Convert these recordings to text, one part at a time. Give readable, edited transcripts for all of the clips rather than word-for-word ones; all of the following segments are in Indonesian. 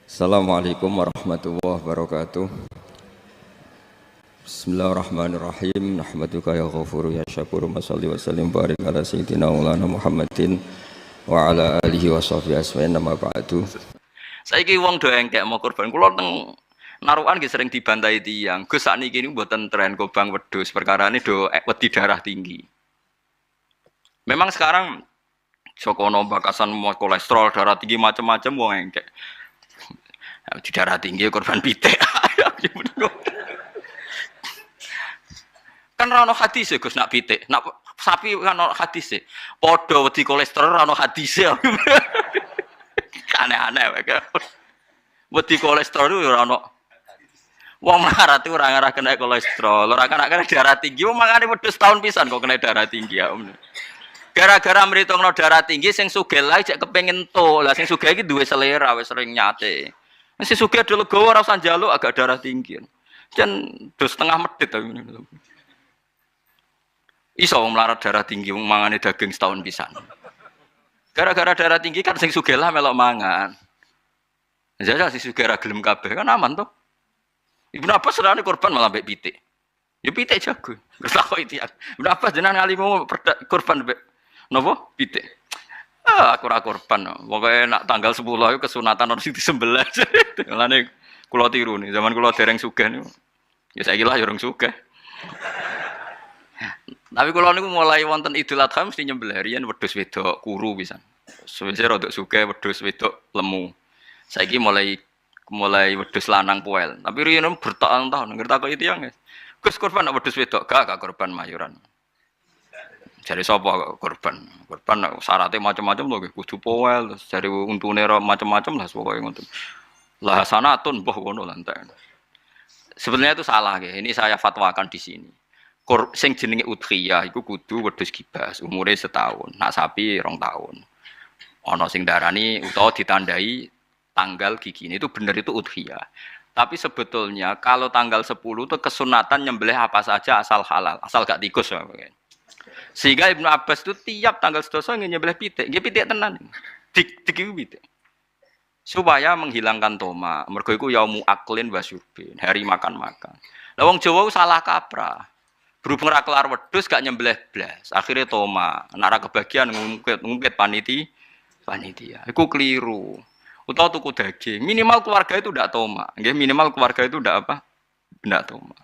Assalamualaikum warahmatullahi wabarakatuh. Bismillahirrahmanirrahim. Nahmaduka ya ghafuru ya syakuru. Mashalli wa sallim barik ala sayyidina maulana Muhammadin wa ala alihi wa sahbihi asma'in nama ba'du. Saiki wong do engkek mau korban kula teng narukan nggih sering dibantai tiyang. Gus sakniki niku mboten tren kobang wedhus, perkarane do wedi darah tinggi. Memang sekarang Jokono bakasan mau kolesterol, darah tinggi macam-macam wong engkek. Di darah tinggi korban pitik. Kan ra ono hadis Gus nak pitik, nak sapi kan ono hadis. Padha wedi kolesterol ra ono hadis. Aneh-aneh wae. Wedi kolesterol itu ora ono. Wong melarat itu ora ngarah kena kolesterol, ora kena darah tinggi. Wong mangane wedhus tahun pisan kok kena darah tinggi ya. Gara-gara mritungno darah tinggi sing sugih lae cek kepengin to. Lah sing sugih iki duwe selera wis sering nyate. Sing sugih do legowo ora usah njaluk agak darah tinggi. Jan do setengah medhit tapi ngene. Iso wong melarat darah tinggi wong mangane daging setahun pisan. Gara-gara darah tinggi kan sing sugih lah melok mangan. Jajal si sugih ra gelem kabeh kan aman to. Ibnu Abbas serane korban malah mbek pitik. Ya pitik jago. Terus takok iki. Ibnu Abbas jenengan ngalimu korban mbek napa? Pitik. Aku ora korban. Pokoke nak tanggal 10 iku kesunatan ono sing disembelih. Mulane kula tiru nih, zaman kula dereng sugih niku. Ya saiki lah ya urung sugih. Tapi kula niku mulai wonten Idul Adha mesti nyembelih riyen wedhus wedok kuru pisan. Suwe-suwe rodok sugih wedhus wedok lemu. Saiki mulai wedhus lanang poel. Tapi riyen bertahun-tahun ngerti kok itu yang. Gus korban wedhus wedok gak korban mayuran. Jare sapa korban? Korban syaratnya macam-macam lho kudu poel, terus jare untune macam-macam lah pokoke ngoten. Lah sanatun mbah ngono lantai. Sebenarnya itu salah nggih. Ini saya fatwakan di sini. Sing jenenge udhiyah iku kudu wedhus kibas, umure setahun. Nak sapi 2 tahun. Ana sing darani utawa ditandai tanggal gigi. Itu benar itu udhiyah. Tapi sebetulnya kalau tanggal 10 itu kesunatan nyembelih apa saja asal halal, asal gak tikus. Sehingga Ibnu Abbas itu tiap tanggal 11 nyembelih pitik. Nggih pitik tenan. Dik pitik. Supaya menghilangkan toma. Mergo iku yaumu aklin wa syurbin, hari makan-makan. Lah wong Jawa salah kaprah. Berhubung ra kelar wedhus gak nyembelih blas. Akhire toma. Nek ra kebagian ngungkit panitia. Iku keliru. Utawa tuku daging. Minimal keluarga itu ndak toma. Nggih minimal keluarga itu ndak apa? Ndak toma.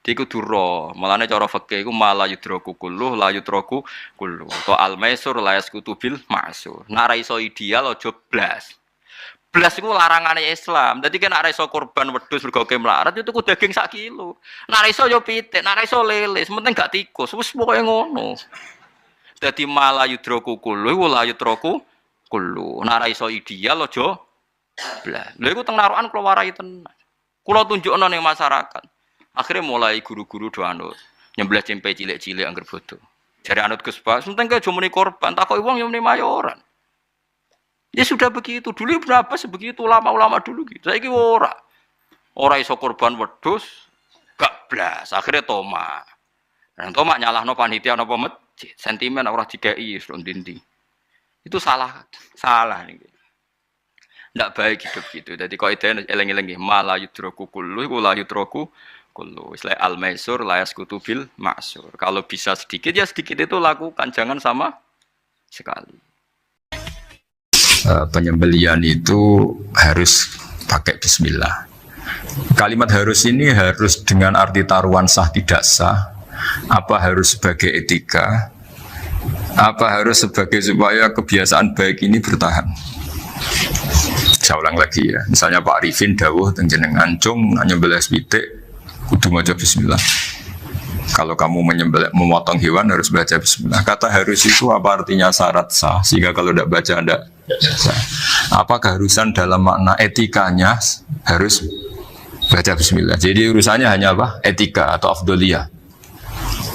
Iku duro, malane cara fikih iku mala yudraku kulluh la yudraku kulluh. To al-maisur la yaskutu bil ma'sur. Nek ra iso ideal aja blas. Blas iku larangane Islam. Dadi kan nek ra iso korban wedhus mergo melarat itu ku daging 1 kilo. Nek ra iso yo pitik, nek ra iso lele, penting gak tikus. Wis pokoke ngono. Dadi mala yudraku kulluh la yudraku kulluh. Nek ra iso ideal aja blas. Lha iku teng narukan kula warai tenan. Kula tunjukno ning masyarakat. Akhirnya mulai guru-guru do anut nyembelih cempe cilik-cilik angger bodoh. Jare anut Gus Pak, penting ke jumuni korban, takoki wong yo muni mayoran. Ya sudah begitu. Dulu berapa sebegitu ulama-ulama dulu gitu. Saiki ora. Ora iso korban wedhus gak blas. Akhirnya toma. Dan toma nyalahno panitia napa masjid. Sentimen ora dikeki wis ndi. Itu salah. Salah niki. Ndak baik hidup gitu. Dadi kaidah eling-eling nggih mala yudraku kullu iku la yudraku kullu. Isla al-maisur la yaskutu bil ma'sur. Kalau bisa sedikit ya sedikit itu lakukan, jangan sama sekali. Penyembelian itu harus pakai bismillah. Kalimat harus ini harus dengan arti taruhan sah tidak sah. Apa harus sebagai etika? Apa harus sebagai supaya kebiasaan baik ini bertahan? Saya ulang lagi ya. Misalnya Pak Arifin dawuh teng jenengan cung nyembelih pitik kudu maca bismillah. Kalau kamu memotong hewan harus baca bismillah. Kata harus itu apa artinya syarat sah? Sehingga kalau tidak baca tidak sah. Apa keharusan dalam makna etikanya harus baca bismillah. Jadi urusannya hanya apa? Etika atau afdoliyah.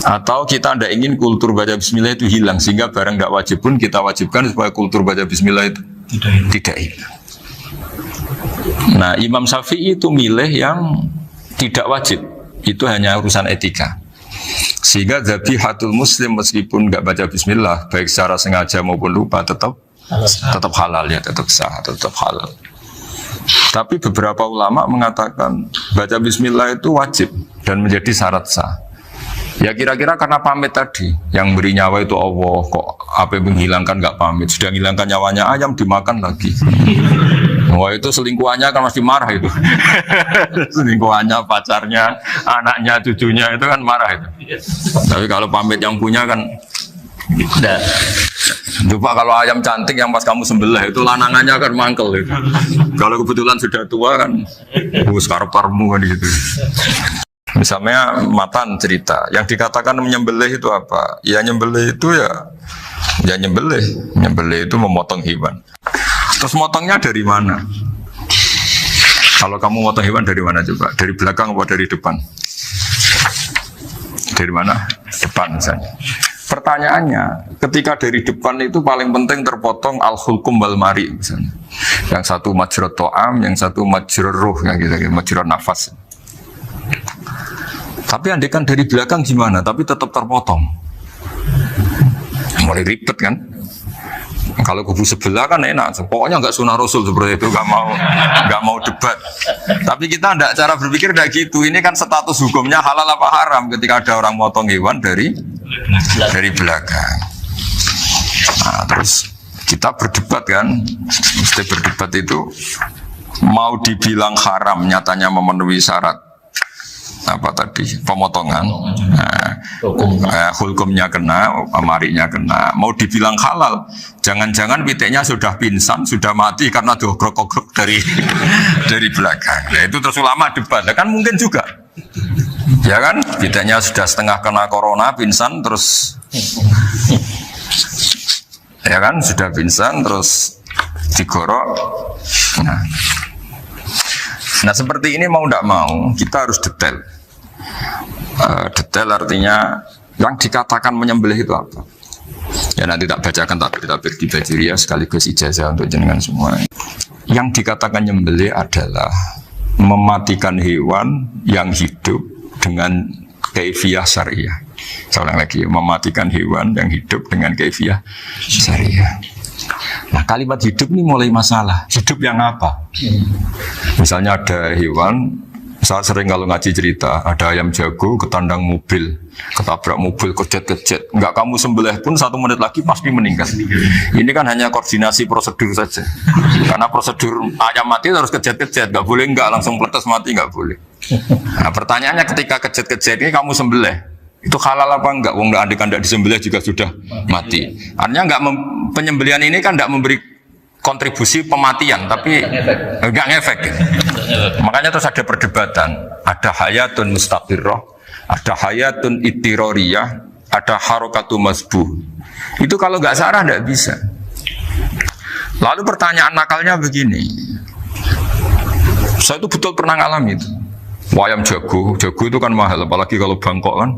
Atau kita tidak ingin kultur baca bismillah itu hilang. Sehingga barang tidak wajib pun kita wajibkan supaya kultur baca bismillah itu tidak hilang. Nah Imam Syafi'i itu milih yang tidak wajib. Itu hanya urusan etika. Sehingga zabihatul muslim meskipun nggak baca bismillah baik secara sengaja maupun lupa tetap halal ya, tetap sah, tetap halal. Tapi beberapa ulama mengatakan baca bismillah itu wajib dan menjadi syarat sah. Ya kira-kira karena pamit tadi, yang beri nyawa itu Allah, kok apa yang menghilangkan nggak pamit, sudah menghilangkan nyawanya ayam dimakan lagi. Wah itu selingkuhannya kan masih marah itu. Selingkuhannya, pacarnya, anaknya, cucunya itu kan marah itu. Tapi kalau pamit yang punya kan, nah. Coba kalau ayam cantik yang pas kamu sembelih itu lanangannya kan mangkel itu. Kalau kebetulan sudah tua kan, sekarang parmu kan gitu. Misalnya Matan cerita, yang dikatakan menyembelih itu apa? Ya nyembelih itu ya nyembelih itu memotong hewan. Terus motongnya dari mana? Kalau kamu motong hewan dari mana coba? Dari belakang atau dari depan? Dari mana? Depan misalnya. Pertanyaannya, ketika dari depan itu paling penting terpotong al-hulkum wal mari misalnya. Yang satu majrur to'am, yang satu majrur ruh, yang gitu, majrur nafas. Tapi andekan dari belakang gimana? Tapi tetap terpotong. Mulai ribet kan? Kalau kubu sebelah kan enak. Pokoknya nggak sunah Rasul seperti itu, nggak mau debat. Tapi kita tidak cara berpikir tidak gitu. Ini kan status hukumnya halal apa haram ketika ada orang motong hewan dari belakang. Nah, terus kita berdebat kan? Mesti berdebat itu mau dibilang haram, nyatanya memenuhi syarat. Apa tadi pemotongan, hulkumnya kena, amarinya kena. Mau dibilang halal, jangan-jangan pitiknya sudah pingsan, sudah mati karena dogrok-ogrok dari belakang. Ya, itu terus ulama debat, kan mungkin juga, ya kan? Pitiknya sudah setengah kena corona, pingsan terus, ya kan? Sudah pingsan terus digorok. Nah seperti ini mau tidak mau kita harus detail. Detail artinya yang dikatakan menyembelih itu apa? Ya nanti tak bacakan tabir-tabir di Bajiriah sekaligus ijazah untuk jenengan semua. Yang dikatakan menyembelih adalah mematikan hewan yang hidup dengan kaifiyah syariah. Saya ulang lagi, mematikan hewan yang hidup dengan kaifiyah syariah. Nah kalimat hidup ini mulai masalah. Hidup yang apa? Misalnya ada hewan, saya sering kalau ngaji cerita, ada ayam jago ketandang mobil, ketabrak mobil, kejet-kejet. Enggak kamu sembelih pun 1 menit lagi pasti meninggal. Ini kan hanya koordinasi prosedur saja. Karena prosedur ayam mati harus kejet-kejet, nggak boleh enggak langsung peletes mati, nggak boleh. Nah pertanyaannya ketika kejet-kejet ini kamu sembelih, itu halal apa enggak? Wong enggak andekan enggak disembelih juga sudah mati. Artinya enggak penyembelihan ini kan enggak memberi kontribusi pematian, tapi enggak ngefek. Makanya terus ada perdebatan. Ada hayatun mustaqirrah, ada hayatun ittiroriyah, ada harokatu masbuh. Itu kalau enggak sarah enggak bisa. Lalu pertanyaan nakalnya begini. Saya itu betul pernah ngalami itu. Ayam jago itu kan mahal, apalagi kalau Bangkok kan.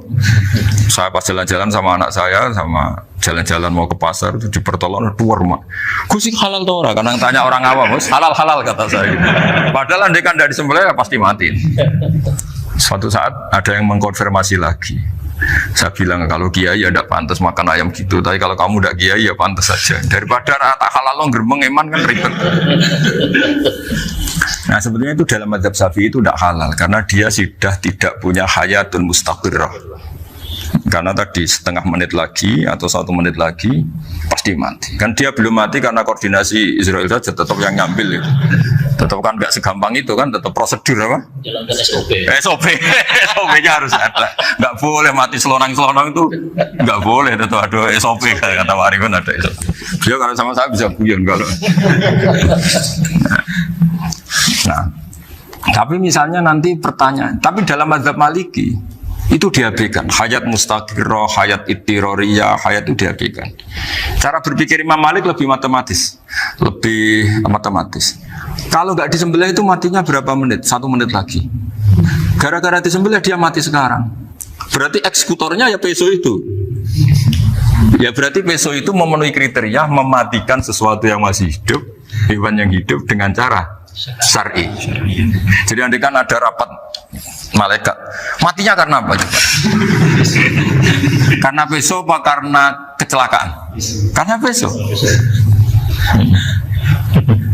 Saya pas jalan-jalan sama anak saya, sama jalan-jalan mau ke pasar itu di pertolongan dua rumah. Gus sih halal tuh orang, kadang tanya orang awam, halal kata saya. Padahal andai kan dari disembelih ya pasti mati. Suatu saat ada yang mengkonfirmasi lagi. Saya bilang kalau kiai ya tidak pantas makan ayam gitu, tapi kalau kamu tidak kiai ya pantas saja. Daripada rata halal lo gerbeng eman kan ribet. Nah sebetulnya itu dalam mazhab Syafi'i itu tidak halal karena dia sudah tidak punya hayatun mustaqirrah. Karena tadi setengah menit lagi atau 1 menit lagi pasti mati. Kan dia belum mati karena koordinasi Israel saja, tetap yang ngambil itu. Tetap kan nggak segampang itu kan, tetap prosedur apa? Jalankan SOP. SOP-nya harus ada. Nggak boleh mati selonang-selonang itu, nggak boleh. Tetap ada SOP kata Warifun ada SOP. Dia kalau sama saya bisa guyon kalau. Nah, tapi misalnya nanti pertanyaan, tapi dalam mazhab Maliki itu diabaikan, hayat mustaqirrah, hayat ittiroriyah, hayat itu diabaikan. Cara berpikir Imam Malik lebih matematis. Kalau nggak disembelih itu matinya berapa menit? 1 menit lagi. Gara-gara disembelih dia mati sekarang. Berarti eksekutornya ya peso itu. Ya berarti peso itu memenuhi kriteria mematikan sesuatu yang masih hidup, hewan yang hidup dengan cara syar'i. Jadi andai kan ada rapat malaikat, matinya karena apa? Karena peso apa karena kecelakaan? Karena peso.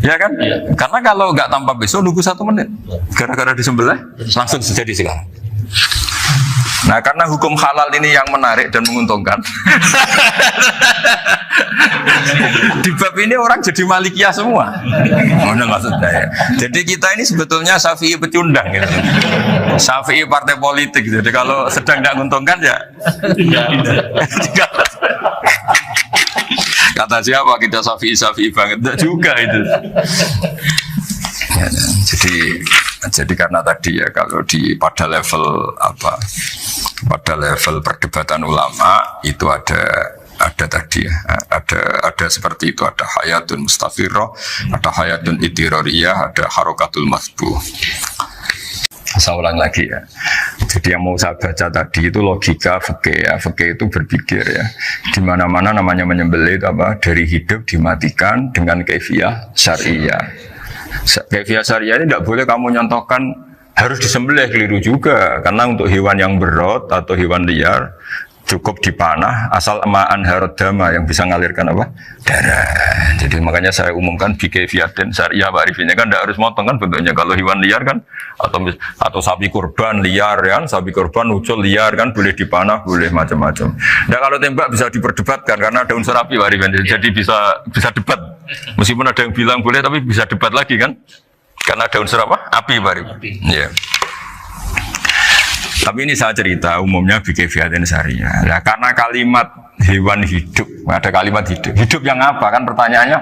Ya kan? Karena kalau nggak tanpa besok nunggu 1 menit, gara-gara disembelih langsung jadi sekarang. Nah, karena hukum halal ini yang menarik dan menguntungkan. Di bab ini orang jadi Malikiyah semua. Mana maksudnya ya? Jadi kita ini sebetulnya Syafi'i pecundang gitu. Syafi'i partai politik. Jadi kalau sedang tidak menguntungkan ya kata siapa kita Syafi'i banget? Tidak juga itu. Ya, jadi karena tadi ya kalau pada level pada level perdebatan ulama itu ada tadi ya, ada seperti itu, ada hayatun mustafirroh, ada hayatun itiroriyah, ada harokatul masbuh. Saya ulang lagi ya. Jadi yang mau saya baca tadi itu logika fikih ya. Fikih itu berpikir ya. Di mana-mana namanya menyembelih itu apa? Dari hidup dimatikan dengan kaifiyah syariah. Kaifiyah syariah ini tidak boleh kamu nyontohkan harus disembelih, keliru juga. Karena untuk hewan yang berot atau hewan liar cukup dipanah asal ma'an harodama yang bisa mengalirkan apa? Darah. Jadi makanya saya umumkan bikaifiyatin syariah Pak Arifin kan tidak harus motong kan bentuknya. Kalau hewan liar kan atau sapi kurban liar kan, sapi kurban ucul liar kan boleh dipanah, boleh macam-macam. Nah kalau tembak bisa diperdebatkan karena ada unsur api Pak Arifin. Jadi bisa debat. Meskipun ada yang bilang boleh tapi bisa debat lagi kan? Karena ada unsur apa? Api Pak Arifin. Iya. Tapi ini saya cerita umumnya bikaifiyatin syariah. Nah, karena kalimat hewan hidup, ada kalimat hidup. Hidup yang apa kan pertanyaannya?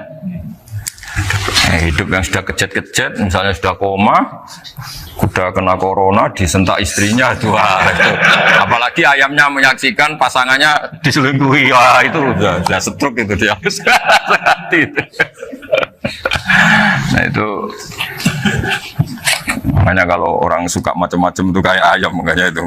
Hidup yang sudah kejet-kejet, misalnya sudah koma, sudah kena corona, disentak istrinya, itu. Apalagi ayamnya menyaksikan pasangannya diselingkuhi, wah itu sudah stroke itu dia. Nah itu. Makanya kalau orang suka macam-macam itu kayak ayam makanya itu.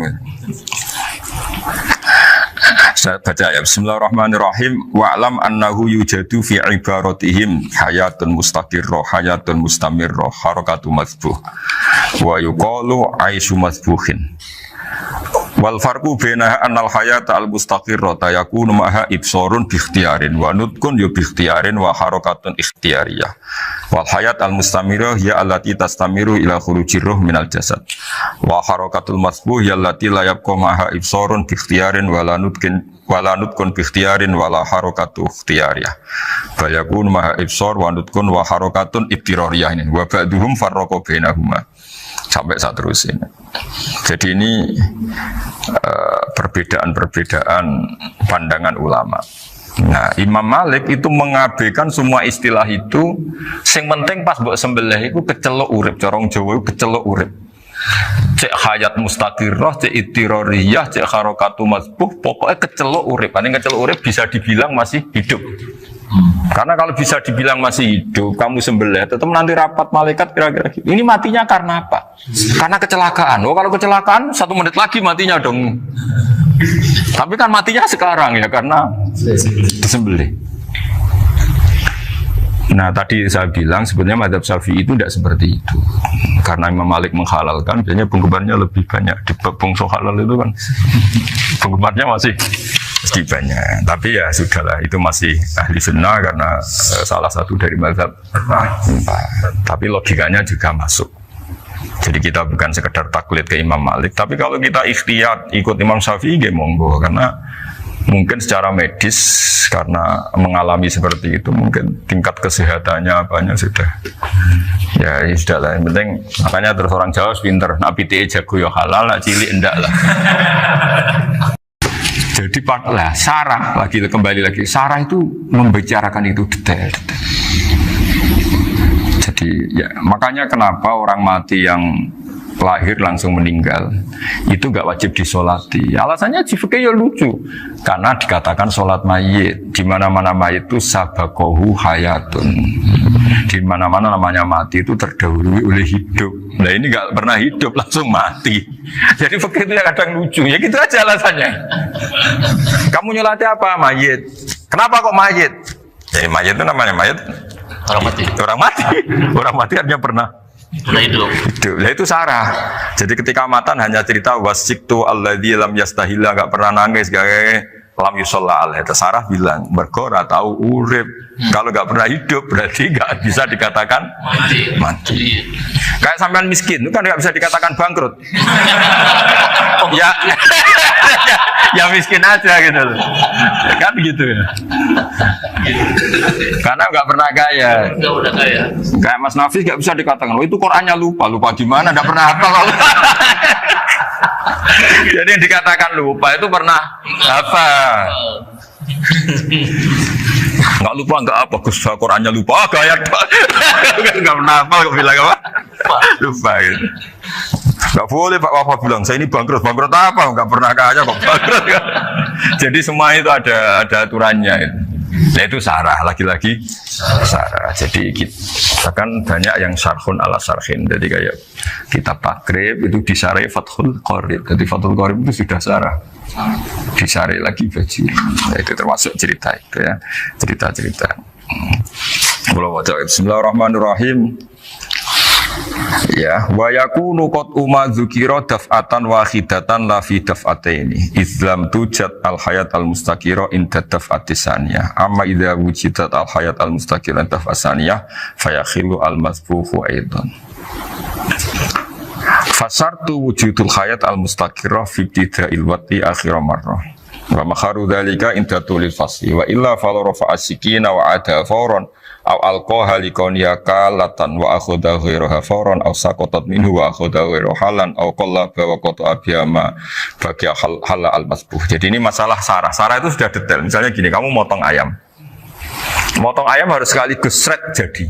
Saya baca ya. Bismillahirrahmanirrahim. Wa'lam annahu yujadu fi ibaratihim hayatun mustaqirrah, hayatun mustamirrah, harakatu masbuh. Wa yuqalu aisyu masbuhin. Wal farqu baina annal hayata al mustaqirrata yakunu maha ibsarun bi ikhtiyarin wa nutqun bi ikhtiyarin wa harakatun ikhtiyariyah. Wal hayat al mustamirah ya allati tastamiru ila khurujir ruh minal jasad. Wa harakatul masbuh ya allati la yabqa maha ibsarun bi ikhtiyarin wa la nutqun bi ikhtiyarin wa la harakatu ikhtiyariyah. Fa yakunu maha ibsar wa nutqun wa harakatun ibtirariyah ini wa ba'duhum farraqa bainahuma. Sampai saat terus ini. Jadi ini perbedaan-perbedaan pandangan ulama. Nah, Imam Malik itu mengabaikan semua istilah itu. Sing penting pas mbok sembelih itu kecelok urip, corong Jawa kecelok urip. Cek hayat mustaqirrah, cek itiroriyah, cek harakatu masbuh, pokoknya kecelok urip. Paling kecelok urip bisa dibilang masih hidup. Karena kalau bisa dibilang masih hidup, kamu sembelih, tetap nanti rapat malaikat kira-kira gitu. Ini matinya karena apa? Karena kecelakaan. Oh kalau kecelakaan 1 menit lagi matinya dong. Tapi kan matinya sekarang ya karena disembelih. Nah tadi saya bilang sebenarnya mazhab Syafi'i itu tidak seperti itu. Karena Imam Malik menghalalkan, biasanya penggemarnya lebih banyak. Di bangsa halal itu kan penggemarnya masih banyak. Tapi ya sudahlah, itu masih ahli sunnah karena salah satu dari mazhab. Tapi logikanya juga masuk. Jadi kita bukan sekedar taklid ke Imam Malik, tapi kalau kita ikhtiyat ikut Imam Syafi'i ya monggo, karena mungkin secara medis karena mengalami seperti itu mungkin tingkat kesehatannya apanya sudah ya sudah lah, yang penting makanya terus orang Jawa pinter nak PTE jago ya halal, nak cilik enggak lah. Jadi lah Sarah kembali lagi Sarah itu membicarakan itu detail. Jadi ya makanya kenapa orang mati yang lahir langsung meninggal itu nggak wajib disolati. Alasannya fikih ya lucu karena dikatakan sholat mayit di mana-mana mayit itu sabakohu hayatun, di mana-mana namanya mati itu terdahului oleh hidup. Nah ini nggak pernah hidup langsung mati. Jadi fikih itu yang kadang lucu ya gitu aja alasannya. Kamu nyolati apa? Mayit. Kenapa kok mayit? Ya mayit itu namanya mayit orang mati. Orang mati artinya pernah hidup. Nah itu Sarah. Jadi ketika matan hanya cerita wasiktu alladzi lam yastahila, enggak pernah nangis, lam yusalla alaihi. Sarah bilang, mergo ora tau urip. Kalau nggak pernah hidup berarti nggak bisa dikatakan mati. Kayak sampean miskin itu kan nggak bisa dikatakan bangkrut. Ya, ya miskin aja gitu loh. Kan gitu ya. Karena nggak pernah kaya. Kayak Mas Nafis nggak bisa dikatakan, oh itu Qurannya lupa gimana? Nggak pernah hafal. Jadi yang dikatakan lupa itu pernah hafal. Nggak lupa nggak apa, Gus Qurannya lupa, gaya nggak pernah hafal kok bilang apa? Lupa gitu. Nggak boleh Pak Wafa bilang saya ini bangkrut apa? Nggak pernah kaya kok bangkrut. Jadi semua itu ada aturannya. Gitu. Nah itu sarah, lagi-lagi sarah. Jadi kita kan banyak yang syarhun ala syarhin. Jadi kayak kitab takrib itu disarai Fathul Qorib. Jadi Fathul Qorib itu sudah sarah. Disarai lagi baju. Nah, itu termasuk cerita itu ya. Cerita-cerita. Bismillahirrahmanirrahim. Ya, wa yakunu qad umma dzukira daf'atan wahidatan la fi daf'ataini. Islam tujad al hayat al mustaqira inda daf'atis saniyah. Amma idza wujidat al hayat al mustaqira inda daf'as saniyah fayakhilu al masfuhu aidan. Fasartu wujudul hayat al mustaqira fi ibtida'il waqti akhir marrah. Wa makharu dzalika inda tulil fasli wa illa fala rafa'a sikina wa ada fawran aw alqaha liqawniya latan wa akhudha ghayraha fawran aw saqatat minhu wa akhudha ghayrahu halan aw qallaba wa qata'a biyama bagi hal al masbuh. Jadi ini masalah sarah. Sarah itu sudah detail. Misalnya gini, kamu motong ayam. Motong ayam harus sekaligus shred jadi.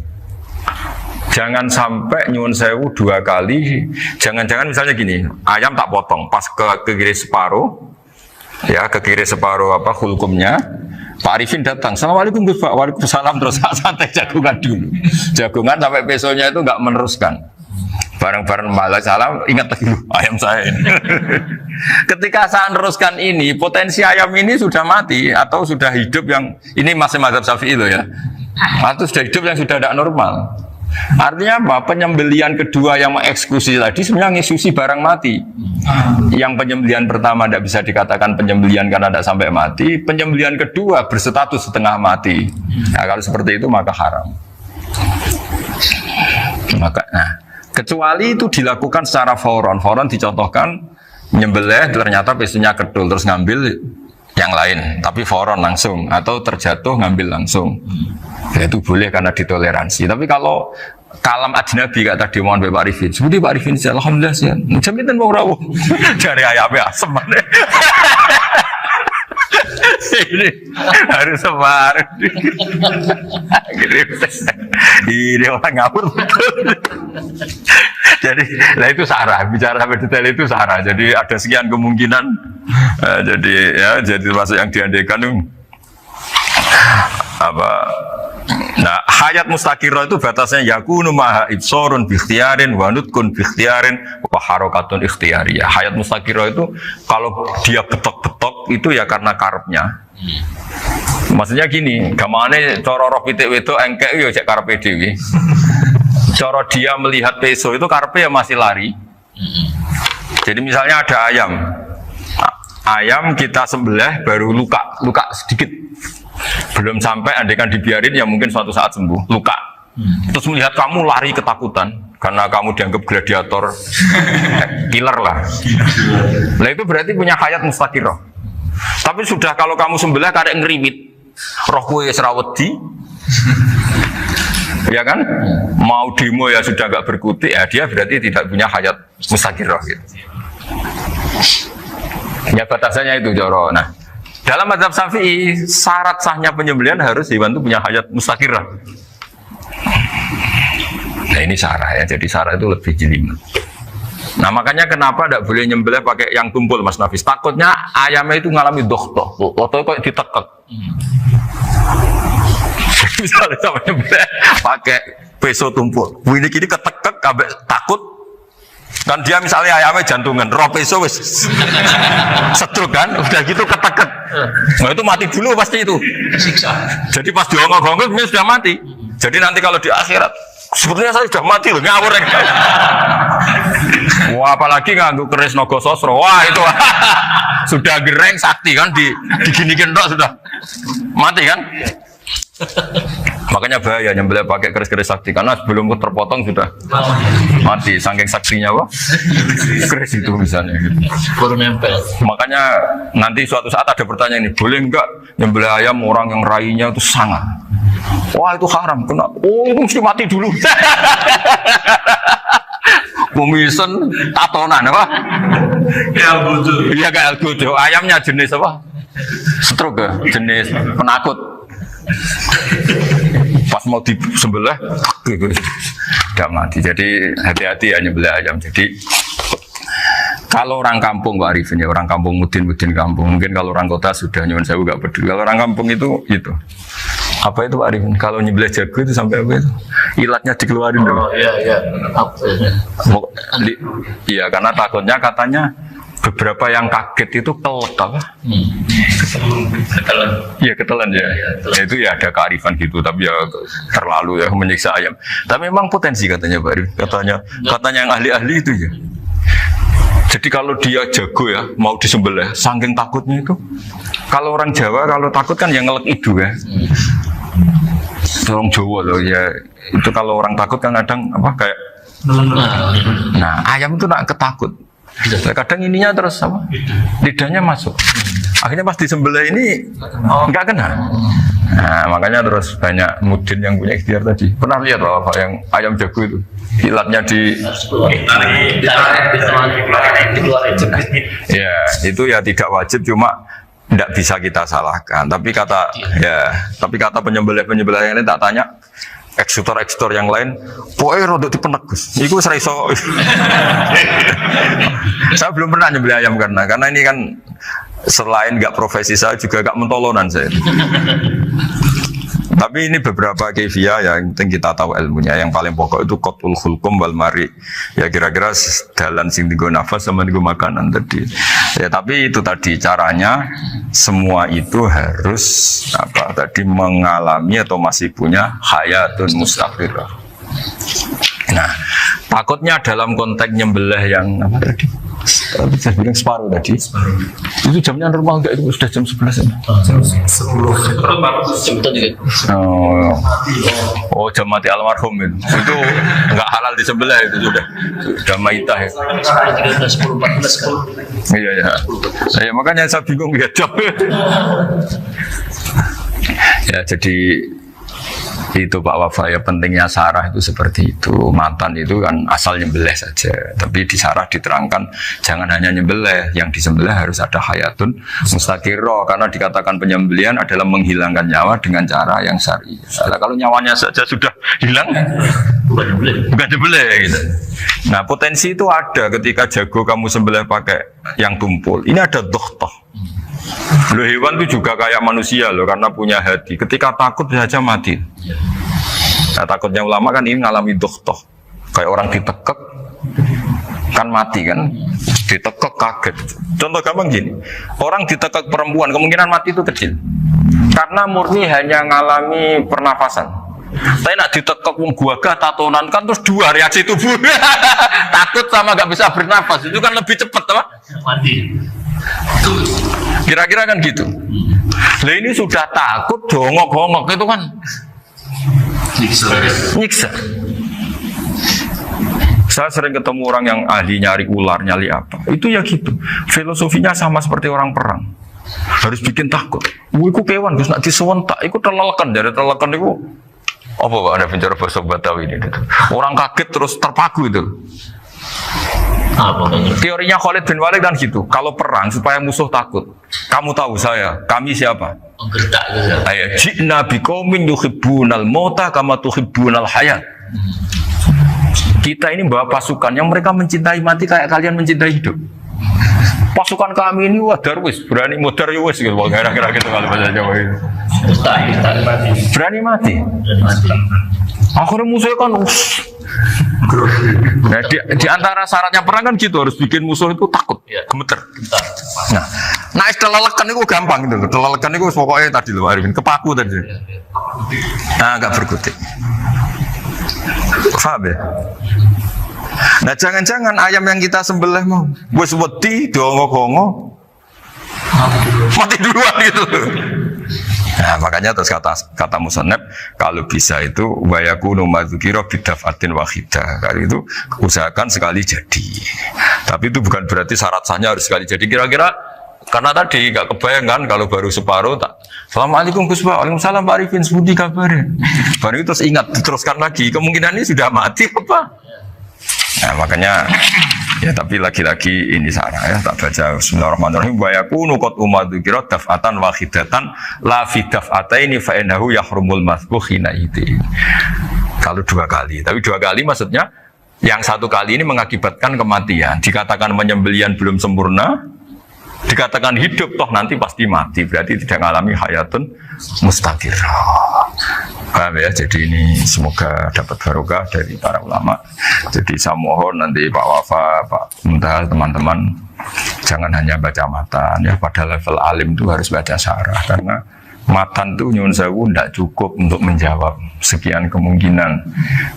Jangan sampai nyuwun sewu 2 kali. Jangan-jangan misalnya gini, ayam tak potong pas ke kiri separuh. Ya, ke kiri separuh apa hulkumnya. Pak Arifin datang, Assalamualaikum Gus Pak, waalaikumsalam, terus santai jagungan dulu. Jagungan sampai besoknya itu nggak meneruskan. Bareng-bareng malah salam, ingat lagi ayam saya ini. Ketika saya meneruskan ini, potensi ayam ini sudah mati atau sudah hidup yang ini masih mazhab Syafi'i loh ya. Atau sudah hidup yang sudah tidak normal. Artinya apa? Penyembelian kedua yang mengeksekusi tadi sebenarnya ngeksekusi barang mati. Yang penyembelian pertama tidak bisa dikatakan penyembelian karena tidak sampai mati. Penyembelian kedua berstatus setengah mati. Nah, kalau seperti itu maka haram. Kecuali itu dilakukan secara fauron. Fauron dicontohkan menyembelih ternyata pesunya kedul terus ngambil yang lain, tapi fauron langsung atau terjatuh ngambil langsung. Ya, itu boleh karena ditoleransi. Tapi kalau kalam ajnabi kata tadi mohon Pak Arifin, seperti Pak Arifin saya alhamdulillah sih. Jaminan mau rawuh dari ayamnya asem. Ini harus sebar. Ini orang ngawur betul. Jadi, lah itu sarah. Bicara detail itu sarah. Jadi ada sekian kemungkinan. Jadi termasuk yang diandaikan apa? Nah, hayat mustaqirah itu batasnya yakunu maha ibsorun bikhtiarin wa nutkun bikhtiarin wa harakatun ikhtiyariyah. Hayat mustaqirah itu kalau dia betok-betok itu ya karena karepnya. Maksudnya gini, gamane cara roh pitik wedok engkek yo cek karepe dhewe. Cara dia melihat peso itu karepe ya masih lari. Jadi misalnya ada ayam. Ayam kita sembelih baru luka sedikit. Belum sampai andaikan dibiarin ya mungkin suatu saat sembuh, luka. Terus melihat kamu lari ketakutan karena kamu dianggap gladiator, killer lah. Nah itu berarti punya hayat mustaqirah. Tapi sudah kalau kamu sembelih karek ngeriwit, roh kue serawedi, ya kan? Mau demo ya sudah gak berkutik, ya dia berarti tidak punya hayat mustaqirah gitu. Ya batasannya itu Joro. Nah, dalam mazhab Syafi'i syarat sahnya penyembelihan harus hewan itu punya hayat mustaqirah. Nah ini sarah ya, jadi sarah itu lebih jelimet. Nah makanya kenapa tidak boleh nyembelih pakai yang tumpul Mas Nafis? Takutnya ayamnya itu ngalami dohtoh, atau kok ditekek. Misalnya sama nyembelih pakai peso tumpul, ini kini ketekek, takut. Dan dia misalnya ayamnya jantungan, roh peso wis setruk kan, udah gitu ketekek. Nah itu mati dulu pasti itu. Jadi pas diongok-ongok dia sudah mati. Jadi nanti kalau di akhirat, sebetulnya saya sudah mati loh, ngawur. Wah apalagi nganggo keris naga sosro. Wah, itu sudah gereng sakti kan diginikin tok sudah mati kan? Makanya bahaya nyembelih pakai keris-keris sakti karena sebelum terpotong sudah mati saking saktinya wah keris itu misalnya gitu. Baru nempel. Makanya nanti suatu saat ada pertanyaan ini, boleh enggak nyembelih ayam orang yang rainya itu sangat? Wah itu haram, kena. Oh itu mesti mati dulu. Pemisen tatonan apa? Ya betul. Iya kayak algojo. Ayamnya jenis apa? Stroke ya? Jenis penakut. Pas mau disembelih tidak mati. Jadi hati-hati ya nyembelih ayam. Jadi kalau orang kampung Pak Arifin ya, orang kampung mudin kampung. Mungkin kalau orang kota sudah nyuwun sewu gak peduli. Kalau orang kampung itu apa itu Pak Arifin? Kalau nyembelih jago itu sampai apa itu? Ilatnya dikeluarin dulu. Oh iya. Iya karena takutnya katanya beberapa yang kaget itu kelek apa? Ketelan. Iya ketelan ya. Itu ya ada kearifan gitu, tapi ya terlalu ya menyiksa ayam. Tapi memang potensi katanya Pak Arif. Katanya yang ahli-ahli itu ya. Jadi kalau dia jago ya mau disembelih, saking takutnya itu. Kalau orang Jawa kalau takut kan yang ngelek idu ya. Orang Jawa loh ya. Itu kalau orang takut kan kadang apa kayak. Nah ayam itu nak ketakut. Kadang ininya terus apa? Lidahnya masuk. Akhirnya pas disembelih ini nggak kena. Nah, makanya terus banyak mudin yang punya ikhtiar tadi. Pernah lihat apa yang ayam jago itu? Ilatnya ya, itu ya tidak wajib cuma tidak bisa kita salahkan. Tapi kata penyembelih yang ini tak tanya eksekutor yang lain, pokoknya rodok dipenegus. Iku seraiso. Saya belum pernah nyembelih ayam karena ini kan selain nggak profesi saya juga nggak mentolonan saya. Tapi ini beberapa kefiah yang penting kita tahu ilmunya. Yang paling pokok itu qatul khulqum wal mari. Ya kira-kira dalan sing digo nafas sama digo makanan tadi. Ya tapi itu tadi caranya semua itu harus mengalami atau masih punya hayatun mustaqirah. Nah, takutnya dalam konteks nyembelih yang apa tadi? Saya bilang separuh tadi. Itu jamnya normal enggak? Itu sudah jam 11 ya? Jam 10. Oh, jam mati almarhum itu. Itu enggak halal disembelih itu sudah maitah ya. 10, 14. Iya. Makanya saya bingung ya jam. Ya jadi itu Pak Wafa ya pentingnya sarah itu seperti itu. Mantan itu kan asal nyembelih saja, tapi di sarah diterangkan jangan hanya nyembelih, yang disembelih harus ada hayatun mustaqirah karena dikatakan penyembelihan adalah menghilangkan nyawa dengan cara yang syar'i. Nah, kalau nyawanya saja sudah hilang bukan nyembelih gitu. Nah potensi itu ada ketika jago kamu sembelih pakai yang tumpul. Ini ada dohtoh. Loh, hewan itu juga kayak manusia loh karena punya hati. Ketika takut saja mati. Nah, takutnya ulama kan ini ngalami dohtoh. Kayak orang ditekek kan mati kan. Ditekek kaget. Contoh gampang gini. Orang ditekek perempuan kemungkinan mati itu kecil. Karena murni hanya ngalami pernafasan. Tapi nak ditekek wong gagah tatonan kan terus dua reaksi tubuh. Takut sama gak bisa bernafas. Itu kan lebih cepat apa? Mati. Kira-kira kan gitu. Lah ini sudah takut dongok-dongok itu kan nyiksa. Saya sering ketemu orang yang ahli nyari ular, nyari apa. Itu ya gitu. Filosofinya sama seperti orang perang. Harus bikin takut. Iku kewan Gus nak disewentak, iku telelekan dari telelekan iku. Apa Pak ada bicara bahasa Batawi ini? Orang kaget terus terpaku itu. Teorinya Khalid bin Walid kan gitu. Kalau perang supaya musuh takut. Kamu tahu kami siapa? Ayat ji'na biqaumin yuhibbunal mauta kama tuhibbunal hayat. Kita ini bawa pasukan yang mereka mencintai mati kayak kalian mencintai hidup. Pasukan kami ini wah darwis, berani modar ya wis gitu. Kira-kira gitu kalau bahasa Jawa itu. Berani mati. Akhirnya musuhnya kan nah, di antara syaratnya perang kan gitu, harus bikin musuh itu takut, gemeter. Nah telelekan itu gampang gitu. Telelekan itu pokoknya tadi loh Arifin, kepaku tadi. Nah, agak berkutik. Paham ya? Nah jangan-jangan ayam yang kita sembelih mau wis wedi dongo-dongo mati duluan gitu. Nah makanya terus kata musannaf kalau bisa itu wayakunu madzukira bidafatin wahidah. Kalau itu usahakan sekali jadi. Tapi itu bukan berarti syarat sahnya harus sekali jadi. Kira-kira karena tadi gak kebayang kan kalau baru separuh tak. Assalamualaikum Gus Pak. Waalaikumsalam Pak Arifin. Sebuti kabarnya. Baru itu terus ingat diteruskan lagi. Kemungkinan ini sudah mati apa? Nah makanya ya tapi lagi-lagi ini sarah ya tak baca Bismillahirrahmanirrahim wa yakunu qad umadzukira daf'atan wahidatan la fi daf'ataini fa innahu yahrumul masbuh hina itu. Kalau 2 kali, tapi 2 kali maksudnya yang 1 kali ini mengakibatkan kematian. Dikatakan penyembelian belum sempurna, dikatakan hidup toh nanti pasti mati, berarti tidak mengalami hayatun mustaqirrah. Paham ya? Jadi ini semoga dapat barokah dari para ulama. Jadi saya mohon nanti Pak Wafa, Pak Muntaha, teman-teman jangan hanya baca matan ya, pada level alim itu harus baca syarah karena matan itu nyuwun sewu tidak cukup untuk menjawab sekian kemungkinan.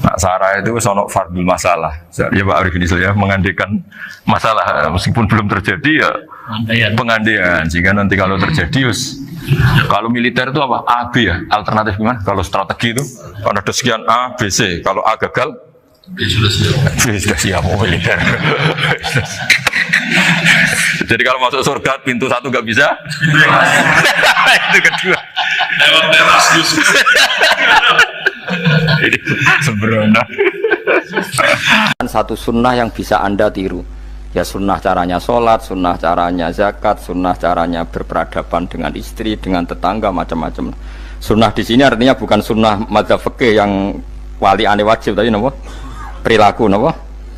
Nah, syarah itu sono fardul masalah. Ya Pak Arifin ya mengandikan masalah meskipun belum terjadi ya pengandaian. Jika nanti kalau terjadi kalau militer itu apa? A, B ya? Alternatif gimana? Kalau strategi itu kalau ada sekian A, B, C. Kalau A gagal B sudah siap militer. Jadi kalau masuk surga pintu 1 nggak bisa itu kedua lewat teras ini sembrono. Satu sunnah yang bisa Anda tiru ya, sunnah caranya sholat, sunnah caranya zakat, sunnah caranya berperadaban dengan istri, dengan tetangga, macam-macam. Sunnah di sini artinya bukan sunnah madzhab fikih yang wali ane wajib, tapi napa? Perilaku napa?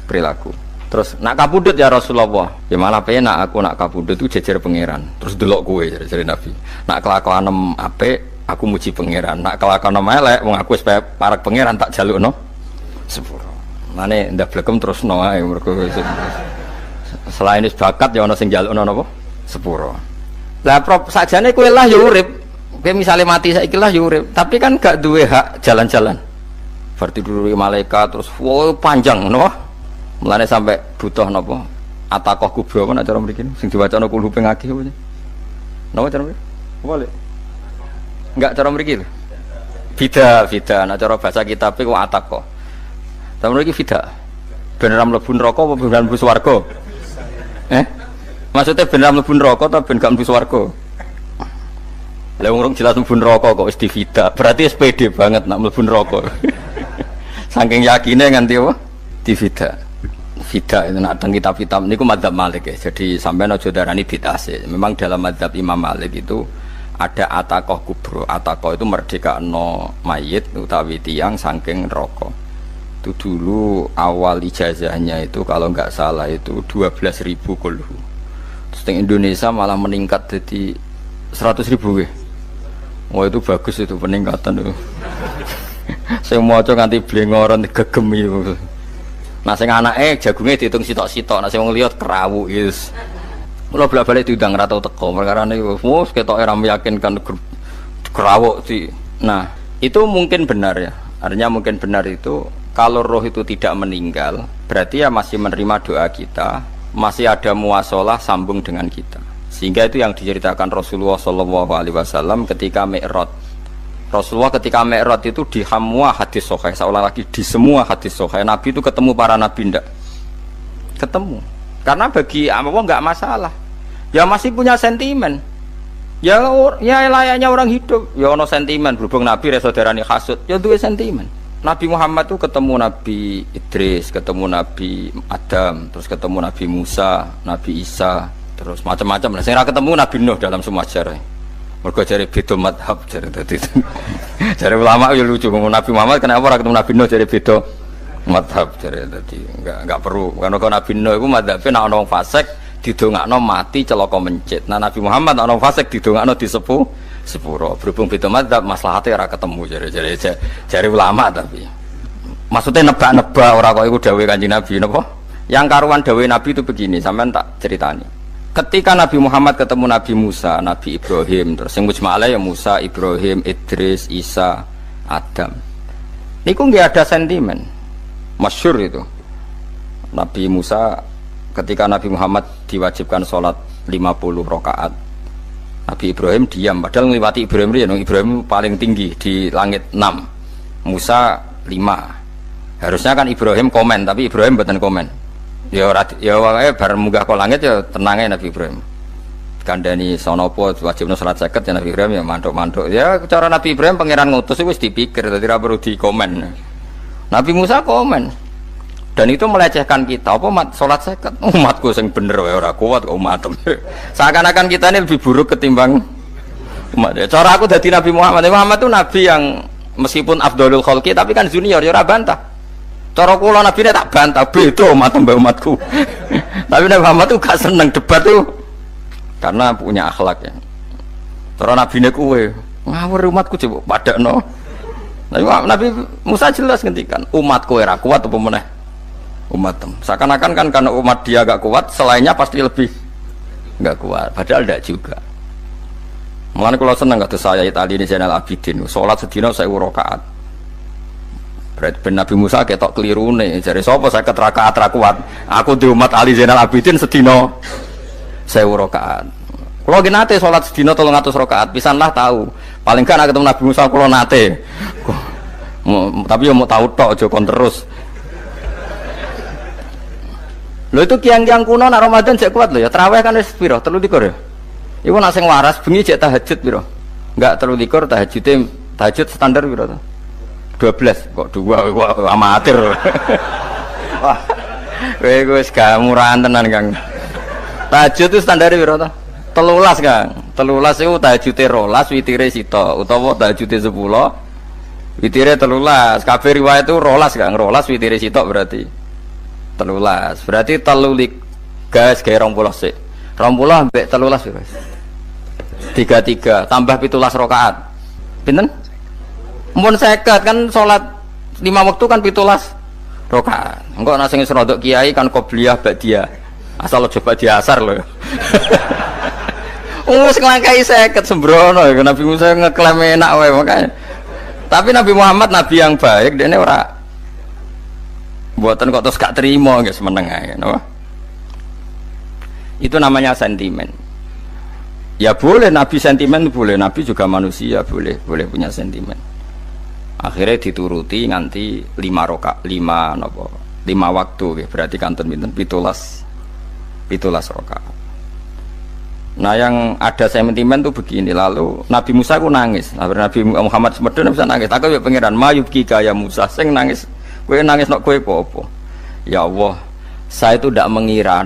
Perilaku. Terus nak kabudut ya Rasulullah, ya malah penak aku nak kabudut itu jejer pangeran. Terus delok kowe jare Nabi. Nak kelakuan apik aku muji pangeran, nak kelakuan elek wong aku wis parek pangeran tak jalukno sepuro. Mane ndak blekem terusno ae mergo selain is bakat ya ana sing jalukno napa sepuro. Lah sajane kowe lah ya urip. Kowe misale mati saiki lah ya urip, tapi kan gak duwe hak jalan-jalan. Berarti dulu malaikat terus wow panjang napa? Mulane sampai butuh napa? Atakoh kubro apa nak cara mriki sing diwacana kulhu ping akeh apa? Napa cara mriki? Boleh. Enggak cara mriki lho. Bida, nak cara bahasa kitab iku atakoh. Cara mriki bida. Ben ora mlebu neraka apa ben mlebu swarga? Maksudnya ben ora mlebu neraka ta ben gak mlebu swarga? Lah wong jelas mlebu neraka kok wis divida. Berarti SPD banget nak mlebu neraka. Saking yakine nganti apa? Divida. Fida itu nak teng kitab-kitab niku madzhab Malik ya. Jadi sampean aja darani bid'ah sih. Memang dalam madzhab Imam Malik itu ada atakoh kubro. Atakoh itu merdekakno mayit utawi tiyang saking neraka. Itu dulu awal ijazahnya itu kalau enggak salah itu 12.000 kulhu. Terus di Indonesia malah meningkat jadi 100.000 ya. Wah itu bagus itu peningkatan itu. Saya mau coba nganti blengoran gegem itu. Nah sing anake jagunge diitung sitok-sitok, nah sing wong liya kerawu is. Mula bolak-balik diundang ra tau teko, perkara niku wis ketoke ra meyakinkan kerawuk sih. Nah, itu mungkin benar ya. Artinya mungkin benar itu kalau roh itu tidak meninggal, berarti ya masih menerima doa kita, masih ada muasalah sambung dengan kita. Sehingga itu yang diceritakan Rasulullah SAW ketika Mi'raj. Rasulullah ketika Mi'raj itu di semua hadis sahih, seolah lagi di semua hadis sahih Nabi itu ketemu para nabi ndak? Ketemu. Karena bagi Allah nggak masalah. Ya masih punya sentimen. Ya layaknya orang hidup. Ya ono sentimen berhubung Nabi saudarane hasud, ya duwe sentimen. Nabi Muhammad itu ketemu Nabi Idris, ketemu Nabi Adam, terus ketemu Nabi Musa, Nabi Isa, terus macam-macam. Nah, saya ketemu Nabi Nuh dalam semua sejarah. Mergo jare beda madhab jare dadi. Jare ulama ya lucu ngomong Nabi Muhammad kenapa ora ketemu Nabi Nuh jare beda madhab jare dadi enggak perlu. Karena Nabi Nuh iku madhabe nek ana wong fasik didongakno mati celaka mencit. Nah Nabi Muhammad nek ana wong fasik didongakno disepuh sepuro. Berhubung beda madhab maslahate ora ketemu jare ulama tapi. Maksudnya nebak-nebak ora kok iku dawuhe Kanjeng Nabi napa? Yang karuan dawuhe Nabi itu begini, sampean tak ceritani. Ketika Nabi Muhammad ketemu Nabi Musa, Nabi Ibrahim, terus yang mujma'alah ya Musa, Ibrahim, Idris, Isa, Adam. Niku nggak ada sentimen, masyhur itu. Nabi Musa ketika Nabi Muhammad diwajibkan sholat 50 rakaat, Nabi Ibrahim diam, padahal ngliwati Ibrahim ya, Ibrahim paling tinggi di langit 6, Musa 5. Harusnya kan Ibrahim komen, tapi Ibrahim mboten komen. Ya wae bar munggah ke langit ya tenange Nabi Ibrahim. Kandhani sonopo wajibna salat 50 ya Nabi Ibrahim ya mantuk-mantuk. Ya cara Nabi Ibrahim pangeran ngutus wis dipikir dadi ora perlu dikomen. Nabi Musa komen. Dan itu melecehkan kita. Apa salat 50? Umatku sing bener wae ora kuat kok umatem. Seakan-akan kita ini lebih buruk ketimbang umat. Cara aku dadi Nabi Muhammad. Muhammad itu nabi yang meskipun afdhalul khalqi tapi kan junior ya ora bantah. Cara kula nabine tak bantah, beda umat mbak umatku. Tapi Nabi Muhammad tuh gak seneng debat tuh karena punya akhlak ya. Cara nabine kuwe ngawur umatku coba padakno. Nabi Musa jelas ngendikan umatku ora kuat apa meneh umat. Seakan-akan kan karena umat dia gak kuat, selainnya pasti lebih gak kuat. Padahal tidak juga. Mulane kula seneng kados saya Itali ini Zainal Abidin, salat sedina 1000 rakaat. Ben Nabi Musa ketok kelirune, jare sapa 50 rakaat ra kuat. Aku di umat Ali Zainal Abidin sedina 1000 rakaat. Kula nggih nate salat sedina 300 rakaat, pisanlah tahu. Paling kan ketemu Nabi Musa kula nate. Tapi yo mau tahu tok aja kon terus. Lho itu kiang-kiang kuno nak Ramadan jek kuat lho ya. Tarawih kan wis piro? 33 ya. Iku nak sing waras bengi jek tahajud piro? Enggak 33 tahajud standar piro to? 12 kok 2 amatir. Wah. Kowe wis gak murahan tenan, Kang. Tahajud itu standar piro to? 13, Kang. 13 iku tahajude 12, witire sita utawa tahajude 10, witire 13. Kabeh riwayat itu 12, Kang. 12 witire sita berarti 13. Berarti 3 gas gawe 20 sik. 20 ambek 13 piro? 33 tambah 17 rakaat. Pinten? Mun 50 kan salat 5 waktu kan 17 rakaat. Engko nek sing rodok kiai kan qobliyah ba'diyah. Asal coba diasar lho. Wis nglangkai 50 sembrono ya Nabi Musa ngeklaim enak wae makanya. Tapi Nabi Muhammad nabi yang baik, dene ora buatan kok terus gak terima guys meneng ae no? Itu namanya sentimen. Ya boleh Nabi sentimen, boleh Nabi juga manusia, boleh punya sentimen. Akhirnya dituruti nganti 5 waktu okay. Berarti kanton pinten 17 rakaat. Nah yang ada sentimen tuh begini. Lalu Nabi Musa ku nangis. Nabi Muhammad semedon bisa nangis. Aku ya pangeran mayubki kaya Musa sing nangis. Kowe nangis nok kowe apa? Ya Allah, saya itu tidak mengira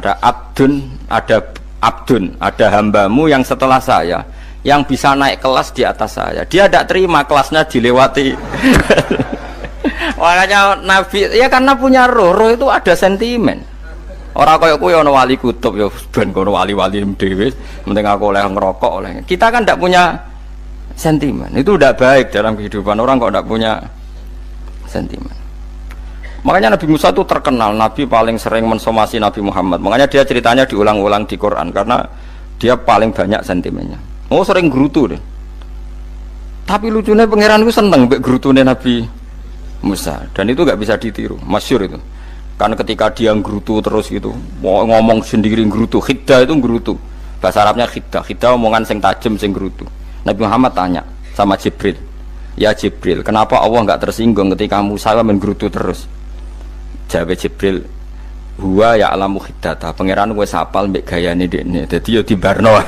ada hambamu yang setelah saya yang bisa naik kelas di atas saya. Dia tidak terima kelasnya dilewati. Makanya Nabi ya karena punya roh itu ada sentimen. Orang kaya kowe ana wali kutub ya ben kono wali-wali dhewe, penting aku oleh ngerokok oleh. Kita kan tidak punya sentimen. Itu tidak baik dalam kehidupan orang kok tidak punya sentimen. Makanya Nabi Musa itu terkenal, Nabi paling sering mensomasi Nabi Muhammad. Makanya dia ceritanya diulang-ulang di Quran karena dia paling banyak sentimennya. Oh sering gerutu deh. Tapi lucunya pangeran itu seneng mbek gerutune Nabi Musa dan itu nggak bisa ditiru, masyhur itu. Karena ketika dia gerutu terus gitu, mau ngomong sendiri gerutu, khiddah itu gerutu. Bahasa Arabnya khiddah omongan sing tajem sing gerutu. Nabi Muhammad tanya sama Jibril, ya Jibril, kenapa Allah nggak tersinggung ketika Musa menggerutu terus? Jawab Jibril, huwa ya alamu khiddata, pangeran wis hafal mbek gayane dekne. Dadi yo dibarno.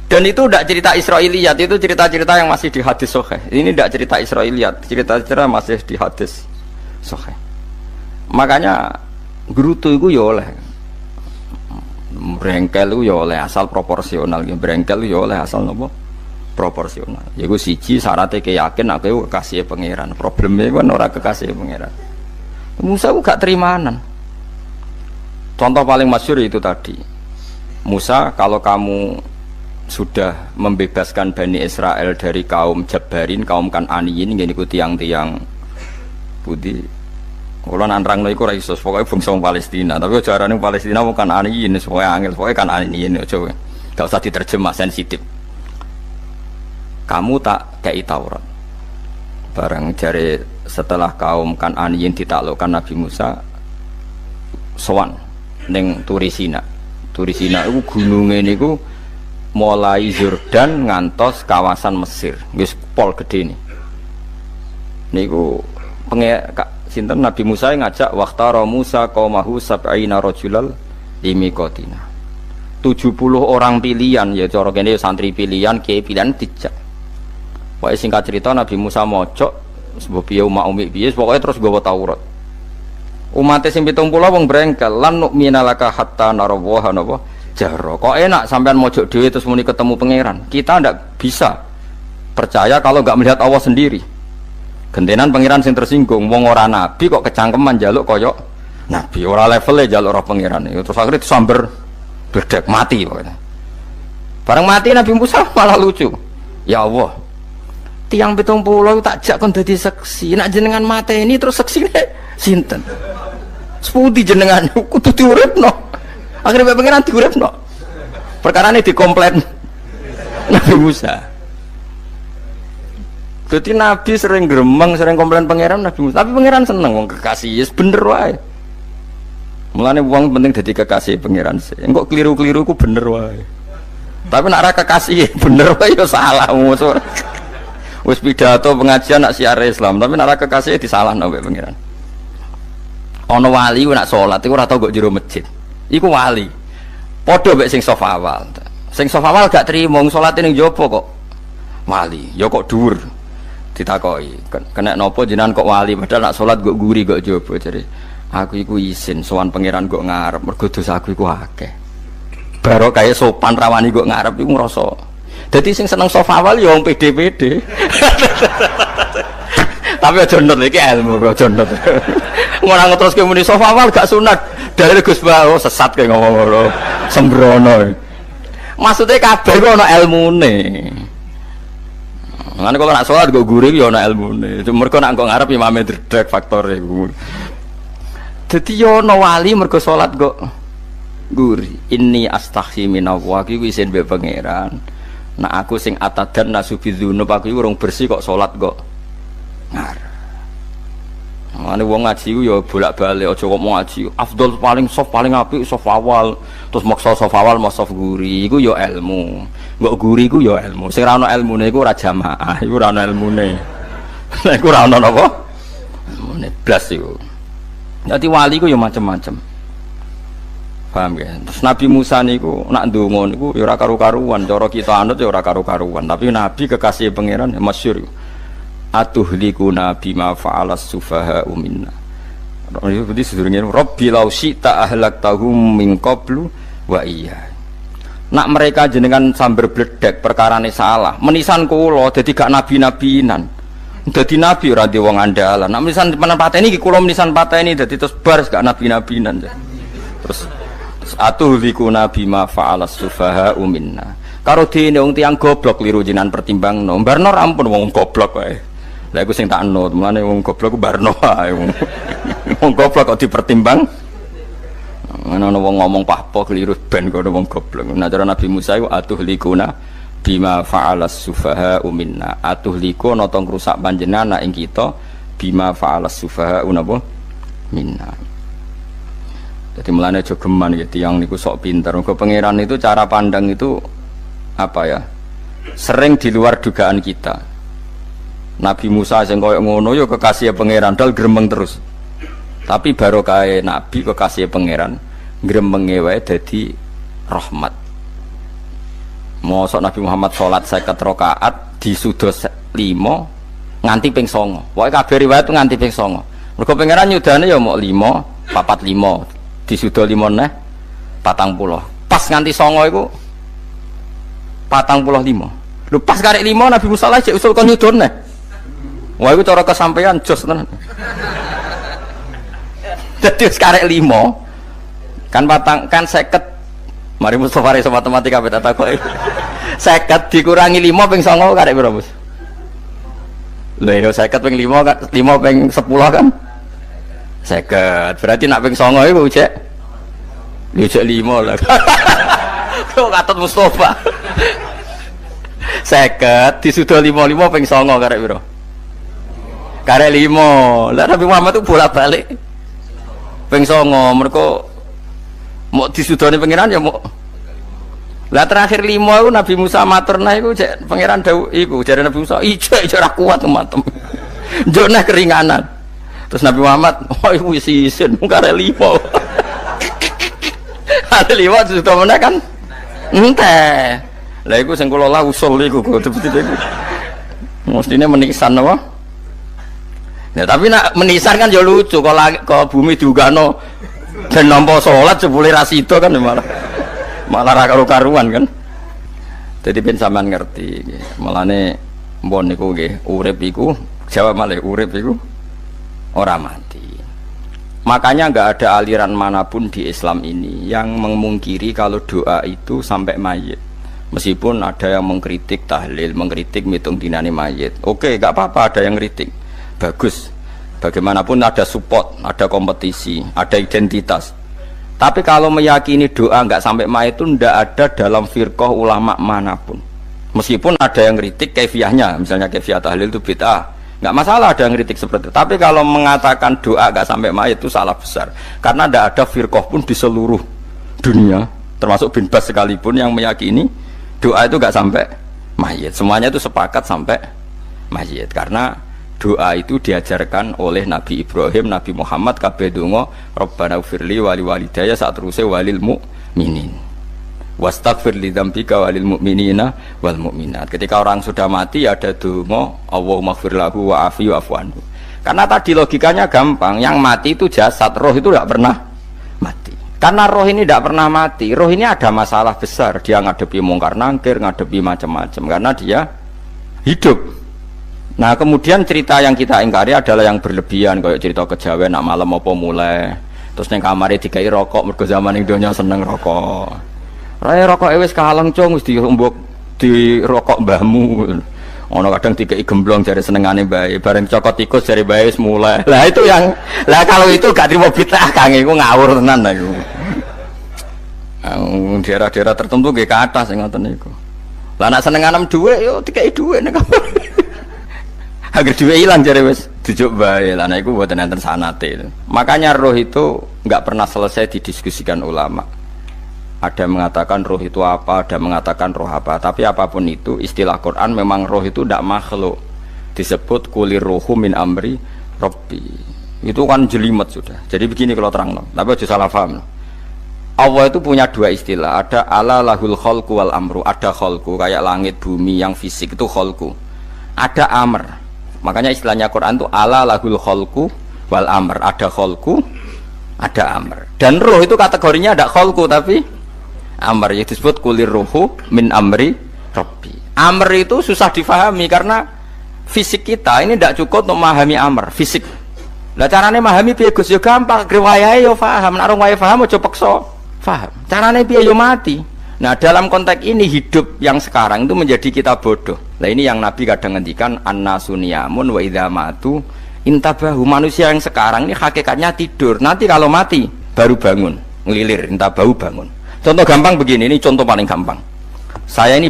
Dan itu tidak cerita Israiliyat, itu cerita-cerita yang masih di hadis sahih. Ini tidak cerita Israiliyat, cerita-cerita masih di hadis sahih. Makanya gerutu itu ya oleh, brengkel itu ya oleh asal proporsional, brengkel itu ya oleh asal nopo proporsional. Ya gue siji syaratnya keyakin aku kekasih pangeran. Problemnya kan orang kekasih pangeran. Musa itu gak terimanan. Contoh paling masyhur itu tadi. Musa, kalau kamu sudah membebaskan Bani Israel dari kaum Jabarin, kaum Kan'aniyin, ini ku tiang-tiang putih. Kalau nanrang iku ora iso, pokoke bangsa Palestina. Tapi jarane Palestina bukan Kan'aniyin, pokoknya angel, pokoknya Kan'aniyin aja. Gak usah diterjemah sensitif. Kamu tak kei Taurat barang jare setelah kaum Kan'aniyin ditaklukkan Nabi Musa sowan ning Turisina. Turisina iku gununge niku mulai Yordan ngantos kawasan Mesir. Wis pol gedhe niku sinten Nabi Musa ngajak waqtara Musa qaumahu sab'ina rajulal limiqatina. 70 orang pilihan ya cara kene santri pilihan, kiai pilihan dijak. Pokoke singkat cerita Nabi Musa mojok sebab piye umat umi piye pokoke terus nggawa Taurat. Umat sing 70 wong brengkel lan nu'mina laka hatta narawaha napa jahra. Kok enak sampean mojok dhewe terus muni ketemu pangeran. Kita ndak bisa percaya kalau enggak melihat Allah sendiri. Gentenan pangeran sing tersinggung, wong ora nabi kok kecangkeman njaluk kaya nabi, ora levele njaluk roh pangeran. Terus akhirnya disamber bledek mati pokoknya. Bareng mati Nabi Musa malah lucu. Ya Allah, tiang 70 tak jak kon dadi seksi. Nek jenengan mateni terus seksine sinten? Sepundi jenengan kudu diuripno. Akhirnya pangeran diuripno. Perkarane dikomplain Nabi Musa. Jadi Nabi sering gremeng, sering komplain pangeran Nabi Musa. Tapi pangeran seneng wong kekasih, yes bener wae. Mulane wong penting dadi kekasih pangeran sih. Engko keliru-keliru ku bener wae. Tapi nek ora kekasih bener wae ya salah musuh. Wis pidato pengajian nak siar Islam, tapi nek ora kekasih disalahno mbek pangeran. Ana wali ku nak salat iku ora tau kok jero masjid. Iku wali. Padha mbek sing saf awal. Sing saf awal gak trimo salate ning jopo kok wali. Ya kok dhuwur. Ditakoki, kena nopo jenengan kok wali padahal nak salat kok guri kok jopo jare. Aku iku isin sowan pangeran kok ngarep mergo dosa aku iku akeh. Baro kaya sopan rawani kok ngarep iku ngrasa. Dadi sing seneng saf awal ya wong pede-pede. Tapi aja nut iki ilmu aja nut. Ora ngeteruske muni saf awal gak sunat. Dari Gus Bawo sesat kaya ngomong ngono. Sembrono. Maksudnya kabeh kok ana ilmune. Ngene kok nak salat kok guri ya ana ilmune. Mergo nak kok ngarep imame dredeg faktore iku. Dadi ya ana wali mergo salat kok guri. Inni astaghfi minallah iki isin mbek pangeran. Nak aku sing atadan nasubidzunub aku iku urung bersih kok salat kok ngarep. Mane wong ngaji ku ya bolak-balik aja kok mau ngaji. Afdol paling soft paling apik soft awal. Terus maksa soft awal mau soft guri iku ya ilmu. Mbok guri ku ya ilmu. Sing ora ana ilmune iku ora jamaah, iku ora ana ilmune. Nek ora ana napa? Ilmune blas iku. Dadi wali ku ya macam-macam. Paham ya? Terus Nabi Musa niku nak ndonga niku ya ora karu-karuan, cara kita anut ya ora karu-karuan, tapi Nabi kekasih pangeran ya masyhur. Atuhlikuna bima fa'alas sufaha minna. Berarti sedurunge Rabbi law syi'ta ahlaktahum min qablu wa iya. Nak mereka jenengan sambar bledek perkarane salah. Menisan kula dadi gak nabi-nabinan. Dadi nabi ora di wong andalan. Nak menisan pateni iki kula menisan pateni dadi terus bar gak nabi-nabinan. Terus atuhlikuna bima fa'alas sufaha minna. Karo dene wong tiyang goblok liru jenengan pertimbangno. Barno ampun wong goblok wae. Lah iku sing tak anut, mulane wong goblok ku barno wae. Wong goblok kok dipertimbang. Ana wong ngomong pahpo keliru ben kok wong goblok. Nah cara Nabi Musa iku atuhlikuna bima fa'alas sufaha minna. Atuhliku ana tong rusak panjenengan ing kita bima fa'alas sufaha napa minna. Jadi mulane aja geman ya tiyang niku sok pinter. Mergo pangeran itu cara pandang itu apa ya? Sering di luar dugaan kita. Nabi Musa sing koyo ngono ya kekasih pangeran dal gremeng terus. Tapi barokah Nabi kekasih pangeran gremenge wae dadi rahmat. Mosok Nabi Muhammad salat 50 rakaat disudos 5 nganti ping 9. Pokoke kabeh riwayat nganti ping 9. Mergo pangeran nyudane ya mok 5, 45 disudo 5 neh 40. Pas nganti 9 iku 45. Lho pas karek 5 Nabi Musa lah cek usul kon nyudon neh. Wah itu cara kesampaian jos tenan. Jadi sekarang 5 kan patang kan 50. Mari Mustafa iso matematika beta takok. 50 dikurangi 5 ping 9 karek piro, Bos? Lha yo 50 ping 5 kan 5 ping 10 kan 50. Berarti nak ping 9 iku cek. Yo cek 5 lah. Kok katut Mustafa. 50 disudo 55 ping 9 karek piro? Karek 5. Lah Nabi Muhammad itu bolak-balik ping 9 mergo mau disudoni pangeran ya mau. Lah terakhir 5 itu Nabi Musa maturna iku pangeran dawuh iku jare Nabi Musa ijo ora kuat matem. Njone keringanan. Terus Nabi Muhammad oh iku wis isin karek 5. Ada 5 sudah mana kan? Enteh. Lah iku sing kula la usul iku betul-betul iku. Mestine menisan apa? Nah, tapi nak menisan kan ya lucu kalau ke bumi diugano dan nampa salat jebule ra sida kan malah ra karu-karuan kan. Jadi ben sampean ngerti nggih. Mulane mbon niku nggih urip iku jawab malih urip iku ora mati. Makanya enggak ada aliran manapun di Islam ini yang memungkiri kalau doa itu sampai mayit. Meskipun ada yang mengkritik tahlil, mengkritik mitung dinani mayit. Oke, enggak apa-apa ada yang kritik. Bagus. Bagaimanapun ada support, ada kompetisi, ada identitas. Tapi kalau meyakini doa enggak sampai mayit itu enggak ada dalam firqah ulama manapun. Meskipun ada yang kritik kaifiahnya, misalnya kaifiah tahlil itu bid'ah. Enggak masalah ada yang kritik seperti itu. Tapi kalau mengatakan doa enggak sampai mayit itu salah besar. Karena enggak ada firqah pun di seluruh dunia, termasuk bin Bas sekalipun yang meyakini doa itu enggak sampai mayit. Semuanya itu sepakat sampai mayit. Karena doa itu diajarkan oleh Nabi Ibrahim, Nabi Muhammad kabeh donga Rabbana ufirli wali walidayya saat terusé walil mu'minin wastaghfir li dzambika walil mu'minina wal mu'minat. Ketika orang sudah mati ada donga Allahumma ighfir lahu wa afi wa'fu anhu. Karena tadi logikanya gampang, yang mati itu jasad, roh itu tidak pernah mati. Karena roh ini tidak pernah mati, roh ini ada masalah besar, dia ngadepi mungkar nangkir, ngadepi macam-macam karena dia hidup. Nah kemudian cerita yang kita ingkari adalah yang berlebihan, kayak cerita kejawen nak malam apa mulai terus neng kamare dikai rokok mergo zaman ning donya seneng rokok. Raya rokok wis kaleng cung wis diumbuk di rokok mbahmu. Ono kadang dikai gemblong jare senengane bae, bareng cokot tikus jare bae wis mulai. Lah itu yang lah kalau itu gak trimo bid'ah Kang iku ngawur tenan lah iku. Daerah-daerah tertentu nggih kathah sing ngoten niku. Lah nak senenganem dhuwit yo dikai dhuwit nek agar duit hilang jadi wes tujuh bayi lah, nah itu buat nonton sanate. Makanya roh itu nggak pernah selesai didiskusikan ulama. Ada mengatakan roh itu apa, ada mengatakan roh apa. Tapi apapun itu istilah Quran memang roh itu tidak makhluk. Disebut kulir rohu min amri robbi. Itu kan jelimet sudah. Jadi begini kalau terang, tapi aja salah paham. Allah itu punya dua istilah. Ada ala lahul kholku wal amru. Ada kholku kayak langit bumi yang fisik itu kholku. Ada amr. Makanya istilahnya Quran itu ala lahul kholku wal amr. Ada kholku, ada amr. Dan roh itu kategorinya ada kholku tapi amr, yang disebut kulir rohu min amri robbi. Amr itu susah difahami karena fisik kita ini tidak cukup untuk memahami amr fisik. Lah carane memahami piye Gus yo gampang, riwayahe yo paham, nek ora paham aja peksa paham. Carane piye yo mati. Nah dalam konteks ini hidup yang sekarang itu menjadi kita bodoh. Nah ini yang Nabi kadang ngendikan an-nasu niyamun wa idza matu intabahu. Manusia yang sekarang ini hakikatnya tidur. Nanti kalau mati baru bangun, ngelilir intabahu bangun. Contoh gampang begini, ini contoh paling gampang. Saya ini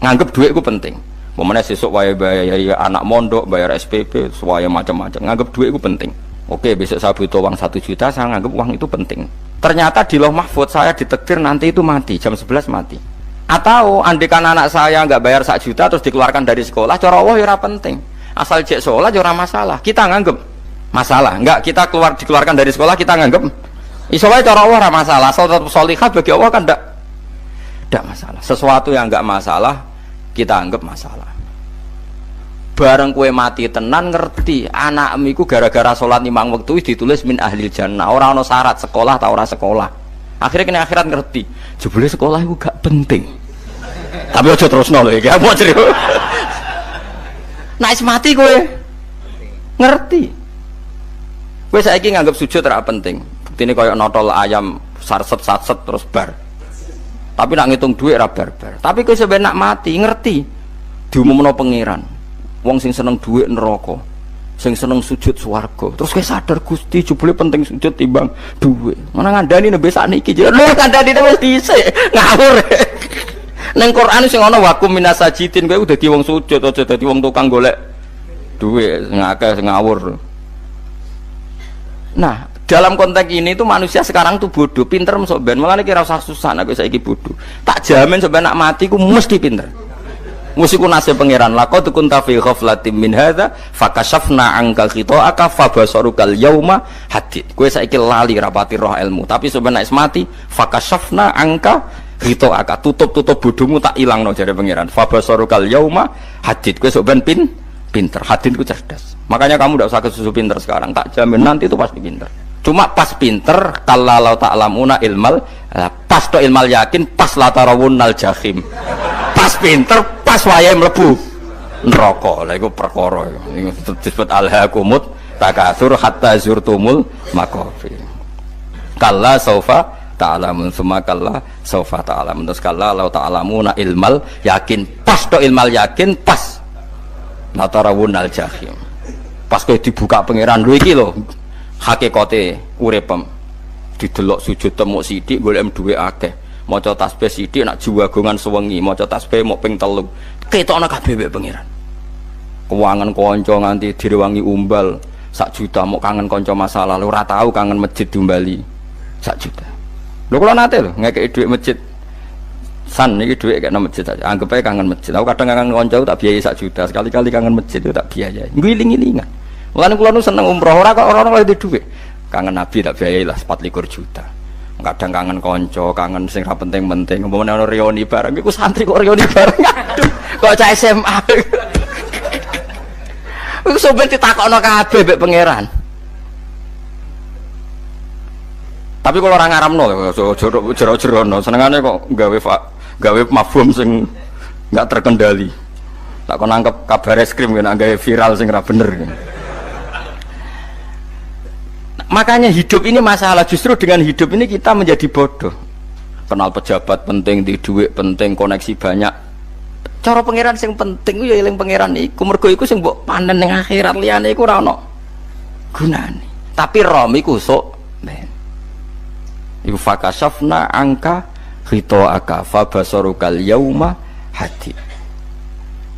nganggep duit itu penting. Momennya sesuk wae bayar anak mondok, bayar SPP, semuanya macam-macam. Nganggep duit itu penting. Oke, besok saya butuh uang 1 juta, saya nganggep uang itu penting. Ternyata di Lauh Mahfudz saya ditakdir nanti itu mati, jam 11 mati. Atau andikan anak saya nggak bayar 1 juta terus dikeluarkan dari sekolah, cara Allah ya ora penting. Asal cek sholat ya ora masalah. Kita nganggep masalah. Enggak, kita dikeluarkan dari sekolah kita nganggep iso wae cara Allah ora masalah. Asal tetap sholihah bagi Allah kan enggak masalah. Sesuatu yang enggak masalah kita anggap masalah. Bareng kue mati tenan ngerti anakmu iku gara-gara sholat 5 waktu ditulis min ahlil jannah. Ora ono syarat sekolah ta ora sekolah. Akhirnya kena akhirat ngerti jebule sekolah itu gak penting. Tapi aja terusno lho iki apa cerita. Nek mati kowe ngerti. Kowe saiki nganggep sujud ora penting. Buktine koyo notol ayam sarset-sarset terus bar. Tapi nak ngitung duit ora bar-bar. Tapi kowe sampe nak mati ngerti diumumno pangeran. Wong sing seneng duit neraka, sing seneng sujud swarga. Terus kowe sadar Gusti jebule penting sujud timbang duit. Mana ngandani nembe sakniki jare lho kandhani wis dhisik. Ngawur. Ning Quran sing ana wakum minasajidin kowe dadi wong sujud aja dadi wong tukang golek duit, ngakeh ngawur. Nah, dalam konteks ini tuh manusia sekarang tuh bodoh, pinter masuk ben. Malah kira usah susah nek saiki bodoh. Tak jamin sampai nak mati ku mesti pinter. Mesti ku nasib pangeran. Laqad kunta fi ghaflatin min hadza fakashafna anka khita'aka fabasarukal yauma hadid. Kowe saiki lali rapati roh ilmu, tapi sampai nek mati fakashafna angka khita'aka, tutup bodohmu tak ilangno jare pangeran. Fabasarukal yauma hadid. Kowe sok ben pinter. Hadid ku cerdas. Makanya kamu tidak usah kesusu pinter sekarang. Tak jamin nanti itu pasti pinter. Cuma pas pinter, kalau ta'lamuna ilmal, pas to ilmal yakin, pas latarawunnal jahim. Pas pinter, pas wayahe mlebu neraka. Lha iku perkara iku disebut alhaqumut takatsur hatta zurtumul maqabir. Kalla saufa ta'lamun, summa kalla saufa ta'lamun. Terus kalla law ta'lamuna ilmal yakin, pas to ilmal yakin, pas latarawunnal jahim. Pas kowe dibuka pangeran lho iki lho hakikate uripem, didelok sujud temuk sithik golek duwe akeh, maca tasbih sithik nak jiwagongan sewengi, maca tasbih mok ping 3 ketokno kabeh mek pangeran. Keuangan kanca nganti direwangi umbal 1 juta, mok kangen kanca masa lalu ora tau kangen masjid diumbali 1 juta. Lho kula nate lho ngekeki dhuwit masjid san niki dhuwit kena masjid saja, anggap ae kangen masjid. Aku kadang kangen kanca tak biayai 1 juta, sekali-kali kangen masjid itu tak biayai. Ngiling-ngilingan. Mulane kula nu seneng umroh ora kok ora oleh duit. Kangen Nabi tak biayai lah 24 juta. Kadang kangen kanca, kangen sing ra penting-penting. Umpamane ana reuni bareng iku santri kok reuni bareng. Aduh, kok cah SMA. Iku sampe ditakokno kabeh mbek pangeran. Tapi kalau orang ngaramno jero-jerono senengane kok gawe mafhum sing enggak terkendali. Tak kon nangkep kabar eskrim kan gawe viral sing ra bener. Makanya hidup ini masalah, justru dengan hidup ini kita menjadi bodoh. Kenal pejabat penting, di duit penting, koneksi banyak. Cara pangeran sing penting ya eling pangeran iku, mergo iku sing mbok panen ning akhirat, liyane iku ora ono gunane. Tapi rom iku sok ben. Iku fakashafna angka khita'aka fabasarukal yauma hadid.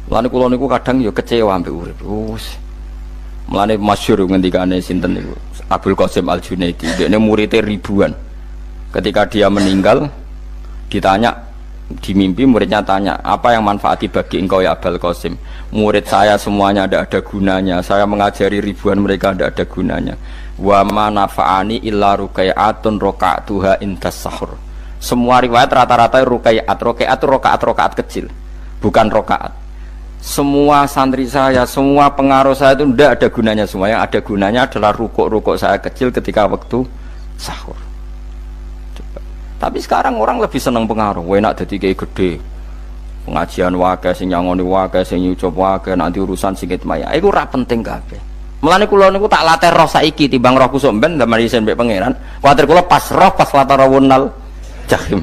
Lan kula niku kadang ya kecewa ambek urip. Mulane masyhur ngendikane sinten niku Abdul Qasim Al-Junaidi, dia muridnya ribuan. Ketika dia meninggal, ditanya di mimpi, muridnya tanya, apa yang manfaati bagi engkau ya Abdul Qasim? Murid saya semuanya ada gunanya, saya mengajari ribuan mereka ada gunanya. Wa ma nafa'ani illa rukai'atun roka'atuha indas sahur. Semua riwayat rata-rata rukai'at itu rokaat kecil, bukan rokaat. Semua santri saya, semua pengaruh saya itu tidak ada gunanya semua. Yang ada gunanya adalah rukuk saya kecil ketika waktu sahur. Coba. Tapi sekarang orang lebih senang pengaruh. Enak jadi kayak gede. Pengajian wakai, sing nyangoni wakai, sing nyucup wakai, nanti urusan sikit maya. Itu ora penting kabeh. Mulane kula niku tak latih roh saiki timbang roh kusuk ben damel isen mbek pangeran. Kuwatir kula pas roh pas latarawunal jahim.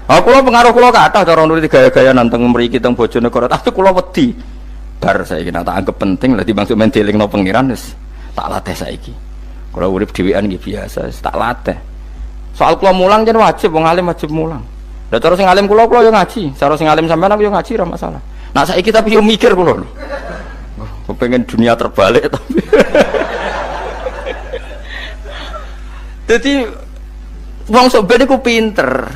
Kula pengaruh kula kathah cara nuruti gaya-gaya nanteng mriki teng Bojonegoro, tapi kula wedi. Bar saiki tak anggap penting lah timbang sok mendelingno pangeran wis tak latih saiki. Kula urip dhewean iki biasa, tak latih. Soal kula mulang jen wajib, wong alim wajib mulang. Lah cara sing alim kula yo ngaji, cara sing alim sampean aku yo ngaji ora masalah. Nah saiki tapi yo mikir kula lho. Kepengen dunia terbalik tapi. Jadi wong sok ben iku pinter.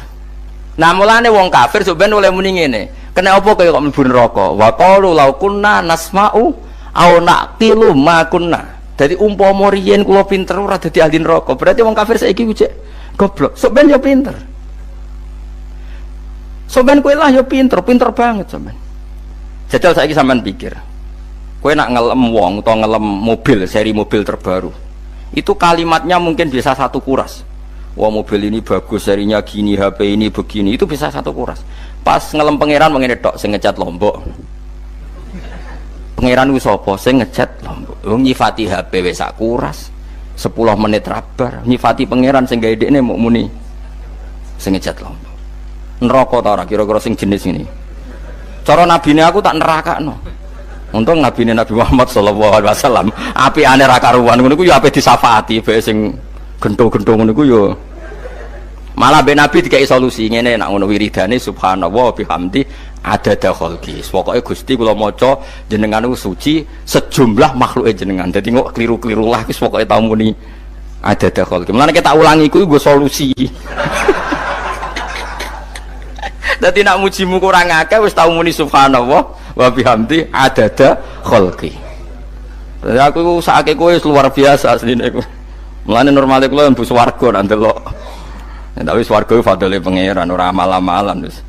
Nah mulane wong kafir sebenarnya oleh muni ngene. Kena apa kaya kok mlebu neraka? Wa qalu law kunna nasma'u aw naqilu ma kunna. Dadi umpama riyen kula pinter ora dadi ahli neraka. Berarti wong kafir saiki ku cek goblok. Sampeyan yo pinter. Sampeyan kowe lah yo pinter banget sampeyan. Jajal saiki sampean pikir. Kowe nak ngelem wong utawa ngelem mobil, seri mobil terbaru. Itu kalimatnya mungkin bisa 1 kuras. Wah mobil ini bagus, serinya gini, HP ini begini, itu bisa 1 kuras. Pas ngelem pangeran mengene tok sing ngecat Lombok. Pangeran ku sapa sing ngecat Lombok? Wong nyifati HP wis sak kuras. 10 menit rabar. Nyifati pangeran sing gawe dekne mok muni sing ngecat Lombok. Neraka ta ora kira-kira sing jenis ini. Cara nabine aku tak nerakakno. Untung nabine Nabi Muhammad sallallahu alaihi wasallam apikane ra karuan ngono ku ya ape disafaati bae sing gento-gento ngono ku yo malah ben Nabi dikai solusi ngene nek ngono wiridane subhanallah bihamdi ada kholqi. Pokoke Gusti kula maca jenengan niku suci sejumlah makhluke jenengan. Dadi kok kliru-kliru lah wis pokoke tau muni ada kholqi. Mulane kita ulangi kuwi nggo solusi. Dadi nak mujimu kurang akeh wis tau muni subhanallah wa bihamdi adada kholqi. Dadi aku sakake kowe luar biasa asline kowe. Mulane normale kula mlebu swarga nak ndelok. Tapi swarga itu fadhole pangeran ora amal-amalan wis.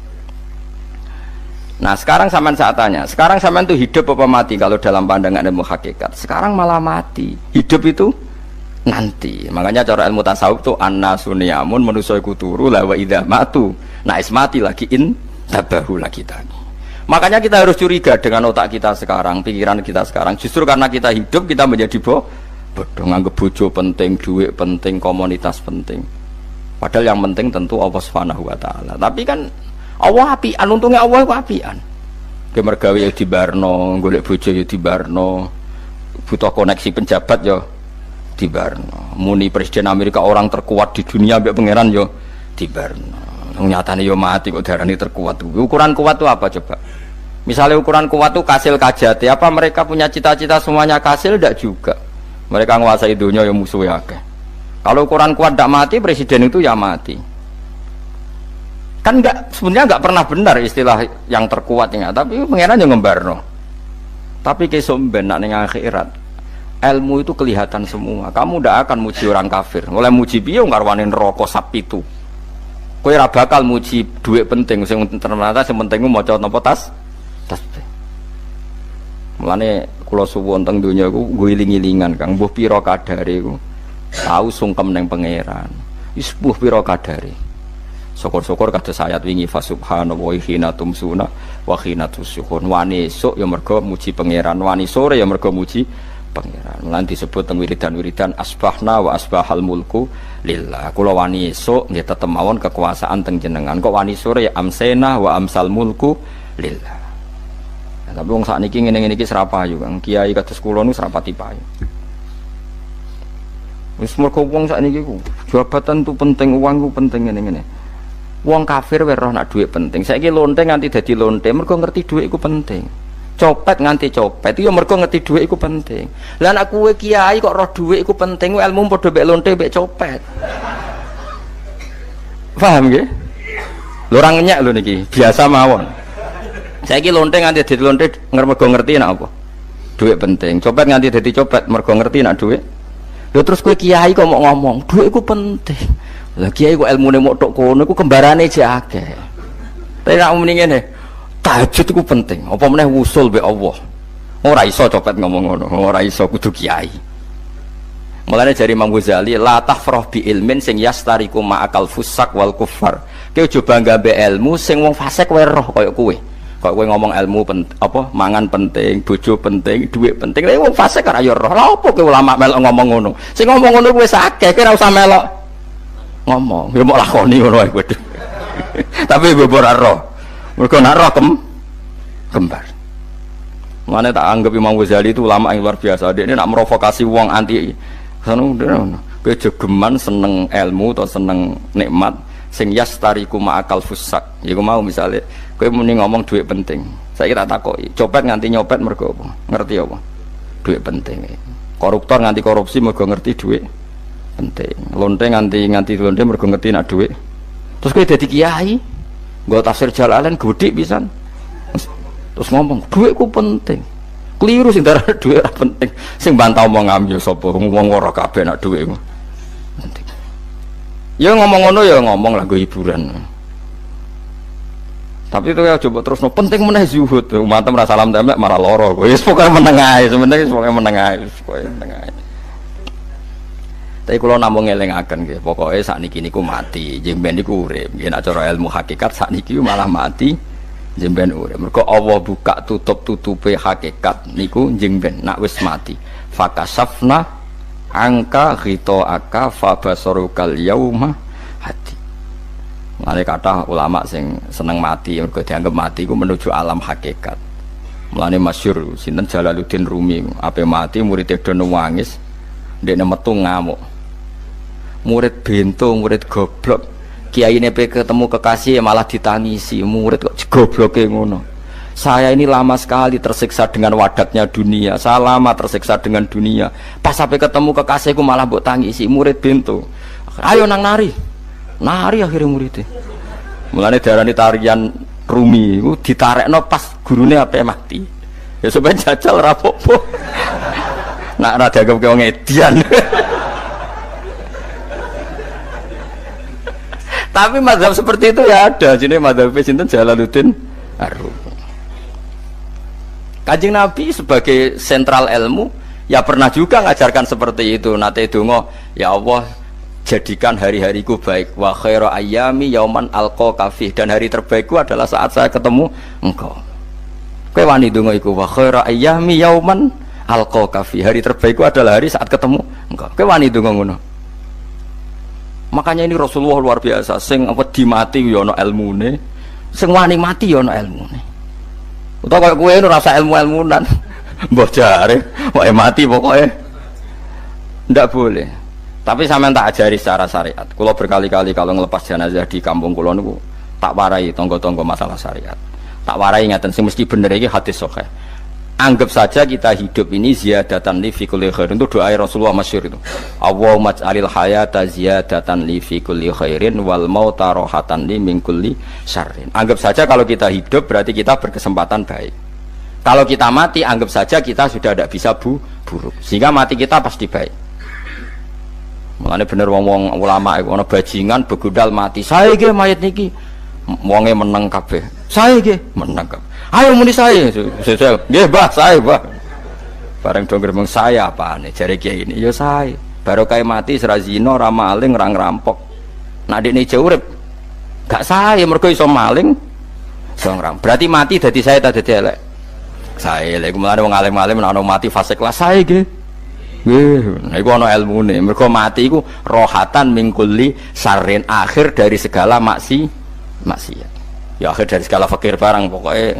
Nah, sekarang sampean saat tanya, sekarang sampean tuh hidup apa mati kalau dalam pandangan ilmu hakikat? Sekarang malah mati. Hidup itu nanti. Makanya cara ilmu tasawuf tuh annasuniyamun manusa iku turu la wa idza matu. Nah, mati lagi tabahu lagi tani. Makanya kita harus curiga dengan otak kita sekarang, pikiran kita sekarang. Justru karena kita hidup kita menjadi bodoh, nganggep bojo penting, duit penting, komunitas penting. Padahal yang penting tentu Allah Subhanahu wa taala. Tapi kan Allah apian, untungnya Allah ku apian. Ge mergawe ya dibarno, golek bojo ya dibarno. Butuh koneksi penjabat ya dibarno. Muni presiden Amerika orang terkuat di dunia mbek pangeran ya dibarno. Nyatane ya mati kok darani terkuat. Ukuran kuat itu apa coba? Misalnya ukuran kuat itu kasil kajati, apa mereka punya cita-cita semuanya kasil? Tidak juga. Mereka menguasai dunia yang musuhnya akeh. Kalau ukuran kuat tidak mati, presiden itu ya mati. Kan sebenarnya nggak pernah benar istilah yang terkuatnya, tapi pangeran yang ngembarno. Tapi kesomben nak ning akhirat, ilmu itu kelihatan semua. Kamu tidak akan muji orang kafir. Oleh muji piye ngarwani neraka sapitu. Kowe ora bakal muji duit penting, sing ternyata sing penting maca napa tasbih. Mulane kula suwun teng donya iku ngiling-ilingan Kang, mbuh pira kadare iku. Tahu sungkem ning pangeran. Wis mbuh pira kadare. Syukur-syukur kados ayat wingi fa subhanallahi hina tumsuna wa hina tusyuhun. Wani esuk ya mergo muji pangeran, wani sore ya mergo muji pangeran. Lan disebut teng wiridan-wiridan asbahna wa asbahal mulku lillah. Kula wani esuk nggih tetep mawon kekuasaan teng jenengan. Kok wani sore ya amsena wa amsal mulku lillah. Tapi wong sakniki ngene-ngene iki serapayu, Kang. Kiai kados kula niku serapati payu. Wis mergo wong sakniki ku jabatan tu penting, uang ku penting ngene-ngene. Wong kafir wae roh nak dhuwit penting. Saiki lonte nganti dadi lonte mergo ngerti dhuwit iku penting. Copet nganti copet itu ya mergo ngerti dhuwit iku penting. Lah nek kowe kiai kok roh dhuwit iku penting, ilmu padha mek lonte mek copet. Paham nggih? Lho ora ngenyek lho niki, biasa mawon. Saiki lonte nganti dadi lonte mergo ngerti nek apa? Dhuwit penting. Copet nganti dadi copet mergo ngerti nek dhuwit. Lho terus kowe kiai kok mau ngomong, dhuwit iku penting. Lah kiai kok ilmune mok tok kono iku kembarane jek akeh. Tapi nek muni ngene, tahajud iku penting. Apa meneh wusul mbek Allah. Ora iso copet ngomong ngono, ora iso kudu kiai. Mulane jari Imam Ghazali, la tahfrah bi ilmin sing yastariku ma'akal fusak wal kufar. Kowe aja bangga mbek ilmu sing wong fasik wae roh kaya kowe. Kok kowe ngomong ilmu apa mangan penting, bojo penting, duit penting. Lah wong fasik ora ya roh. Lah opo kowe ulama melok ngomong ngono? Sing ngomong ngono wis akeh, kowe ora usah melok ngomong. Ya mok lakoni ngono wae kowe. Tapi ora roh. Mergo nak roh kembar. Mane tak anggap Imam Ghazali itu ulama yang luar biasa. Dia ini nak merovokasi wong anti sono kowe jogeman seneng ilmu atau seneng nikmat sing yastariku ma'akal fusak. Ya mau misale kowe muni ngomong duit penting. Saiki tak takoki, copet nganti nyopet mergo apa? Ngerti apa? Duit penting. Koruptor nganti korupsi mergo ngerti duit penting. Lonte nganti lonte mergo ngerti nak duit. Terus kowe dadi kiai, nggo tafsir Jalalain gedhe pisan. Terus ngomong duitku penting. Keliru sing darah duit ora penting. Sing bantah omong amyo sapa? Wong ora kabeh nak duit iku penting. Ya ngomong ngono ya ngomong lah nggo hiburan. Tapi itu ya coba terus no penting meneh zuhud. Umatem ra salam templek marah loro. Wis pokoke meneng ae, sebenarnya pokoke meneng ae, pokoke meneng ae. Tapi kalau namung ngelingaken nggih, pokoke sakniki niku mati, jemben niku urip. Nggih nek cara ilmu hakikat sakniki malah mati, jemben urip. Mergo Allah buka tutup-tutupe hakikat niku jemben nak wis mati. Fakasafna angka ghitaaka fabasarukal yauma hati. Mulane kathah ulama sing seneng mati mergo dianggap mati iku menuju alam hakikat. Mulane masyhur sinten Jalaluddin Rumi, ape mati murid do nangis, ndekne metu ngamuk. Murid bento, murid goblok Kiai nepe ketemu kekasih malah ditangisi, murid kok gobloke ngono. Saya ini lama sekali tersiksa dengan wadatnya dunia. Saya lama tersiksa dengan dunia. Pas sampai ketemu kekasihku malah mbok tangisi, murid bento. Ayo nang nari. Nari akhirnya muridnya. Mulane diarani tarian Rumi iku ditarekno pas gurune ape mati. Ya supaya jajal ora apa-apa. Nak ora dianggap wong edian. Tapi mazhab seperti itu ya ada. Jadi mazhab sinten Jalaluddin Ar-Rumi. Kanjeng Nabi sebagai sentral ilmu ya pernah juga ngajarkan seperti itu. Nate donga, ya Allah jadikan hari-hariku baik. Wa khairu ayyami yauman alqa fi, dan hari terbaikku adalah saat saya ketemu engkau. Kowe wani donga iku, wa khairu ayyami yauman alqa fi. Hari terbaikku adalah hari saat ketemu engkau. Kowe wani donga ngono. Makanya ini Rasulullah luar biasa, sing wedi mati ya ana ilmune, sing wani mati ya ana ilmune. Utawa kaya kowe ora rasa ilmu-ilmunan. Mbah jare, wae mati pokoknya. Ndak boleh. Tapi sampean tak ajari secara syariat. Kula berkali-kali kalau ngelepas jenazah di kampung kula niku tak warai tangga-tangga masalah syariat. Tak warai ngaten sing mesti bener iki hadis sahih. Anggap saja kita hidup ini ziyadatan li fi kulli khairin, itu doa Rasulullah masyhur itu. Allahumma ij'alil hayata ziyadatan li fi kulli khairin wal mauta rahatan li min kulli syarrin. Anggap saja kalau kita hidup berarti kita berkesempatan baik. Kalau kita mati anggap saja kita sudah tidak bisa buruk. Sehingga mati kita pasti baik. Mulane bener wong-wong ulama iku ana bajingan begudal mati. Saya nggih mayit niki. Wonge meneng kabeh. Saya nggih meneng kabeh. Ayo muni saya. Nggih, Mbah, saya, Mbah. Bareng dong gremeng saya apane jare kiai ini. Ya saya. Baru kae mati ora zina, ora maling, ora ngerampok. Nek dekne jauh urip gak saya mergo iso maling, iso ngerampok. Berarti mati dadi saya ta dadi elek. Saya lek mulane wong alim-alim nek ana mati fase kelas saya nggih. Nggih, iku ana ilmune. Mergo mati iku rohatan mingkuli sarin, akhir dari segala maksiat. Ya akhir dari segala fakir barang pokoknya.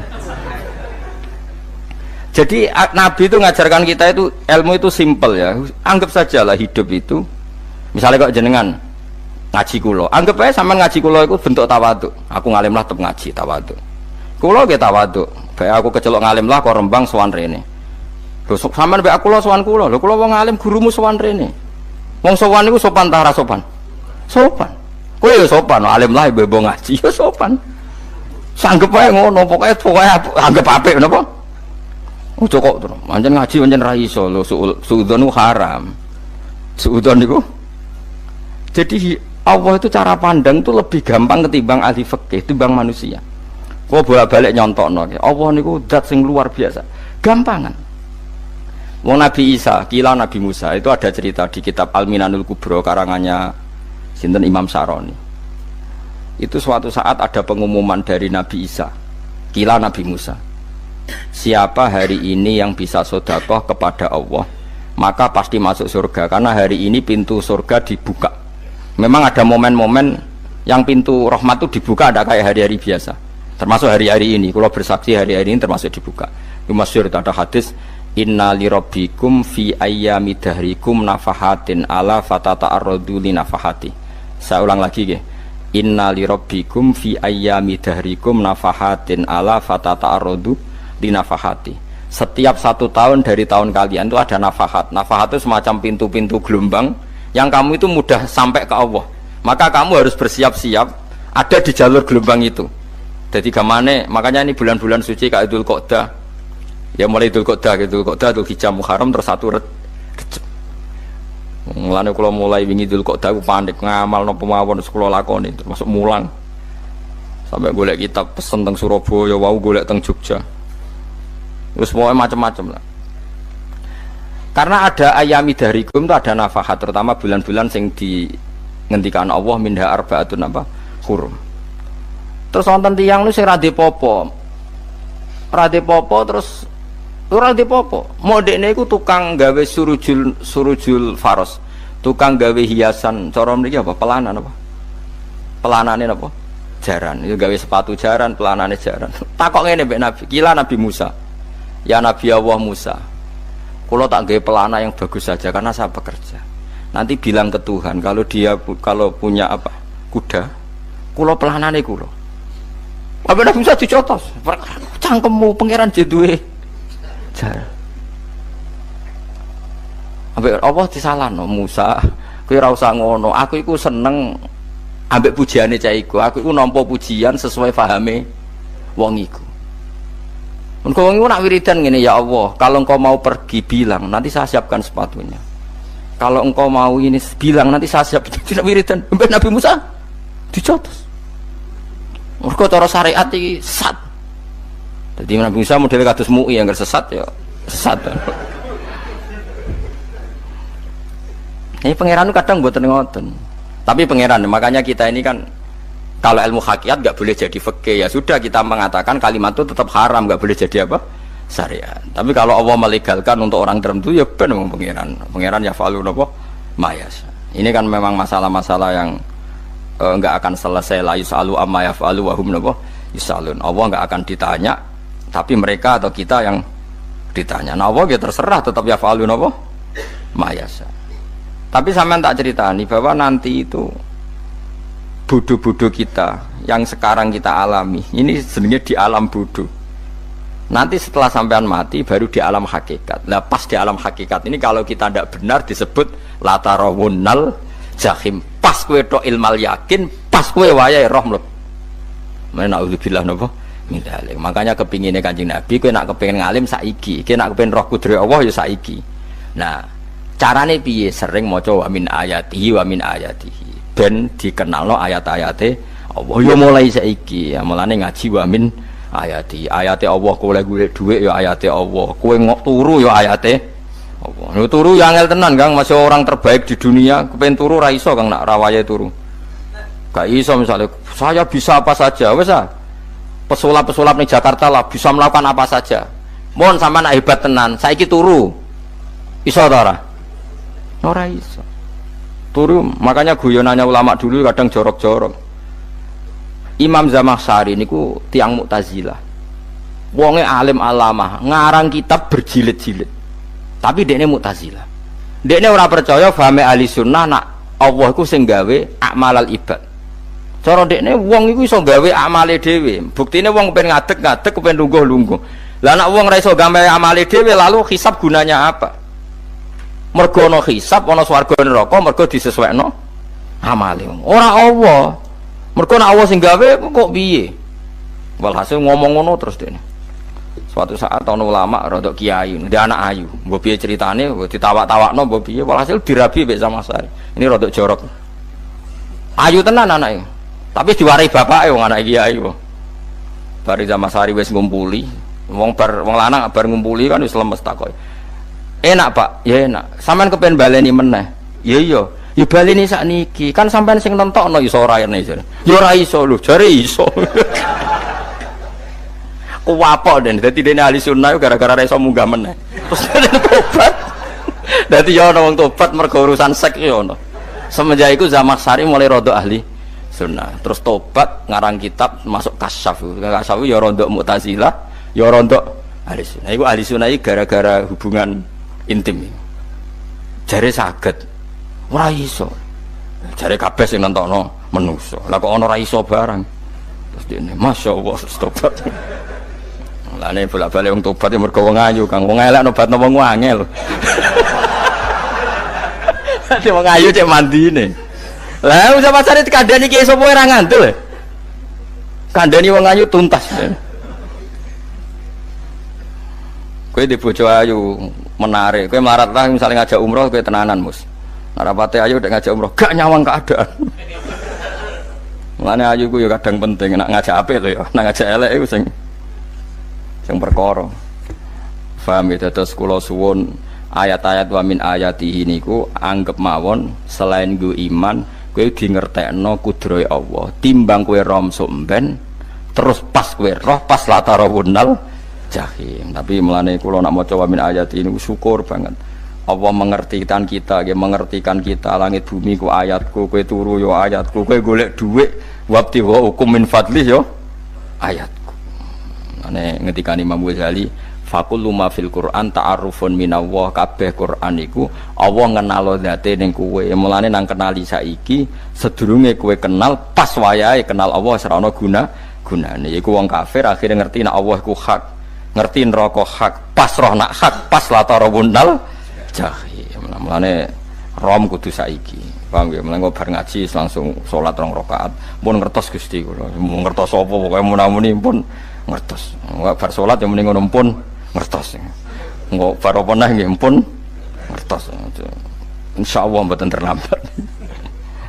Jadi Nabi itu ngajarkan kita itu ilmu itu simpel ya. Anggap saja lah hidup itu. Misalnya kok jenengan ngaji kulo, anggap aja sama ngaji kulo itu bentuk tawaduk. Aku ngalim lah tetap ngaji tawaduk. Kulo ge tawaduk. Kayak aku kecelok ngalim lah kok Rembang sowan rene. Lho sampean mbek aku lo sowan kulo. Lho kulo wong ngalim gurumu sowan rene. Wong sowan niku sopan ta ora sopan? Sopan. Kowe ya sopan, alim lah ibu ngaji ya sopan. Sanggep ae ngono, pokoknya anggap apik napa? Ojo kok terus. Pancen ngaji pancen ra iso lho, suudzon niku haram. Suudzon niku. Jadi Allah itu cara pandang itu lebih gampang ketimbang ahli fikih, ketimbang manusia. Kok bolak-balik nyontokno. Allah niku zat sing luar biasa. Gampangan. Wong Nabi Isa, kila Nabi Musa itu ada cerita di kitab Al-Minanul Kubro karangannya sinten Imam Saroni. Itu suatu saat ada pengumuman dari Nabi Isa, kila Nabi Musa. Siapa hari ini yang bisa sedekah kepada Allah, maka pasti masuk surga, karena hari ini pintu surga dibuka. Memang ada momen-momen yang pintu rahmat itu dibuka, ada kayak hari-hari biasa. Termasuk hari-hari ini, kalau bersaksi hari-hari ini termasuk dibuka. Itu masyhur, itu ada hadis, inna lirabbikum fi ayyami dahrikum nafahatin ala fatata'arradu li nafahati. Saya ulang lagi ya. Inna lirabbikum fi ayyami dahrikum nafahatin ala fatata'arradu li nafahati. Setiap 1 tahun dari tahun kalian itu ada nafahat. Nafahat itu semacam pintu-pintu gelombang yang kamu itu mudah sampai ke Allah. Maka kamu harus bersiap-siap ada di jalur gelombang itu. Jadi gamane, makanya ini bulan-bulan suci kayak Dzul Qa'dah. Ya mulai Dzul Qa'dah gitu, Dzul Hijjah Muharram terus 1 Rejab. Mulane kula mulai wingi Dzul Qa'dah aku panik ngamal napa mawon kula lakoni termasuk mulang. Sampai golek kitab pesen teng Surabaya, wau golek teng Jogja. Terus semuanya macam-macam lah. Karena ada ayami dahrikum itu ada nafahat, terutama bulan-bulan sing dingendikan Allah minha arbaatun apa hurum. Terus wonten tiyang niku sing ra dipopo. Ra dipopo terus ora dipopo. Modekne iku tukang gawe surujul faros. Tukang gawe hiasan, cara mriki apa? Pelanan apa? Pelanane apa? Jaran. Itu gawe sepatu jaran, pelanane jaran. Takok ngene mbek Nabi, kila Nabi Musa. Ya Nabi Allah Musa, kalau tak gawe pelana yang bagus saja karena saya bekerja. Nanti bilang ke Tuhan kalau dia punya apa kuda, Kula pelanane kula. Apa Nabi Musa dicotos? Cangkemmu pangeran duwe jar. Ambek Allah disalahno Musa, kowe ora usah ngono. Aku iku seneng ambek pujiane cah iku. Aku iku nampa pujian sesuai pahame wong iku. Engko wong iku nak wiridan ngene, ya Allah, kalau engkau mau pergi bilang, nanti saya siapkan sepatunya. Kalau engkau mau ini bilang, nanti saya siap. Tidak wiridan. Ambek Nabi Musa dicotos. Mergo cara syariat iki sesat. Dadi Nabi Musa model kados MUI yang sesat ya sesat. Ini pangeran kadang buatan ngoten. Tapi pangeran, makanya kita ini kan kalau ilmu hakikat nggak boleh jadi fikih, ya sudah kita mengatakan kalimat itu tetap haram, nggak boleh jadi apa? Syariat. Tapi kalau Allah melegalkan untuk orang tertentu ya benar pangeran. Pangeran ya falu apa? Mayas. Ini kan memang masalah-masalah yang nggak akan selesai. La yusalu amma yafalu wa hum yusalun. Allah nggak akan ditanya, tapi mereka atau kita yang ditanya. Nah Allah ya terserah tetap ya falu apa? Mayas. Tapi sampean tak ceritani bahwa nanti itu bodoh-bodoh kita yang sekarang kita alami ini sebenarnya di alam bodoh. Nanti setelah sampean mati baru di alam hakikat. Nah pas di alam hakikat ini kalau kita tidak benar disebut latarawunnal jahim. Pas kue tok ilmal yakin, pas kue wayai roh mleb. Mana naudzubillah napa? Mindalik. Makanya kepinginnya Kanjeng Nabi, kue nak kepingin ngalim saiki, kue nak kepingin roh kudri Allah ya saiki. Nah carane piye? Sering maca wa min ayatihi wa min ayatihi ben dikenalno ayat-ayate Allah ya mulai saiki ya mulane ngaji wa min ayati ayate Allah kowe golek dhuwit ya ayate Allah kowe turu ya ayate Allah yo turu ya angel tenan Kang masih orang terbaik di dunia kepen turu ra iso Kang nak rawaye turu gak iso misalnya saya bisa apa saja wis ah pesulap-pesulap ning Jakarta lah bisa melakukan apa saja mohon sampean hebat tenan saiki turu iso ta ora ora iso turu. Makanya guyonannya ulama dulu kadang jorok-jorok. Imam Zamakhsyari niku tiang Mu'tazilah wonge alim alamah ngarang kitab berjilid-jilid tapi dekne Mu'tazilah dekne ora percaya fahame ahli sunnah nak Allah iku sing gawe amalal ibad cara dekne wong iku iso gawe amale dhewe buktine wong pengen ngadeg-ngadeg pengen lungguh-lungguh lah nak wong ora iso gawe amale dhewe lalu hisab gunanya apa? Mergo ana hisab ana swarga neraka mergo disesuaikno amale ora Allah mergo nek Allah sing gawe kok piye walhasil ngomong ngono terus dene suatu saat ana ulama rada kiai ndek anak ayu mbok piye critane ditawak-tawakno mbok piye walhasil dirabi mek Zamakhsyari ini rada jorok ayu tenan anake tapi diwarai bapake wong anak kiai kok bari Zamakhsyari wis ngumpuli wong lanang bar ngumpuli kan wis lemes takoki enak Pak, ya enak. Sampean kepen baleni meneh. Ya iya, ya baleni sakniki. Kan sampean sing nentokno iso ora rene jare. Ya ora iso lho, jare iso. Kuwapok den. Dadi dene ahli sunnah gara-gara ora iso munggah meneh. Terus tobat. Dadi ya ana wong tobat mergo urusan seks ya ana. Semenjak iku Zamakhsyari mulai rada ahli sunnah. Terus tobat ngarang kitab masuk kasyaf. Kasyaf ya rada Mu'tazilah, ya rada ahli sunnah. Iku ahli sunnah iki gara-gara hubungan intim jare saged ora iso jare kabeh sing nentokno menungso lah kok ana ora iso barang terus dene masyaallah tobat lane bolak-balik wong tobat ya mergo wong ayu Kang wong elek nobatno wong angel dadi wong ayu cek mandine lah usah pasare kandhani ki sapa ora ngandel kandhani wong ayu tuntas kowe di bojo ayu menarik, kowe melarat lah misalnya ngajak umroh kowe tenanan mus narapate ayu udah ngajak umroh gak nyawang keadaan mulane ayu ku ya kadang penting nak ngajak apik to ya nak ngajak elek iku sing perkara paham ya terus kula suwun ayat-ayat wa min ayatihi niku anggap mawon selain nggo iman kowe di ngertekno kudrohe Allah timbang kowe rom somben terus pas kowe roh pas latarawunnal jahim. Tapi melane kula nak maca wa min ayat ini syukur banget Allah mengertikan kita mengertikan kita langit bumi ku ayatku kowe turu yo ayatku kowe golek dhuwit wabti wa hukum min fadli yo ayatku ane ngendikane Imam Ghazali Fakul luma fil Quran ta'arufun minallah, kabeh Quran iku Allah ngenalo zate ning kowe. Mulane nang kenali saiki sedurunge kowe kenal pas wayahe kenal Allah ora ana gunane. Iku wong kafir akhirnya ngerti nek Allah iku hak, ngerti neraka hak, pas roh nak hak, pas latarawunal jahim. Mulane rom kudu saiki. Paham ya? Mulane bar ngaji langsung salat 2 rakaat. Pun ngertos Gusti kula. Mau ngertos apa pokoke munamuni pun ngertos. Bar salat ya mending ngono pun ngertos. Engko bar apa neh nggih pun ngertos. Insyaallah mboten terlambat.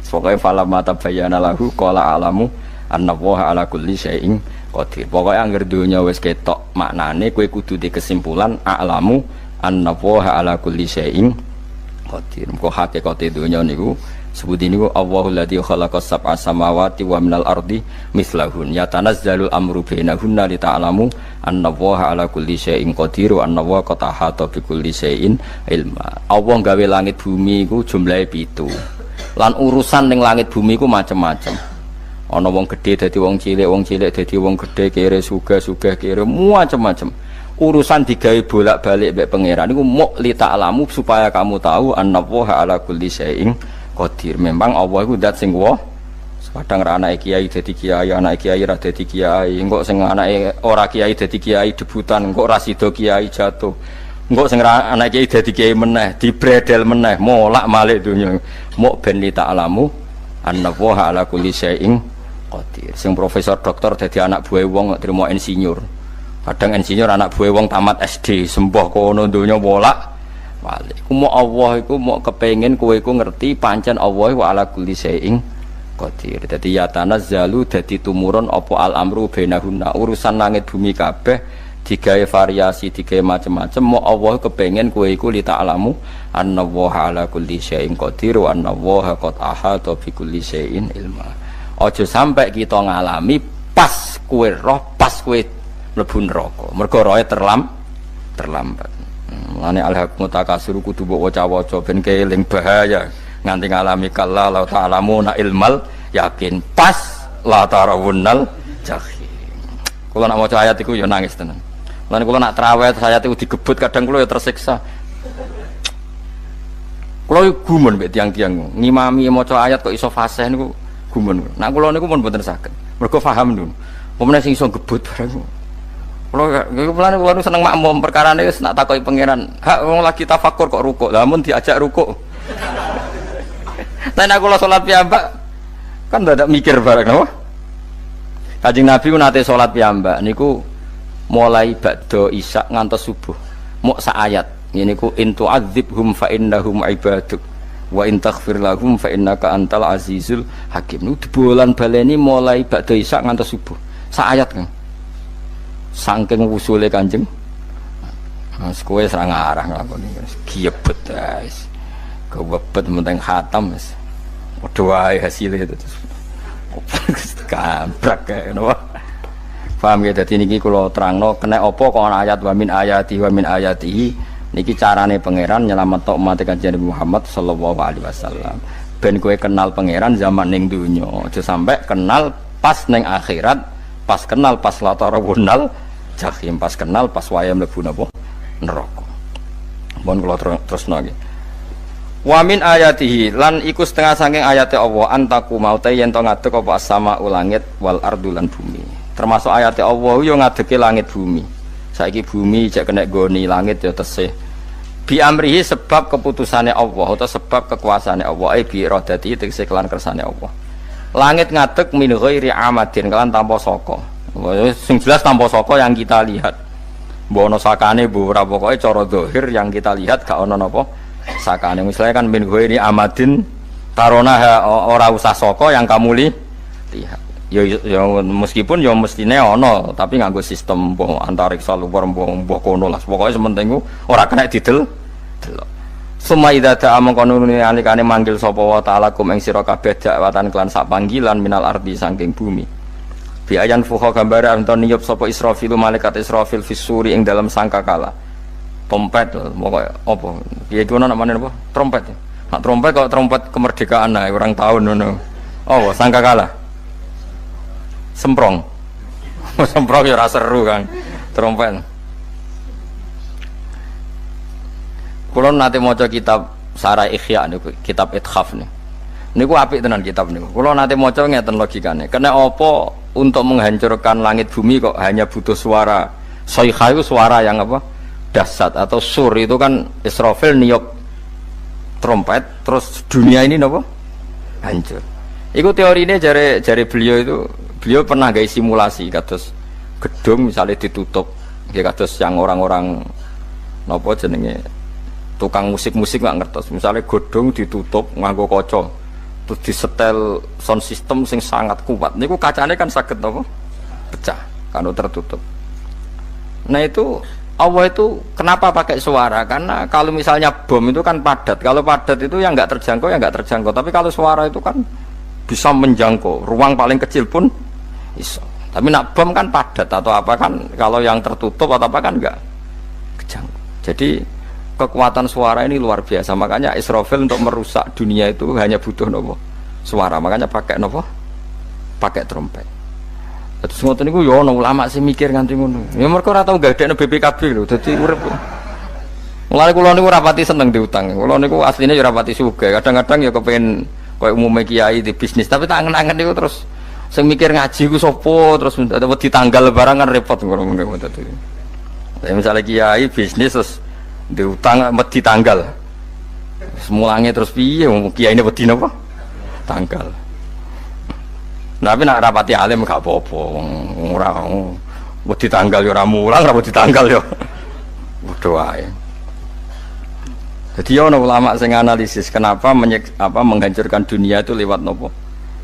Pokoke fala mata bayana lahu qala alamu annallaha ala kulli syai'in qadir. Pokoke anggere donya wis ketok maknane kowe kudu di kesimpulan alamu annallaha ala kulli syai'in qadir. Engko hakikate donya niku sebuti niku Allahul ladzi khalaqas sab'a samawati wa minal ardi mislahun yatanazzalul amru bainahunna lita'lamu annallaha ala kulli syai'in qadir wa annallaha qad ahata bi kulli syai'in ilma. Allah gawe langit bumi iku jumlahe 7. Lan urusan ning langit bumi iku macam-macam. Ana wong gedhe dadi wong cilik dadi wong gedhe, kere sugih kere macam-macam. Urusan digawe bolak-balik mbek pangeran niku muk lita'lamu supaya kamu tahu annallaha ala kulli syai'in qadir. Memang Allah iku zat sing wa. Kadang ra anake kiai dadi kiai, anake kiai ra dadi kiai, engko sing anake ora kiai dadi kiai debutan, engko ra sida kiai jatuh. Engko sing ra anake kiai dadi kiai meneh, dibredel meneh, molak-malik donya. Muk ben li ta'lamu annallaha ala kulli syai'in qadir. Sing profesor doktor dadi anak buah wong trimo insinyur. Kadang insinyur anak buah wong tamat SD, sembah kono donya molak. Walik. Kumo Allah iku mau kepengin kowe iku ngerti pancen Allah wa ala kulli syai'in qadir. Dadi ya tanazzalu dadi tumurun apa al amru bainahunna. Urusan langit bumi kabeh digawe variasi, digawe macam-macam. Mau Allah kepengin kowe iku li ta'lamu annallaha ala kulli syai'in qadir wa annallaha qad ahata bi kulli syai'in ilma. Aja sampai kita ngalami pas kowe roh, pas kowe mlebu neraka. Mergo roe terlambat. Mulane alhaqmu takasur kudu mbok waca-waca ben keling bahaya nganti ngalami kala la ta'lamuna ilmal yakin pas la tarawunnal jahim. Kula nak maca ayat iku ya nangis tenan. Mulane kula nak traweh ayat iku digebut kadang kula ya tersiksa. Kula gumun mbek tiang-tiang ngimami maca ayat kok iso fasih niku gumun. Nak kula niku pun mboten saged. Mergo paham niku. Pemene sing iso gebut barang. Kula seneng makmum perkarane wis nak takoki pangeran. Hak wong lagi tafakur kok rukuk. Lah mun diajak rukuk. Nek kula salat piyambak kan ndak mikir bareng napa? Kanjeng Nabi nate salat piyambak niku mulai ba'da isya ngantos subuh. Muk sak ayat. Niku in tu'adzibhum fa innahum ibaduk wa in taghfir lahum fa innaka antal azizul hakim. Niku dibolan baleni mulai ba'da isya ngantos subuh. Sak ayat kan. Saking usule Kanjeng Mas kowe serang arah nglakoni giebet guys. Kewebet menteng khatam wis. Padha wae hasile terus. Kabrak kae napa. Paham ya dadi niki kula terangno kena apa kok ana ayat wa min ayatihi niki carane pangeran nyelametno umat Kanjeng Muhammad sallallahu alaihi wasallam. Ben kowe kenal pangeran zaman ning donya, aja sampai kenal pas ning akhirat, pas kenal pas latarawunal jahim, pas kenal pas wayah mlebu napa neraka. Mohon kula terusno nggih. Wa min ayatihi lan iku setengah saking ayate Allah antaku maute yen to ngadeg apa sama langit wal ardu lan bumi. Termasuk ayate Allah yo ngadege langit bumi. Saiki bumi jek kena goni langit ya tesih. Bi amrihi sebab keputusane Allah atau sebab kekuasaane Allah bi iradati tegese kelan kersane Allah. Langit ngadeg min ghairi amadin kelan tanpa saka. Sing jelas tanpa saka yang kita lihat. Mbok ana sakane mbok ora pokoke cara zahir yang kita lihat gak ana napa sakane. Misalnya kan min ghairi amadin tarona ora usah saka yang kamu lihat. Ya meskipun ya mestine ana tapi nganggo sistem antariksa luar mbok kono lah. Pokoke sementing ora kena didel. Suma idza ta'a mangkonune alikane manggil sapa wa ta'ala kum ing sira kabeh dakwatan kelan sak panggilan minal ardi saking bumi. Bi ayan fuha gambare anton niyup sapa Israfil malaikat Israfil fisuri ing dalam sangkakala. Trompet pokoke apa? Piye iku namane apa? Trompet. Nak trompet kok trompet kemerdekaan ae orang tahun ngono. Oh, sangkakala. Semprong. Semprong ya ora seru kan. Trompet. Kula nate maca kitab Sarah Ikhya niku, kitab Ithaf niku. Niku apik tenan kitab niku. Kula nate maca ngeten logikane. Kena apa untuk menghancurkan langit bumi kok hanya butuh suara. Sayha itu suara yang apa? Dahsyat atau sur itu kan Israfil niup trompet terus dunia ini napa? Hancur. Iku teorine jare beliau itu, beliau pernah gawe simulasi kados gedung misalnya ditutup, nggih kados yang orang-orang napa jenenge tukang musik-musik nggak ngertos. Misalnya godong ditutup nganggo kaca, terus disetel sound system sing sangat kuat. Niku kacane kan saged napa? Pecah kalau tertutup. Nah itu Allah itu kenapa pakai suara? Karena kalau misalnya bom itu kan padat. Kalau padat itu yang nggak terjangkau ya nggak terjangkau. Tapi kalau suara itu kan bisa menjangkau. Ruang paling kecil pun bisa. Tapi nak bom kan padat atau apa kan? Kalau yang tertutup atau apa kan nggak kejangkau. Jadi kekuatan suara ini luar biasa. Makanya Israfil untuk merusak dunia itu hanya butuh nopo suara. Makanya pakai nopo, pakai trompet. Terus ngoten niku yo ana ulama sing mikir nganti ngono. Ya mergo ora tau gadekno BPKB lho. Dadi urip. Mulane kula niku ora pati seneng diutang. Kula niku asline yo ora pati sugih. Kadang-kadang ya kepengin koyo umume kiai di bisnis, tapi tak angen-angen niku terus sing mikir ngaji ku sapa terus wedi tanggal barang kan repot ngono dadi. Ya misalnya kiai bisnis terus diutang wedi tanggal. Semulange terus piye kiai ini wedi napa? Tanggal. Tapi nak rapati alim gak apa-apa, ora wedi tanggal yo ora mulang, ora wedi tanggal yo. Bodho wae. Jadi ono ulama sing analisis kenapa menghancurkan dunia itu lewat nopo?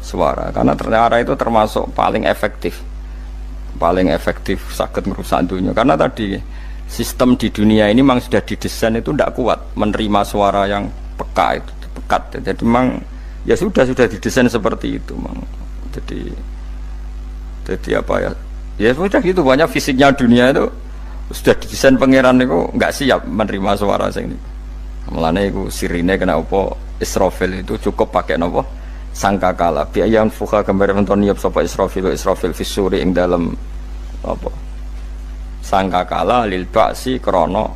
Suara. Karena ternyata itu termasuk paling efektif. Paling efektif sakit merusak dunia. Karena tadi sistem di dunia ini memang sudah didesain itu tidak kuat menerima suara yang peka itu, pekat. Jadi memang ya sudah didesain seperti itu, memang. Jadi apa ya? Ya sudah gitu, banyak fisiknya dunia itu sudah didesain pangeran itu nggak siap menerima suara sing ini. Mulane iku sirine kena apa Israfil itu cukup pakai napa sangkakala. Bi ayam fuha gambar menton niap sapa Israfil fisuri ing dalam apa sangkakala lil ba'si krana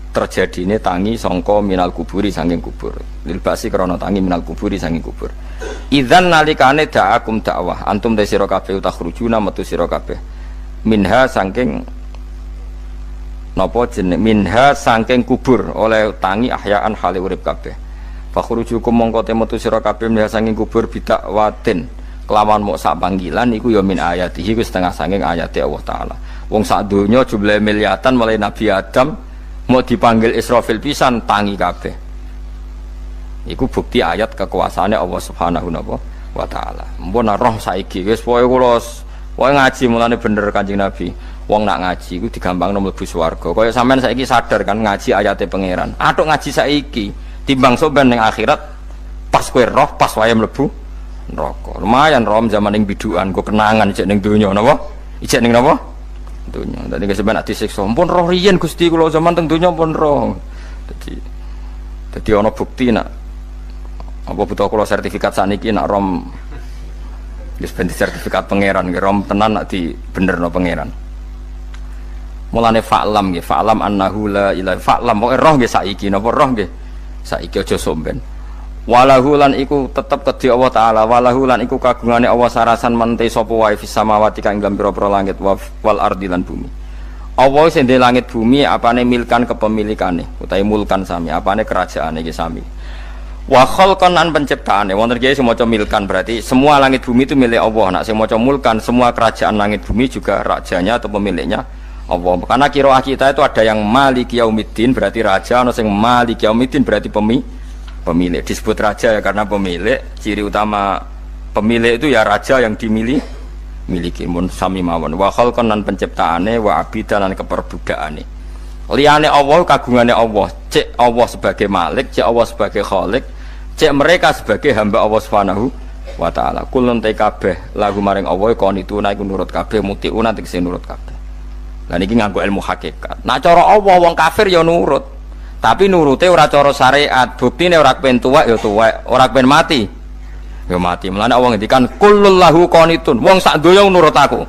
terjadine tangi sangka minal kuburi saking kubur. Lil ba'si krana tangi minal kuburi saking kubur. Idzan nalikane da'akum dakwah antum te sira kabeh takhrujuna metu sira kabeh minha saking napa jeneng minha saking kubur oleh tangi ahyaan hale urip kabeh fakhrujukum mongko te metu sira kabeh minha saking kubur bidak watin kelawan mok sak panggilan iku ya min ayatihi ku setengah saking ayate Allah taala wong sak donya jumlahe miliatan mulai Nabi Adam mau dipanggil Israfil pisan tangi kabeh. Iku bukti ayat kekuasaannya Allah Subhanahu wa taala. Mpun roh saiki wis pokoke kula wae ngaji mulane bener Kanjeng Nabi. Wong nak ngaji iku digampangno mlebu swarga. Kaya sampean saiki sadar kan ngaji ayate pangeran. Atuk ngaji saiki timbang soben ning akhirat pas kowe roh pas wae mlebu neraka. Lumayan rom zaman ning bidukan kok kenangan ijek ning donya napa? Ijek ning napa? Donya. Dadi sampean nak disiksa. Mpun roh riyen Gusti kula zaman teng donya pun roh. Dadi ana bukti nak apa butuh kalau sertifikat saniki nak rom wis ben sertifikat pangeran nggih rom tenan nak di benerno pangeran. Mulane fa'lam nggih fa'lam annahu la ilaha fa'lam pokoke roh nggih saiki napa roh nggih saiki aja somben. Walahu lan iku tetep kedhi Allah taala walahu lan iku kagungane Allah sarasan mente sapa wae fis samawati kang ing pira-pira langit wal ardi lan bumi. Allah sing ndek langit bumi apane milkan kepemilikane utawi mulkan sami apane kerajaane iki sami. Wa khalqan an penciptaane wonten kiye sing maca milkan berarti semua langit bumi itu milik Allah. Nak sing maca mulkan semua kerajaan langit bumi juga rajanya atau pemiliknya Allah. Karena qiraah kita itu ada yang Maliki Yaumiddin berarti raja, ana sing Maliki Yaumiddin berarti pemilik. Disebut raja ya karena pemilik. Ciri utama pemilik itu ya raja yang miliki mun sami mawon. Wa khalqan an penciptaane wa abidan lan keperbudakane. Liyane Allah kagungane Allah. Cek Allah sebagai Malik, cek Allah sebagai Khalik, cek mereka sebagai hamba Allah Subhanahu wa taala. Kulun te kabeh lagu maring Allah konituna iku nurut kabeh mutiuna tegese nurut kabeh. Lah niki nganggo ilmu hakikat. Nah cara Allah wong kafir ya nurut. Tapi nurute ora cara syariat. Buktine ora kepen tuwek ya tuwek, ora kepen mati ya mati. Mulane Allah ngendikan kullul lahu qanitun. Wong sak donya nurut aku.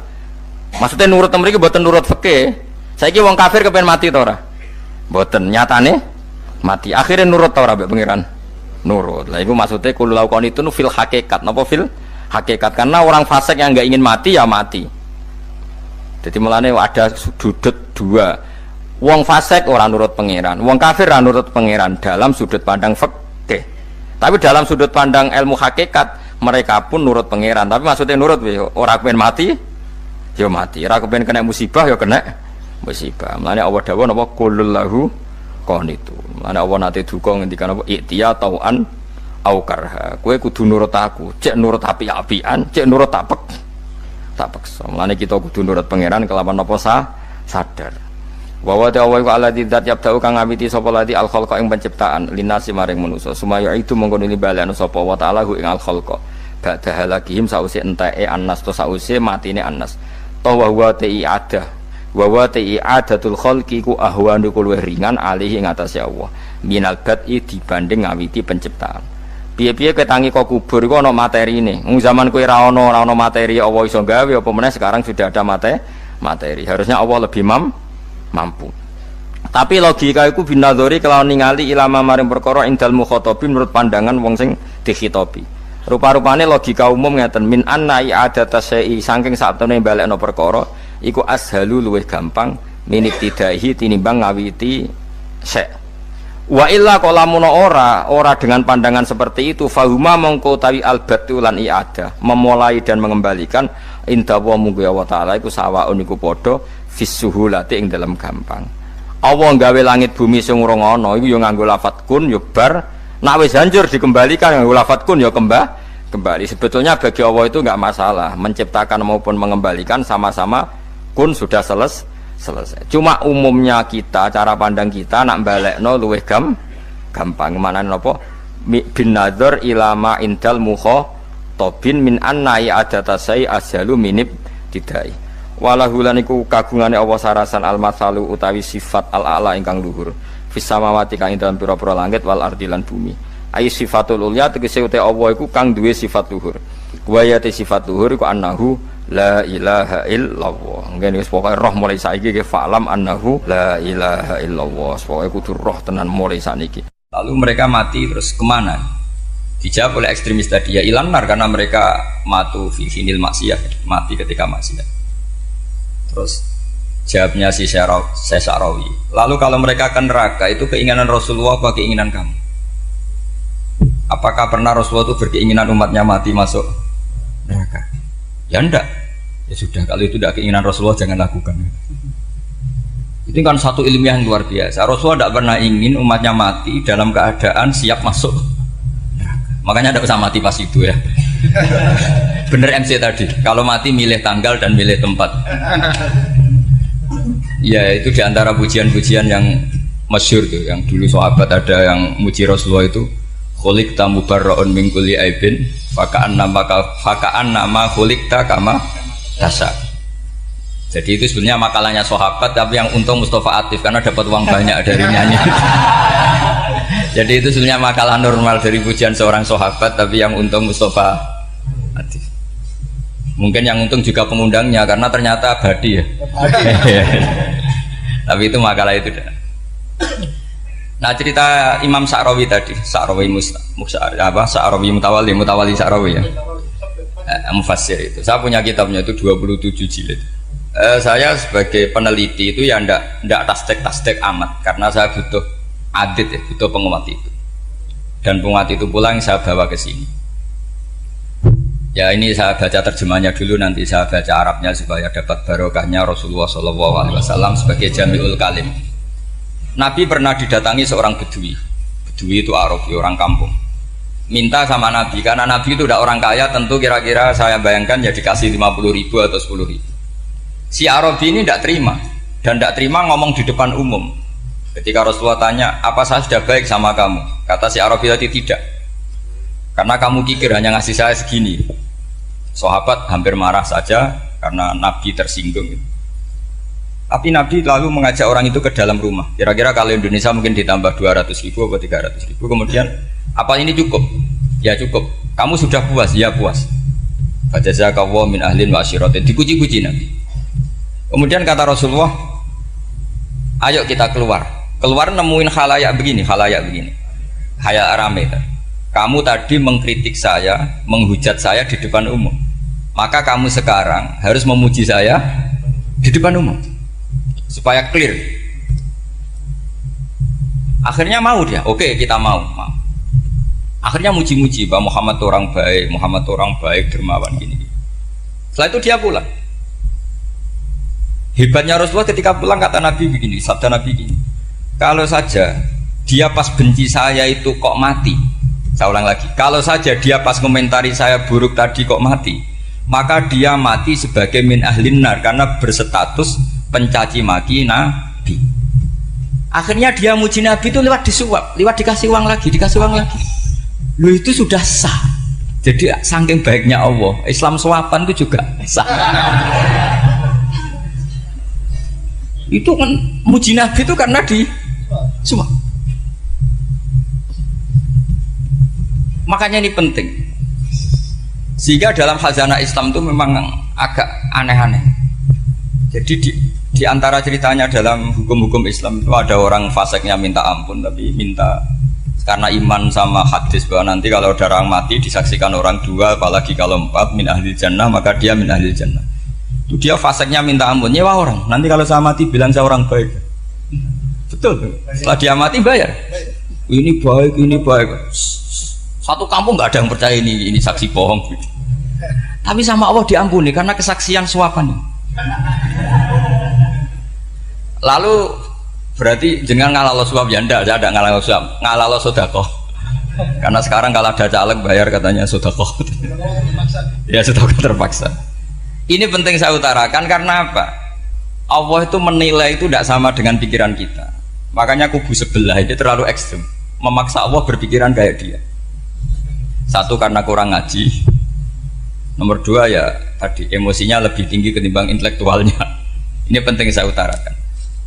Maksudnya nurut mriki mboten nurut fikih. Saiki wong kafir kepen mati to ora? Mboten, nyatane mati. Akhirnya nurut tau rabe pangeran. Nurut. Lah itu maksudnya kulo lakukan itu fil hakikat. Napa fil hakikat? Karena orang fasik yang enggak ingin mati ya mati. Jadi mulane ada sudut dua. Wong fasik orang nurut pangeran, wong kafir ora nurut pangeran dalam sudut pandang fikih. Tapi dalam sudut pandang ilmu hakikat mereka pun nurut pangeran. Tapi maksudnya nurut ora kepen mati, ya mati. Ora kepen kena musibah ya kena musibah. Mulane Allah dawuh napa qulul lahu qanitu. Mulane Allah nate duka ngendikan apa iktiya tauan au karha. Kowe kudu nurut aku, cek nurut api-apian, cek nurut tak paksa. Mulane kita kudu nurut pangeran kelawan napa sadar. Wa wa ta'ala wa alladzi dzat yabda'u kang ngawiti sapa lati al khalqa ing penciptaan linasi maring manusa. Sumaya itu mongko nili balane sapa wa ta'ala ing al khalqa. Ba'da halakihim sause enteke annas to sause matine annas. Ta wa wa ta'iadah wa ta'iadatul khalqi ku ahwanu luwih ringan alih ing atase Allah minal bad'i dibanding ngawiti penciptaan. Piye-piye ketangi kok kubur iku ana materine. Wong zaman kowe ora ana materi Allah iso gawe apa meneh sekarang sudah ada materi. Harusnya Allah lebih mampu. Tapi logika iku binadzori kelawan ningali ilama maring perkara indal mukhatabin menurut pandangan wong sing dikhitobi. Rupa-rupane logika umum ngeten min anna i'adata syai'i saking satune balekno perkara iku ashalu luwih gampang minit tidaihi tinimbang ngawiti syai'. Wa illa qalamun ora dengan pandangan seperti itu fahuma mongko tawi albatu lan i'adah memulai dan mengembalikan inda wa munggu Allah taala iku sawaun iku padha fisuhulati ing dalam gampang. Allah gawe langit bumi sing urung ana iku ya nganggo lafat kun ya bar nek wis hancur dikembalikan nganggo lafat kun ya kembali. Sebetulnya bagi Allah itu enggak masalah menciptakan maupun mengembalikan sama-sama kun sudah selesai. Cuma umumnya kita cara pandang kita nak balekno luwih gampang mana napa bin nadzar ilama indal mukhatabin min anna i'adata sai asyalu minib tidai walahu lan iku kagungane Allah sarasan al matsalu utawi sifat al a'la ingkang luhur fis samawati kang ing dalem pira-pira langit wal ardi lan bumi ai sifatul ulya tegese uta Allah iku kang duwe sifat luhur wa ya sifat luhur iku annahu la ilaha illallah. Ngene wis pokoke roh mulai saiki ke fa'lam annahu la ilaha illallah. Pokoke kudu roh tenan mulai saniki. Lalu mereka mati terus kemana? Dijawab oleh ekstremis tadi ya ilanar karena mereka matu fi hinil maksiyah, mati ketika maksiat. Terus jawabnya si Sa'rawi. Lalu kalau mereka akan neraka itu keinginan Rasulullah apa keinginan kamu? Apakah pernah Rasulullah itu berkeinginan umatnya mati masuk neraka? Ya enggak. Ya sudah, kalau itu tidak keinginan Rasulullah jangan lakukan. Itu kan satu ilmiah yang luar biasa. Rasulullah tidak pernah ingin umatnya mati dalam keadaan siap masuk. Makanya tidak usah mati pas itu ya. Bener MC tadi. Kalau mati milih tanggal dan milih tempat. Ya itu diantara pujian-pujian yang masyhur tuh. Yang dulu sahabat ada yang muji Rasulullah itu. Khuliqta mubarra'un min kulli aibin faka'an nama khuliqta kama tasa. Jadi itu sebenarnya makalahnya sahabat tapi yang untung Mustafa Atif karena dapat uang banyak dari nyanyi. Jadi itu sebenarnya makalah normal dari pujian seorang sahabat tapi yang untung Mustafa Atif. Mungkin yang untung juga pengundangnya karena ternyata abadi ya. Tapi itu makalah itu dah. Nah cerita Imam Sa'rawi tadi, Sa'rawi Mutawali Sa'rawi ya, mufassir itu. Saya punya kitabnya itu 27 jilid. Saya sebagai peneliti itu ya ndak tasdek amat karena saya butuh adit ya, butuh penguat itu. Dan penguat itu pula yang saya bawa ke sini. Ya ini saya baca terjemahnya dulu, nanti saya baca Arabnya supaya dapat barokahnya Rasulullah SAW sebagai Jami'ul Kalim. Nabi pernah didatangi seorang bedui. Bedui itu Arabi, orang kampung. Minta sama Nabi, karena Nabi itu udah orang kaya, tentu kira-kira saya bayangkan ya dikasih 50.000 atau 10.000. Si Arabi ini tidak terima, dan tidak terima ngomong di depan umum. Ketika Rasulullah tanya, apa saya sudah baik sama kamu? Kata si Arabi tadi tidak. Karena kamu kikir hanya ngasih saya segini. Sahabat hampir marah saja karena Nabi tersinggung. Tapi Nabi lalu mengajak orang itu ke dalam rumah. Kira-kira kalau Indonesia mungkin ditambah 200.000 atau 300.000. Kemudian, apa ini cukup? Ya cukup. Kamu sudah puas? Ya puas. Fajazakallahu min ahlin wa asyiratin. Dipuji-puji Nabi. Kemudian kata Rasulullah, ayo kita keluar. keluar nemuin khalayak begini, khalayak rame. Kamu tadi mengkritik saya, menghujat saya di depan umum. Maka kamu sekarang harus memuji saya di depan umum supaya clear. Akhirnya mau dia, oke kita mau. Akhirnya muji-muji bahwa Muhammad orang baik, dermawan gini. Setelah itu dia pulang. Hebatnya Rasulullah ketika pulang kata Nabi begini, sabda Nabi begini. Kalau saja dia pas benci saya itu kok mati, saya ulang lagi. Kalau saja dia pas komentari saya buruk tadi kok mati, maka dia mati sebagai min ahlin nar karena berstatus pencaci maki Nabi. Akhirnya dia muji Nabi itu lewat disuap, lewat dikasih uang lagi. Lu itu sudah sah. Jadi saking baiknya Allah, Islam suapan itu juga sah. Itu kan muji Nabi itu karena di suap. Makanya ini penting. Sehingga dalam khazanah Islam itu memang agak aneh-aneh. Jadi di antara ceritanya dalam hukum-hukum Islam itu ada orang fasiknya minta ampun, tapi minta karena iman sama hadis bahwa nanti kalau ada orang mati disaksikan orang dua, apalagi kalau 4 min ahli jannah, maka dia min ahli jannah. Itu dia fasiknya minta ampun, nyewa orang. Nanti kalau saya mati bilang saya orang baik. Betul. Setelah dia mati bayar. Ini baik. Satu kampung nggak ada yang percaya ini saksi bohong. Tapi sama Allah diampuni karena kesaksian suapan. Lalu berarti jangan ngalalo suap ya ndak ada ngalalo suap, ngalalo sedekah. Karena sekarang kalau ada caleg bayar katanya sedekah. Ya sedekah terpaksa. Ini penting saya utarakan karena apa? Allah itu menilai itu tidak sama dengan pikiran kita. Makanya kubu sebelah ini terlalu ekstrem, memaksa Allah berpikiran kayak dia. Satu karena kurang ngaji. Nomor 2 ya tadi emosinya lebih tinggi ketimbang intelektualnya. Ini penting saya utarakan.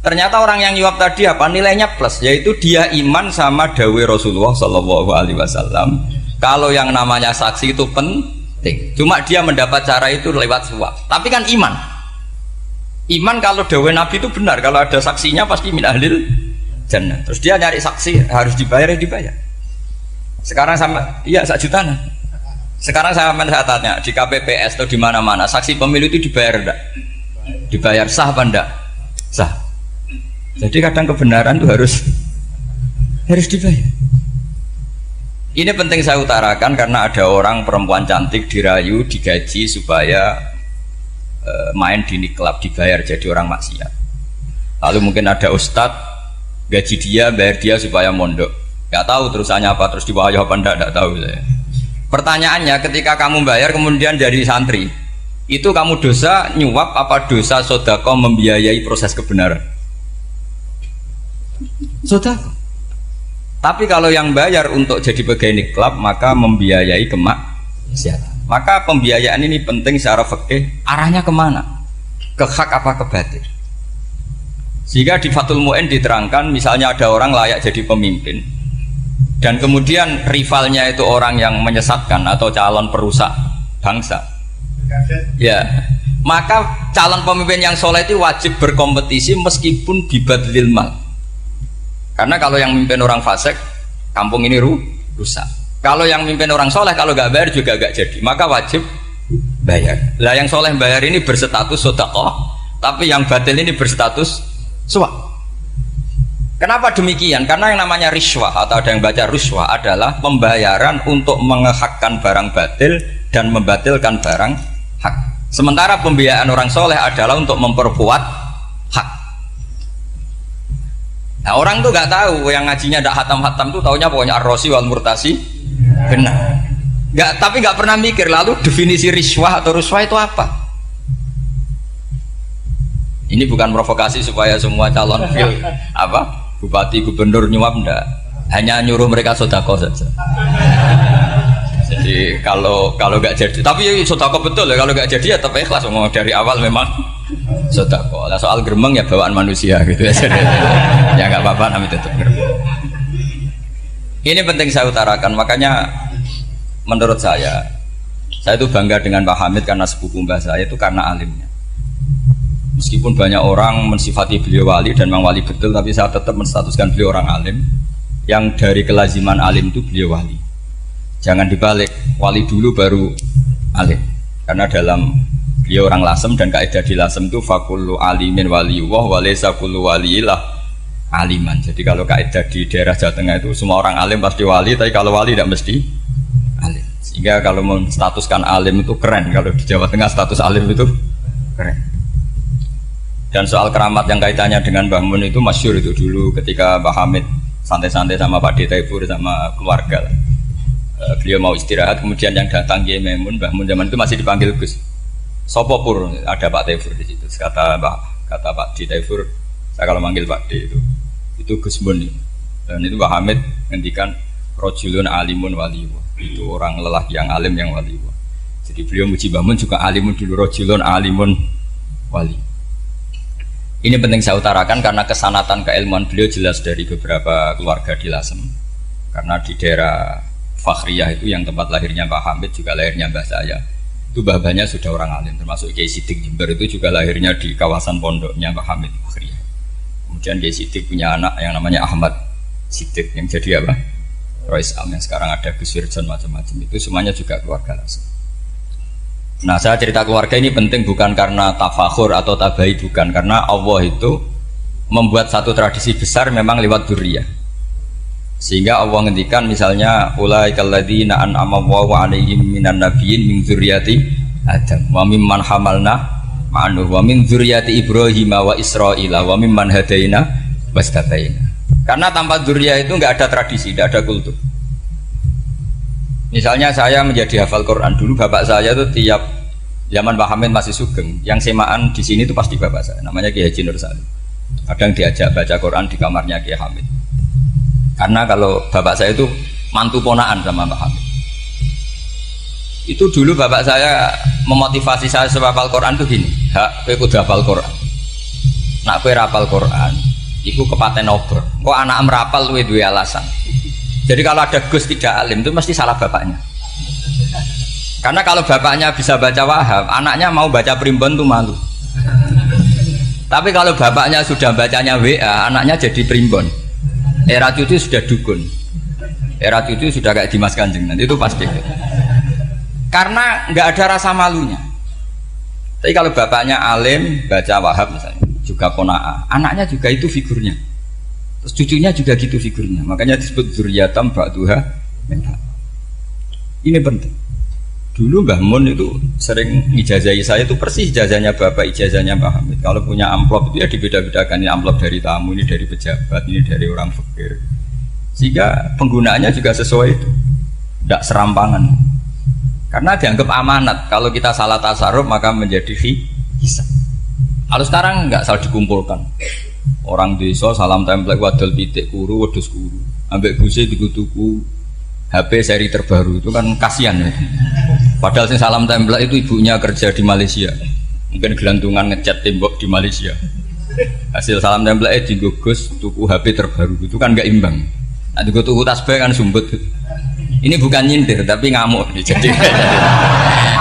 Ternyata orang yang nyuap tadi apa nilainya plus, yaitu dia iman sama dawai Rasulullah Shallallahu Alaihi Wasallam. Kalau yang namanya saksi itu penting, cuma dia mendapat cara itu lewat suap. Tapi kan iman kalau dawai Nabi itu benar, kalau ada saksinya pasti min ahlil jannah. Terus dia nyari saksi harus dibayar. Sekarang sama, iya 1 juta. Sekarang saya tanya di KPPS atau di mana-mana saksi pemilu itu dibayar enggak? Dibayar sah apa enggak? Sah. Jadi kadang kebenaran itu harus dibayar. Ini penting saya utarakan karena ada orang perempuan cantik dirayu, digaji supaya main di niklab, dibayar jadi orang maksiat. Lalu mungkin ada ustadz gaji dia, bayar dia supaya mondok. Gak tahu terusannya apa, terus diwayah apa enggak tahu saya. Pertanyaannya ketika kamu bayar kemudian dari santri, itu kamu dosa nyuap apa dosa sodako membiayai proses kebenaran? Sodako. Tapi kalau yang bayar untuk jadi pegawai niklab maka membiayai kemaksiatan. Maka pembiayaan ini penting secara fikih, arahnya kemana? Ke hak apa ke batil? Sehingga di Fathul Mu'in diterangkan misalnya ada orang layak jadi pemimpin dan kemudian rivalnya itu orang yang menyesatkan atau calon perusak bangsa, ya maka calon pemimpin yang soleh itu wajib berkompetisi meskipun bibadlil mal. Karena kalau yang memimpin orang fasik, kampung ini rusak. Kalau yang memimpin orang soleh, kalau nggak bayar juga nggak jadi, maka wajib bayar. Lah yang soleh bayar ini berstatus sedekah, tapi yang batil ini berstatus suap. Kenapa demikian? Karena yang namanya riswah atau ada yang baca ruswah adalah pembayaran untuk mengehakkan barang batil dan membatilkan barang hak. Sementara pembiayaan orang soleh adalah untuk memperkuat hak. Nah orang tuh nggak tahu, yang ngajinya tidak hatam-hatam tuh taunya pokoknya ar-rosi wal murtasi benar. Tapi nggak pernah mikir lalu definisi riswah atau ruswah itu apa. Ini bukan provokasi supaya semua calon bupati gubernur nyuap, enggak, hanya nyuruh mereka sodako saja. Jadi kalau nggak jadi, tapi sodako betul ya, kalau nggak jadi ya tetap ikhlas, mau dari awal memang sodako. Nah, soal geremeng ya bawaan manusia gitu ya. Ya nggak apa-apa, namanya tetap geremeng. Ini penting saya utarakan, makanya menurut saya itu bangga dengan Pak Hamid karena sepupu mbah saya itu karena alimnya. Meskipun banyak orang mensifati beliau wali dan memang wali betul, tapi saya tetap menstatuskan beliau orang alim. Yang dari kelaziman alim itu beliau wali. Jangan dibalik, wali dulu baru alim. Karena dalam beliau orang Lasem dan kaidah di Lasem itu fakullu alimin waliyullah walaysa kullu waliillah aliman. Jadi kalau kaidah di daerah Jawa Tengah itu semua orang alim pasti wali, tapi kalau wali tidak mesti alim. Sehingga kalau menstatuskan alim itu keren. Kalau di Jawa Tengah status alim itu keren. Dan soal keramat yang kaitannya dengan Mbah Mun itu masyhur itu dulu ketika Mbah Hamid santai-santai sama Pak D. Taifur sama keluarga. Beliau mau istirahat, kemudian yang datang Kiai Maimun, Mbah Mun zaman itu masih dipanggil Gus. Sopo pur, ada Pak Taifur di situ. Kata Pak D. Taifur, saya kalau manggil Pak D itu Gus Mun. Dan itu Mbah Hamid ngendikan rojulun alimun waliyullah. Itu orang lelaki yang alim yang waliyullah. Jadi beliau muji Mbah Mun juga alimun dulu, rojulun alimun wali. Ini penting saya utarakan karena kesanatan keilmuan beliau jelas dari beberapa keluarga di Lasem. Karena di daerah Fakhriyah itu yang tempat lahirnya Pak Hamid juga lahirnya mbah saya. Itu mbah-mbahnya sudah orang alim, termasuk Kiai Sidik Jember itu juga lahirnya di kawasan pondoknya Pak Hamid Fakhriyah. Kemudian Kiai Sidik punya anak yang namanya Ahmad Sidik yang jadi apa? Rois Am yang sekarang ada Gus Wirjon macam-macam itu semuanya juga keluarga Lasem. Nah, saya cerita keluarga ini penting bukan karena tafakhur atau tabai, bukan, karena Allah itu membuat satu tradisi besar memang lewat dzurriyyah. Sehingga Allah ngendikan misalnya ulaikal ladzina an'ama Allahu 'alaihim minan nabiyyin min dzurriyyati Adam wa mimman hamalna ma'anuh wa min dzurriyyati Ibrahim wa Israila wa mimman hadaina wastabaina. Karena tanpa dzurriyyah itu enggak ada tradisi, enggak ada kultur. Misalnya saya menjadi hafal Quran dulu, bapak saya itu tiap zaman Pak Hamid masih sugeng, yang semaan di sini itu pasti bapak saya, namanya Kiai Haji Nur Salim. Kadang diajak baca Quran di kamarnya Kiai Hamid. Karena kalau bapak saya itu mantu ponaan sama Pak Hamid. Itu dulu bapak saya memotivasi saya supaya hafal Quran itu gini, hak kowe kudu hafal Quran. Nak kowe hafal Quran, iku kepaten obor. Kok anak merapal luwe duwe alasan. Jadi kalau ada Gus tidak alim itu mesti salah bapaknya. Karena kalau bapaknya bisa baca Wahab, anaknya mau baca primbon tuh malu. Tapi kalau bapaknya sudah bacanya WA, anaknya jadi primbon. Era cucu sudah dukun. Era cucu sudah kayak Dimas Kanjeng, nanti itu pasti. Karena nggak ada rasa malunya. Tapi kalau bapaknya alim, baca Wahab misalnya, juga qanaah, anaknya juga itu figurnya. Terus cucunya juga gitu figurnya, makanya disebut dzurriyyatam ba'duha min ba'd. Ini penting. Dulu Mbah Mun itu sering ijazahi saya itu persis ijazahnya bapak, ijazahnya Mbah Hamid. Kalau punya amplop itu ya dibeda-bedakan, ini amplop dari tamu, ini dari pejabat, ini dari orang fakir. Sehingga penggunaannya juga sesuai itu, tidak serampangan. Karena dianggap amanat. Kalau kita salah tasarruf maka menjadi hisab. Kalau sekarang nggak salah dikumpulkan. Orang desa salam template wadol pitik kuru wedhus kuru ambek guse tuku HP seri terbaru itu kan kasihan ya. Padahal sing salam template itu ibunya kerja di Malaysia, mungkin gelantungan ngecat tembok di Malaysia. Hasil salam template digugus tuku HP terbaru itu kan nggak imbang. Nah tuku tasbih kan sumbut. Ini bukan nyindir tapi ngamuk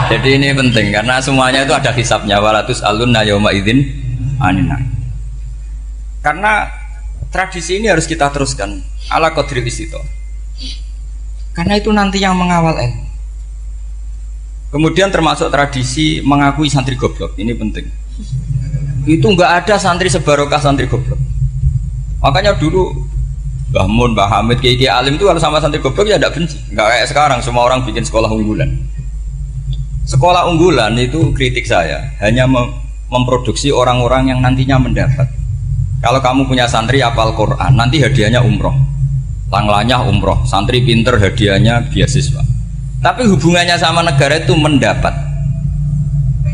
jadi ini penting karena semuanya itu ada hisabnya. Walatus alunna yauma idzin anin. Karena tradisi ini harus kita teruskan ala qadri istito. Karena itu nanti yang mengawal ilmu. Kemudian termasuk tradisi mengakui santri goblok, ini penting. Itu enggak ada santri sebarokah santri goblok. Makanya dulu Mbah Mun, Mbah Hamid, Kiai alim itu kalau sama santri goblok ya tidak benci. Enggak kayak sekarang semua orang bikin sekolah unggulan. Sekolah unggulan itu kritik saya hanya memproduksi orang-orang yang nantinya mendapat. Kalau kamu punya santri hafal Quran, nanti hadiahnya umroh, langlanya umroh, santri pinter hadiahnya beasiswa. Tapi hubungannya sama negara itu mendapat.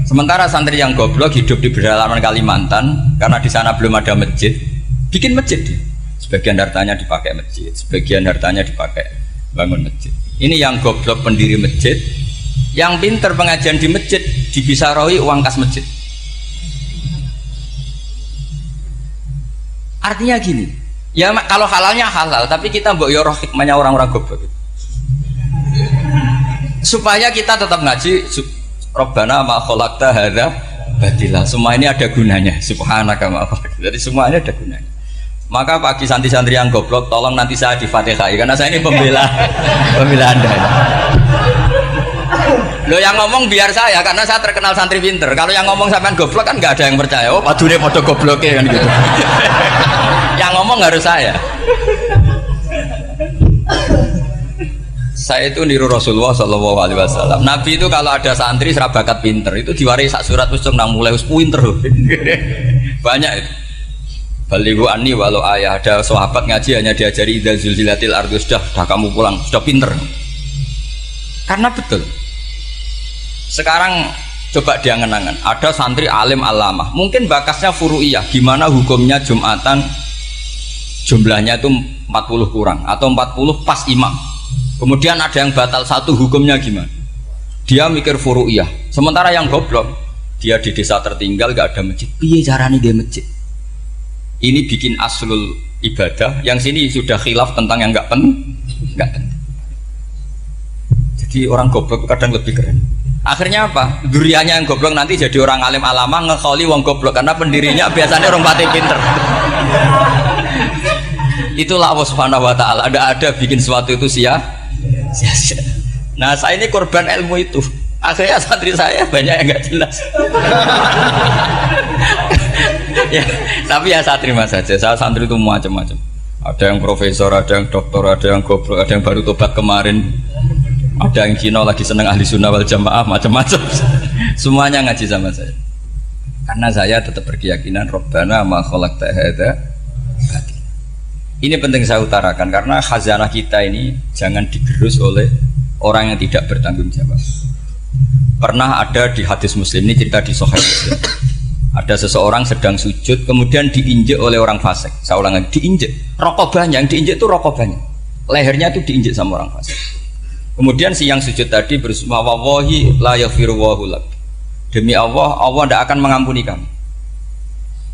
Sementara santri yang goblok hidup di pedalaman Kalimantan, karena di sana belum ada masjid, bikin masjid. Sebagian hartanya dipakai masjid, sebagian hartanya dipakai bangun masjid. Ini yang goblok pendiri masjid, yang pinter pengajian di masjid dibisarahi uang kas masjid. Artinya gini, ya kalau halalnya halal, tapi kita mbok yoroh hikmahnya orang-orang goblok. Supaya kita tetap ngaji, Rabbana ma khalaqta hadza batilah. Semua ini ada gunanya. Subhanaka ma'afak. Jadi semua ini ada gunanya. Maka bagi santri-santri yang goblok, tolong nanti saya di Fatihah karena saya ini pembela Anda. Lo yang ngomong biar saya karena saya terkenal santri pinter. Kalau yang ngomong sampean goblok kan nggak ada yang percaya. Oh, padune padha gobloknya kan gitu. Yang ngomong harus saya. Saya itu niru Rasulullah Shallallahu Alaihi Wasallam. Nabi itu kalau ada santri serabakat pinter itu diwaris sak surat usung nang mulai pinter. Banyak itu. Balighu anni walau ayah, ada sahabat ngaji hanya diajari idza zulzilatil ardu, sudah kamu pulang, sudah pinter. Karena betul. Sekarang coba diangen-angen, ada santri alim alamah, mungkin bakasnya furu'iyah, gimana hukumnya Jumatan jumlahnya itu 40 kurang atau 40 pas imam. Kemudian ada yang batal satu, hukumnya gimana? Dia mikir furu'iyah. Sementara yang goblok, dia di desa tertinggal gak ada masjid. Piye caranya dia masjid? Ini bikin aslul ibadah, yang sini sudah khilaf tentang yang nggak penting. Jadi orang goblok kadang lebih keren. Akhirnya apa? Duriannya yang goblok nanti jadi orang alim alama ngekholi wong goblok karena pendirinya biasanya orang pati pinter. Itulah Allah Subhanahu Wa Taala. Ada bikin sesuatu itu sia-sia. Nah saya ini korban ilmu itu. Akhirnya santri saya banyak yang nggak jelas. Ya, tapi ya saya terima saja. Saya santri itu macam-macam. Ada yang profesor, ada yang doktor, ada yang goblok, ada yang baru tobat kemarin, ada yang Cina lagi seneng ahli sunnah wal jamaah, macam-macam. Semuanya ngaji sama saya. Karena saya tetap berkeyakinan Rabbana ma khalaqta hadza batil. Ini penting saya utarakan karena khazanah kita ini jangan digerus oleh orang yang tidak bertanggung jawab. Pernah ada di hadis Muslim, ini cerita di Sahih Muslim. Ada seseorang sedang sujud kemudian diinjek oleh orang fasik. Saya ulang lagi, diinjek. Rokobahnya, yang diinjek itu rokobahnya. Lehernya itu diinjek sama orang fasik. Kemudian si yang sujud tadi bersumpah wallahi la yaghfiru wallahu lak. Demi Allah, Allah tidak akan mengampuni kamu.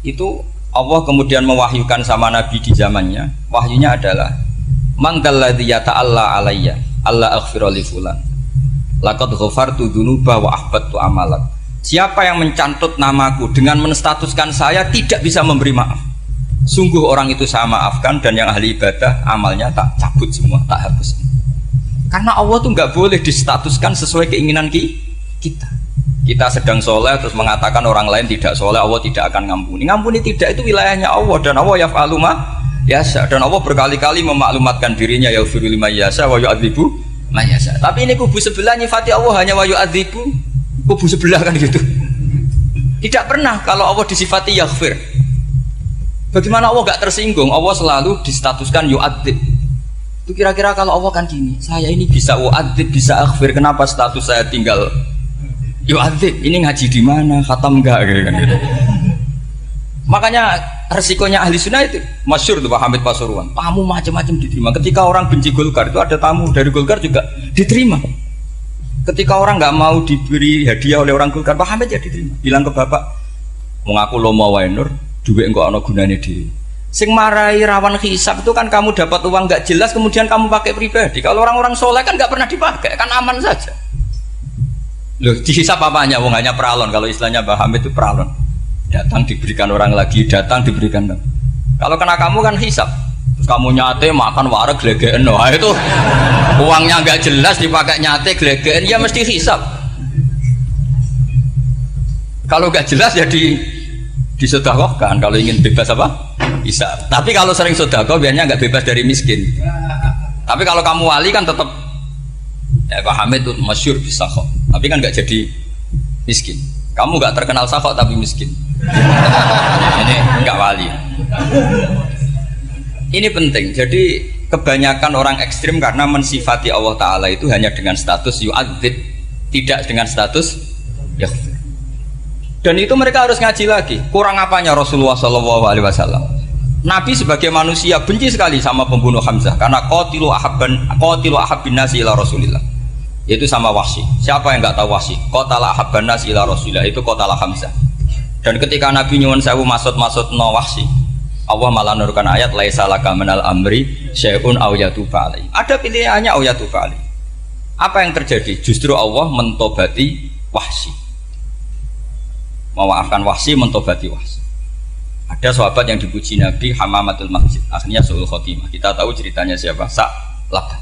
Itu Allah kemudian mewahyukan sama Nabi di zamannya. Wahyunya adalah man dalladzi yata'alla alayya alla aghfira li fulan. Laqad ghafartu dzunuba wa ahbattu amalak. Siapa yang mencantut namaku dengan menstatuskan saya tidak bisa memberi maaf, sungguh orang itu saya maafkan dan yang ahli ibadah amalnya tak cabut semua, tak hapus. Karena Allah tuh nggak boleh distatuskan sesuai keinginan kita. Kita sedang soleh terus mengatakan orang lain tidak soleh, Allah tidak akan ngampuni. Ngampuni tidak, itu wilayahnya Allah dan Allah yaf'alu ma yasha. Dan Allah berkali-kali memaklumatkan dirinya yaghfiru liman yasha wa yu'adzibu man yasha. Tapi ini kubu sebelah nyifati Allah hanya wa yu'adzibu, kubu sebelah kan gitu. Tidak pernah kalau Allah disifati yaghfir. Bagaimana Allah gak tersinggung? Allah selalu distatuskan yu'adzib. Itu kira-kira kalau Allah kan gini, saya ini bisa yu'adzib, bisa aghfir, kenapa status saya tinggal yu'adzib? Ini ngaji di mana? Khatam enggak kan gitu. Makanya resikonya ahli sunnah itu masyhur tuh Pak Hamid Pasuruan. Tamu macam-macam diterima. Ketika orang benci Golkar itu ada tamu dari Golkar juga diterima. Ketika orang nggak mau diberi hadiah oleh orang Golkar, Pak Hamid ya diterima. Bilang ke bapak, mengaku lomo wainur, duit enggak ono gunane dhewe. Sing marai rawan hisab itu kan kamu dapat uang nggak jelas kemudian kamu pakai pribadi. Kalau orang-orang soleh kan nggak pernah dipakai, kan aman saja. Loh, dihisab apanya? Wong hanya peralon. Kalau istilahnya Pak Hamid itu peralon. Datang diberikan orang lagi, datang diberikan. Kalau kena kamu kan hisab. Terus kamu nyate makan wareg glegeken, nah itu uangnya nggak jelas dipakai nyate glegeken, ya mesti hisab. Kalau nggak jelas ya disedekahkan. Kalau ingin bebas apa? Hisab. Tapi kalau sering sedekah biasanya nggak bebas dari miskin. Tapi kalau kamu wali kan tetap ya Pak Hamid itu masyhur bisa kok. Tapi kan nggak jadi miskin. Kamu nggak terkenal sakok tapi miskin. Ini nggak wali. Ini penting. Jadi kebanyakan orang ekstrim karena mensifati Allah Ta'ala itu hanya dengan status yu'adzib, tidak dengan status yaghfir. Dan itu mereka harus ngaji lagi. Kurang apanya Rasulullah SAW? Nabi sebagai manusia benci sekali sama pembunuh Hamzah karena qatilu ahabbin nasi ila Rasulillah. Yaitu sama Wahsy. Siapa yang nggak tahu Wahsy? Qatala ahabban nasi ila Rasulillah, itu qatala Hamzah. Dan ketika Nabi nyuwun sewu maksud no Wahsy, Allah malah menurunkan ayat laisa laka minal amri syai'un aw yatuba alaihi. Ada pilihannya aw yatuba alaihi. Apa yang terjadi? Justru Allah mentobati Wahsy. memaafkan Wahsy, mentobati Wahsy. Ada sahabat yang dipuji Nabi, Hamamatul Masjid, akhirnya su'ul khotimah. Kita tahu ceritanya siapa? Sa'labah.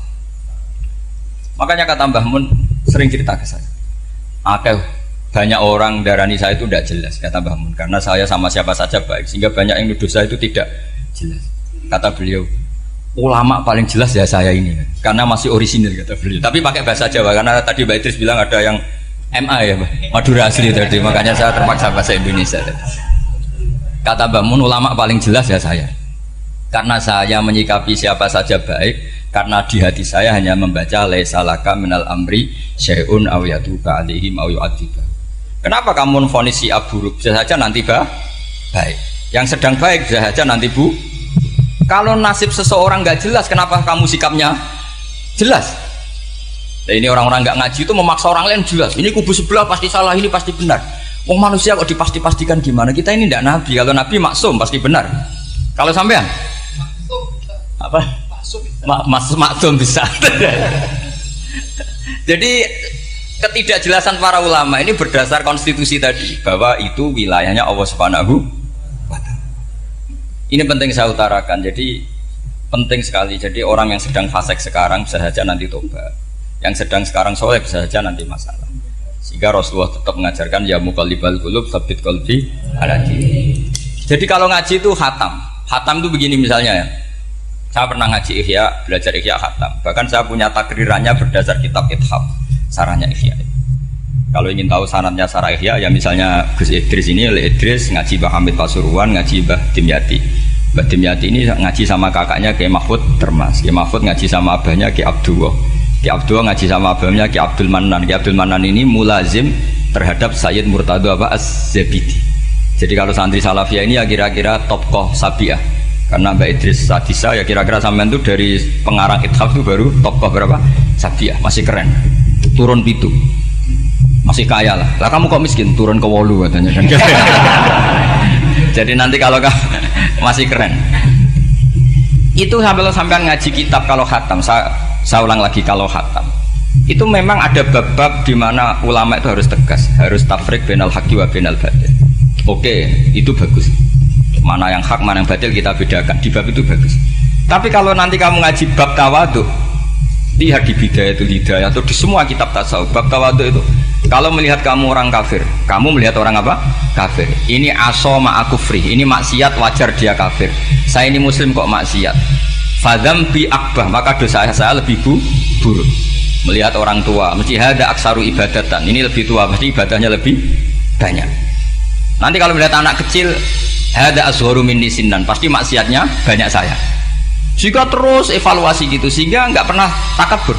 Makanya kata Mbah Mun sering cerita ke saya. Banyak orang darani saya itu tidak jelas, kata Mbah Mun, karena saya sama siapa saja baik, sehingga banyak yang nuduh saya itu tidak jelas. Kata beliau, ulama paling jelas ya saya ini, karena masih orisinil, kata beliau. Tapi pakai bahasa Jawa, karena tadi Mbak Idris bilang ada yang MA ya, Madura asli tadi, makanya saya terpaksa bahasa Indonesia tadi. Kata Mbah Mun, ulama paling jelas ya saya, karena saya menyikapi siapa saja baik, karena di hati saya hanya membaca laisa laka minal amri syai'un aw yatuba alaihim aw yu'adziba. Kenapa kamu vonis si buruk? Bisa saja nanti baik. Yang sedang baik bisa saja nanti Kalau nasib seseorang nggak jelas, kenapa kamu sikapnya jelas? Nah, ini orang-orang nggak ngaji itu memaksa orang lain jelas. Ini kubu sebelah pasti salah, ini pasti benar. Wong manusia kok dipasti-pastikan gimana? Kita ini tidak nabi. Kalau nabi maksum pasti benar. Kalau sampean apa? Maksum bisa. Jadi ketidakjelasan para ulama ini berdasar konstitusi tadi, bahwa itu wilayahnya Allah Subhanahu wa ta'ala. Ini penting saya utarakan. Jadi penting sekali. Jadi orang yang sedang fasik sekarang bisa saja nanti tobat. Yang sedang sekarang soleh bisa saja nanti masalah. Sehingga Rasulullah tetap mengajarkan ya muqallibal qulub tsabbit qalbi ala dinik. Jadi kalau ngaji itu khatam. Khatam itu begini misalnya ya. Saya pernah ngaji Ihya, belajar Ihya khatam. Bahkan saya punya takrirannya berdasar kitab Ithaf, sarahnya Ihya. Kalau ingin tahu sanadnya sarah Ihya, ya misalnya Gus Idris ini, Idris ngaji Mbah Hamid Pasuruan, ngaji Mbah Dimyati. Mbah Dimyati ini ngaji sama kakaknya Kiai Mahfud Termas. Kiai Mahfud ngaji sama abahnya Kiai Abdullah. Kiai Abdullah ngaji sama abahnya Kiai Abdul Manan. Kiai Abdul Manan ini mulazim terhadap Sayyid Murtado Az-Zabidi. Jadi kalau santri Salafiyah ini ya kira-kira topkoh Sabiah. Karena Mbak Idris Sadisa ya kira-kira sampean itu dari pengarang Ithaf itu baru topkoh berapa? Sabiah, masih keren. Turun pitu. Masih kaya lah. Lah kamu kok miskin? Turun ke wolu katanya kan. Jadi nanti kalau masih keren. Itu sampean ngaji kitab kalau khatam. Saya ulang lagi, kalau khatam itu memang ada bab-bab di mana ulama itu harus tegas, harus tafriq bainal haqqi wa bainal batil. Oke, itu bagus. Mana yang hak, mana yang batil kita bedakan. Di bab itu bagus. Tapi kalau nanti kamu ngaji bab tawadhu, lihat di Bidayatul Hidayah atau di semua kitab tasawuf, bab tawadhu itu, kalau melihat kamu orang kafir, kamu melihat orang apa? Kafir. Ini aso ma'akufri, ini maksiat wajar dia kafir. Saya ini muslim kok maksiat. Fadam bi akbah, maka dosa saya lebih buruk. Melihat orang tua, mesti ada aksaru ibadatan, ini lebih tua, mesti ibadahnya lebih banyak. Nanti kalau melihat anak kecil, ada azharu minni sinnan, pasti maksiatnya banyak saya. Jika terus evaluasi gitu, sehingga nggak pernah takabur.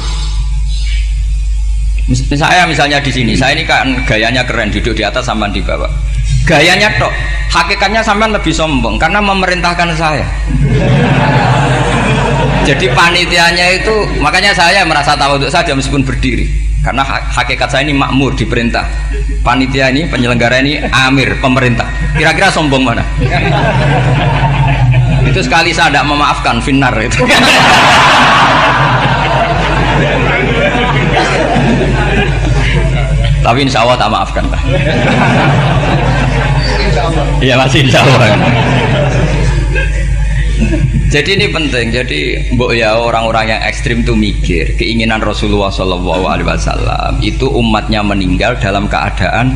Misalnya di sini, saya ini kan gayanya keren, duduk di atas sampean di bawah. Gayanya tok, hakikatnya sampean lebih sombong karena memerintahkan saya. Jadi panitianya itu, makanya saya merasa tawadhu saja meskipun berdiri, karena hakikat saya ini makmur, diperintah. Panitia ini, penyelenggara ini amir, pemerintah. Kira-kira sombong mana? Itu sekali saya tidak memaafkan, finnar itu. Tapi insya Allah tak maafkan lah. Iya masih insya Allah. Jadi ini penting. Jadi mbok ya orang-orang yang ekstrim itu mikir keinginan Rasulullah SAW itu umatnya meninggal dalam keadaan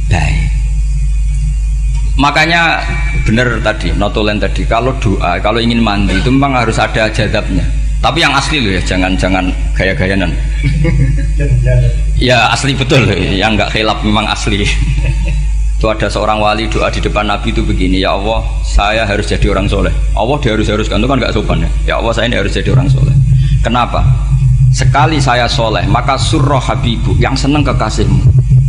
baik. Makanya benar tadi, notulen tadi, kalau doa, kalau ingin mandi itu memang harus ada jadabnya. Tapi yang asli loh ya, jangan gaya-gayanan. Ya asli betul, yang nggak khilaf memang asli. Itu ada seorang wali doa di depan Nabi itu begini, ya Allah saya harus jadi orang soleh. Allah diharuskan itu kan nggak sopan ya. Ya Allah saya ini harus jadi orang soleh. Kenapa? Sekali saya soleh maka surroh habibu, yang senang kekasihmu.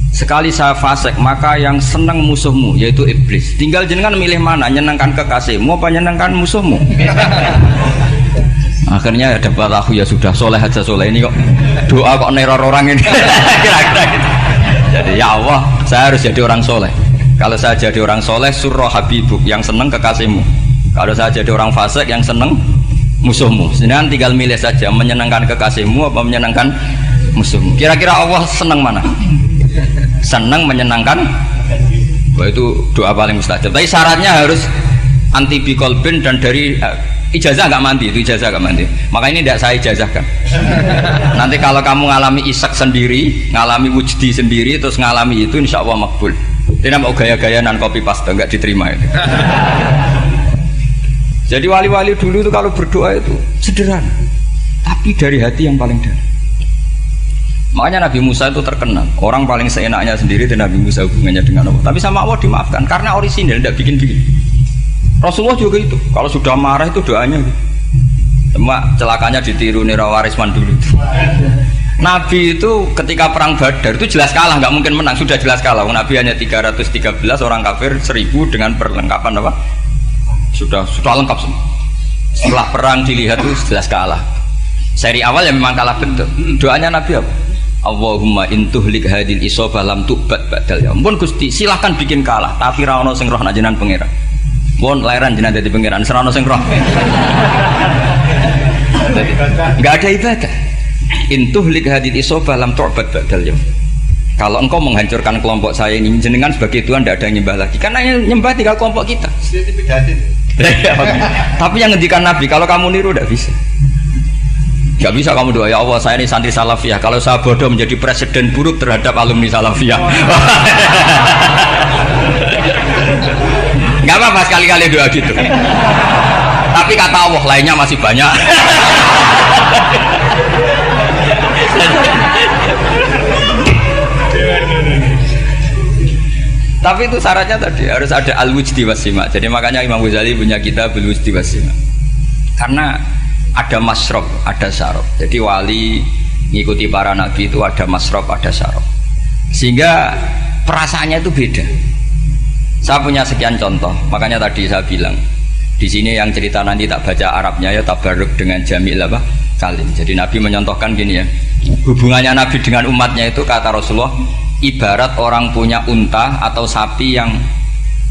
Sekali saya fasik maka yang senang musuhmu, yaitu iblis. Tinggal jenengan milih mana, nyenangkan kekasihmu apa nyenangkan musuhmu. Akhirnya ya dapat aku, ya sudah soleh aja, soleh ini kok doa kok neror orang ini. Kira-kira gitu. Jadi ya Allah saya harus jadi orang soleh. Kalau saya jadi orang soleh, surroh habibuk, yang seneng kekasihmu. Kalau saya jadi orang fasik, yang seneng musuhmu. Sedangkan tinggal milih saja, menyenangkan kekasihmu apa menyenangkan musuhmu. Kira-kira Allah seneng mana? Seneng menyenangkan Wah, itu doa paling mustajab. Tapi syaratnya harus anti bikolbin dan dari ijazah nggak mandi, itu ijazah nggak mandi. Maka ini tidak saya ijazahkan. Nanti kalau kamu ngalami isak sendiri, ngalami wujdi sendiri, terus ngalami itu insya Allah makbul. Ini mau gaya-gayaan copy paste nggak diterima itu. Jadi wali-wali dulu itu kalau berdoa itu sederhana, tapi dari hati yang paling dalam. Makanya Nabi Musa itu terkenal, orang paling seenaknya sendiri dan Nabi Musa hubungannya dengan Allah. Tapi sama Allah dimaafkan karena orisinil, tidak bikin-bikin. Rasulullah juga itu, kalau sudah marah itu doanya gitu. Cuma celakanya ditiru Nira Warisman dulu. Nabi itu ketika perang Badar itu jelas kalah, nggak mungkin menang, sudah jelas kalah. Nabi hanya 313 orang kafir, 1000 dengan perlengkapan apa? Sudah lengkap semua. Setelah perang dilihat itu jelas kalah. Seri awal ya memang kalah betul. Doanya Nabi apa? Allahumma intuhlik hadil isobah lam tu'bad badal ya ampun Gusti, silahkan bikin kalah tapi ra ono sing roh nak jenengan pangeran. Pun lairan jenengan dadi pangeran, ora ono sing roh. Enggak ada ibadah. Intuhlik hadil isobah lam tu'bad badal ya. Kalau engkau menghancurkan kelompok saya ini, jenengan sebagai Tuhan tidak ada yang nyembah lagi karena yang nyembah tinggal kelompok kita. Tapi yang ngendikan Nabi, kalau kamu niru tidak bisa. Gak bisa kamu doa, ya Allah saya ini santri salafiyah, kalau saya bodoh menjadi presiden buruk terhadap alumni salafiyah. Gak apa-apa sekali-kali doa gitu. Tapi kata Allah lainnya masih banyak. Tapi itu syaratnya tadi harus ada al-wujdi wasima. Jadi makanya Imam Ghazali punya kitab al-wujdi wasima. Karena ada masrob, ada syarab. Jadi wali ngikuti para nabi itu ada masrob, ada syarab. Sehingga perasaannya itu beda. Saya punya sekian contoh. Makanya tadi saya bilang di sini yang cerita nanti tak baca Arabnya ya tabarruk dengan jamil apa kalim. Jadi Nabi menyontohkan gini ya. Hubungannya Nabi dengan umatnya itu kata Rasulullah ibarat orang punya unta atau sapi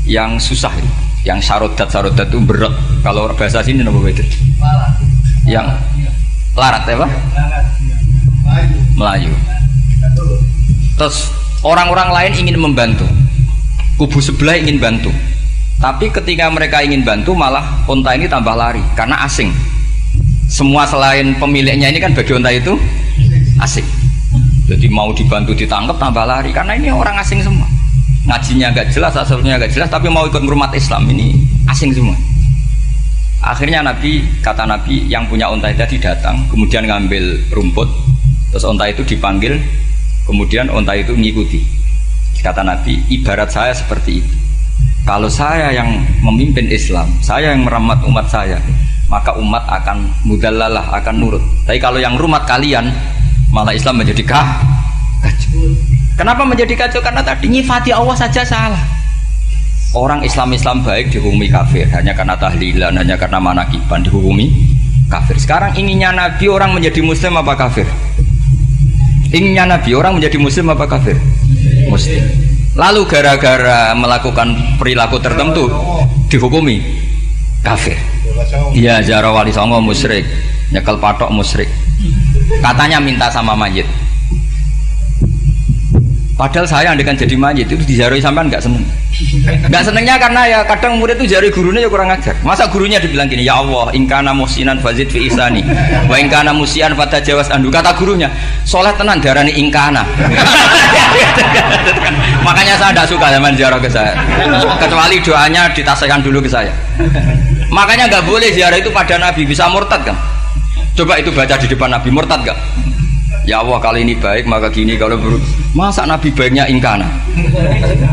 yang susah, yang sarodat itu berat. Kalau bahasa sini apa beda? Yang larat apa? Melayu. Terus orang-orang lain ingin membantu, kubu sebelah ingin bantu, tapi ketika mereka ingin bantu malah unta ini tambah lari karena asing. Semua selain pemiliknya ini kan bagi unta itu asing. Jadi mau dibantu ditangkap tambah lari karena ini orang asing semua. Ngajinya agak jelas, asalnya agak jelas, tapi mau ikut merumat Islam ini asing semua. Akhirnya kata Nabi yang punya unta itu tadi datang, kemudian ngambil rumput, terus unta itu dipanggil, kemudian unta itu mengikuti. Kata Nabi, ibarat saya seperti itu. Kalau saya yang memimpin Islam, saya yang merawat umat saya, maka umat akan mudallalah, akan nurut. Tapi kalau yang rumat kalian, malah Islam menjadi kacau. Kenapa menjadi kacau? Karena tadi nyifati Allah saja salah. Orang Islam baik dihukumi kafir hanya karena tahlilan, hanya karena manakiban dihukumi kafir. Sekarang inginnya Nabi orang menjadi muslim apa kafir? Inginnya Nabi orang menjadi muslim apa kafir? Muslim. Lalu gara-gara melakukan perilaku tertentu dihukumi kafir. Iya, ziarah wali songo musyrik, nyekel patok musyrik. Katanya minta sama mayit. Padahal saya andekan jadi mayit itu diziarahi sampean nggak seneng. Nggak senengnya karena ya kadang murid itu ziarahi gurunya ya kurang ajar. Masa gurunya dibilang gini, ya Allah, ingkana muhsinan fazid fi ihsani, wa ingkana musian fatajawas anhu. Kata gurunya, soleh tenan darani ingkana. Makanya saya tidak suka zaman ziarah ke saya. Kecuali doanya ditasihkan dulu ke saya. Makanya nggak boleh ziarah itu pada Nabi, bisa murtad kan? Coba itu baca di depan Nabi, murtad gak? Ya Allah kali ini baik maka gini, kalau buruk masa Nabi baiknya ingkana.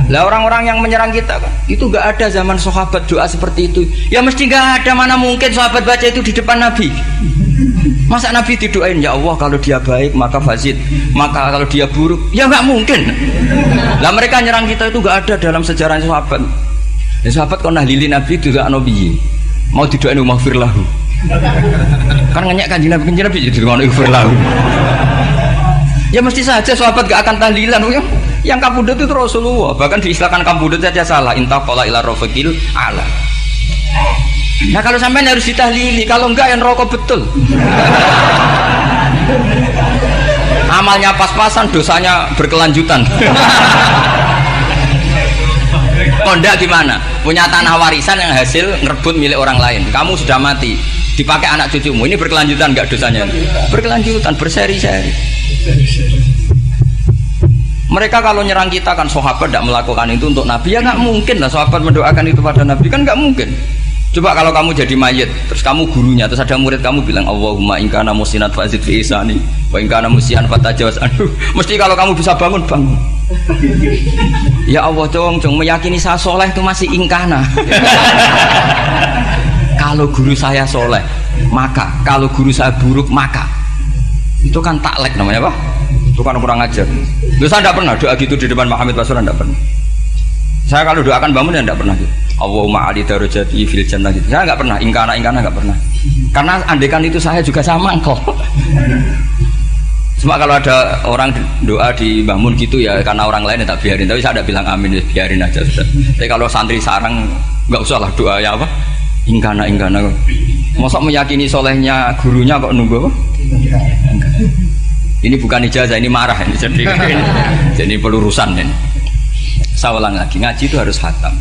Lah orang-orang yang menyerang kita kan itu gak ada zaman sahabat doa seperti itu. Ya mesti gak ada, mana mungkin sahabat baca itu di depan Nabi. Masa Nabi didoain ya Allah kalau dia baik maka fazid, maka kalau dia buruk ya gak mungkin. Lah mereka nyerang kita itu gak ada dalam sejarah sahabat. Ya sahabat kok nahlilin Nabi itu gak nabi mau didoain maghfir lahu. Kan ngenyek kanjeng Nabi jadi ngono ighfir lahu. Ya mesti saja sahabat gak akan tahlilan. Yang kabudut itu Rasulullah, bahkan diistilahkan kabudut saja salah. Intaqala ila rafiqil ala. Nah kalau sampai harus ditahlili, kalau enggak yang rokok betul. Amalnya pas-pasan, dosanya berkelanjutan. Kondak gimana? Punya tanah warisan yang hasil ngerebut milik orang lain. Kamu sudah mati, dipakai anak cucumu. Ini berkelanjutan nggak dosanya? Berkelanjutan, berseri-seri. Mereka kalau nyerang kita kan sahabat tidak melakukan itu untuk Nabi, ya nggak mungkin lah sahabat mendoakan itu pada Nabi, kan nggak mungkin. Coba kalau kamu jadi mayit, terus kamu gurunya, terus ada murid kamu bilang Allahumma in kana musinat fazid fi isani wa in kana musian fatajawaz anhu. Mesti kalau kamu bisa bangun. Ya Allah, dong meyakini saya soleh itu masih ingkana. Kalau guru saya soleh, maka kalau guru saya buruk, maka itu kan taklek namanya, Pak. Itu kan kurang ajar. Loh, saya tidak pernah doa gitu di depan Muhammad Basuran, tidak pernah. Saya kalau doakan bangun ya tidak pernah gitu. Allahumma ali darajati fil jannah gitu. Saya nggak pernah, ingkana nggak pernah. Karena andekan itu saya juga sama kok. Cuma kalau ada orang doa di bangun gitu ya karena orang lain ya tak biarin. Tapi saya tidak bilang amin, ya biarin aja sudah. Tapi kalau santri sarang nggak usah lah doa ya apa? Ingkana. Masa meyakini solehnya gurunya kok nunggu apa? Ini bukan ijazah, ini marah ini. Jadi pelurusan ini. Saya ulang lagi, ngaji itu harus khatam.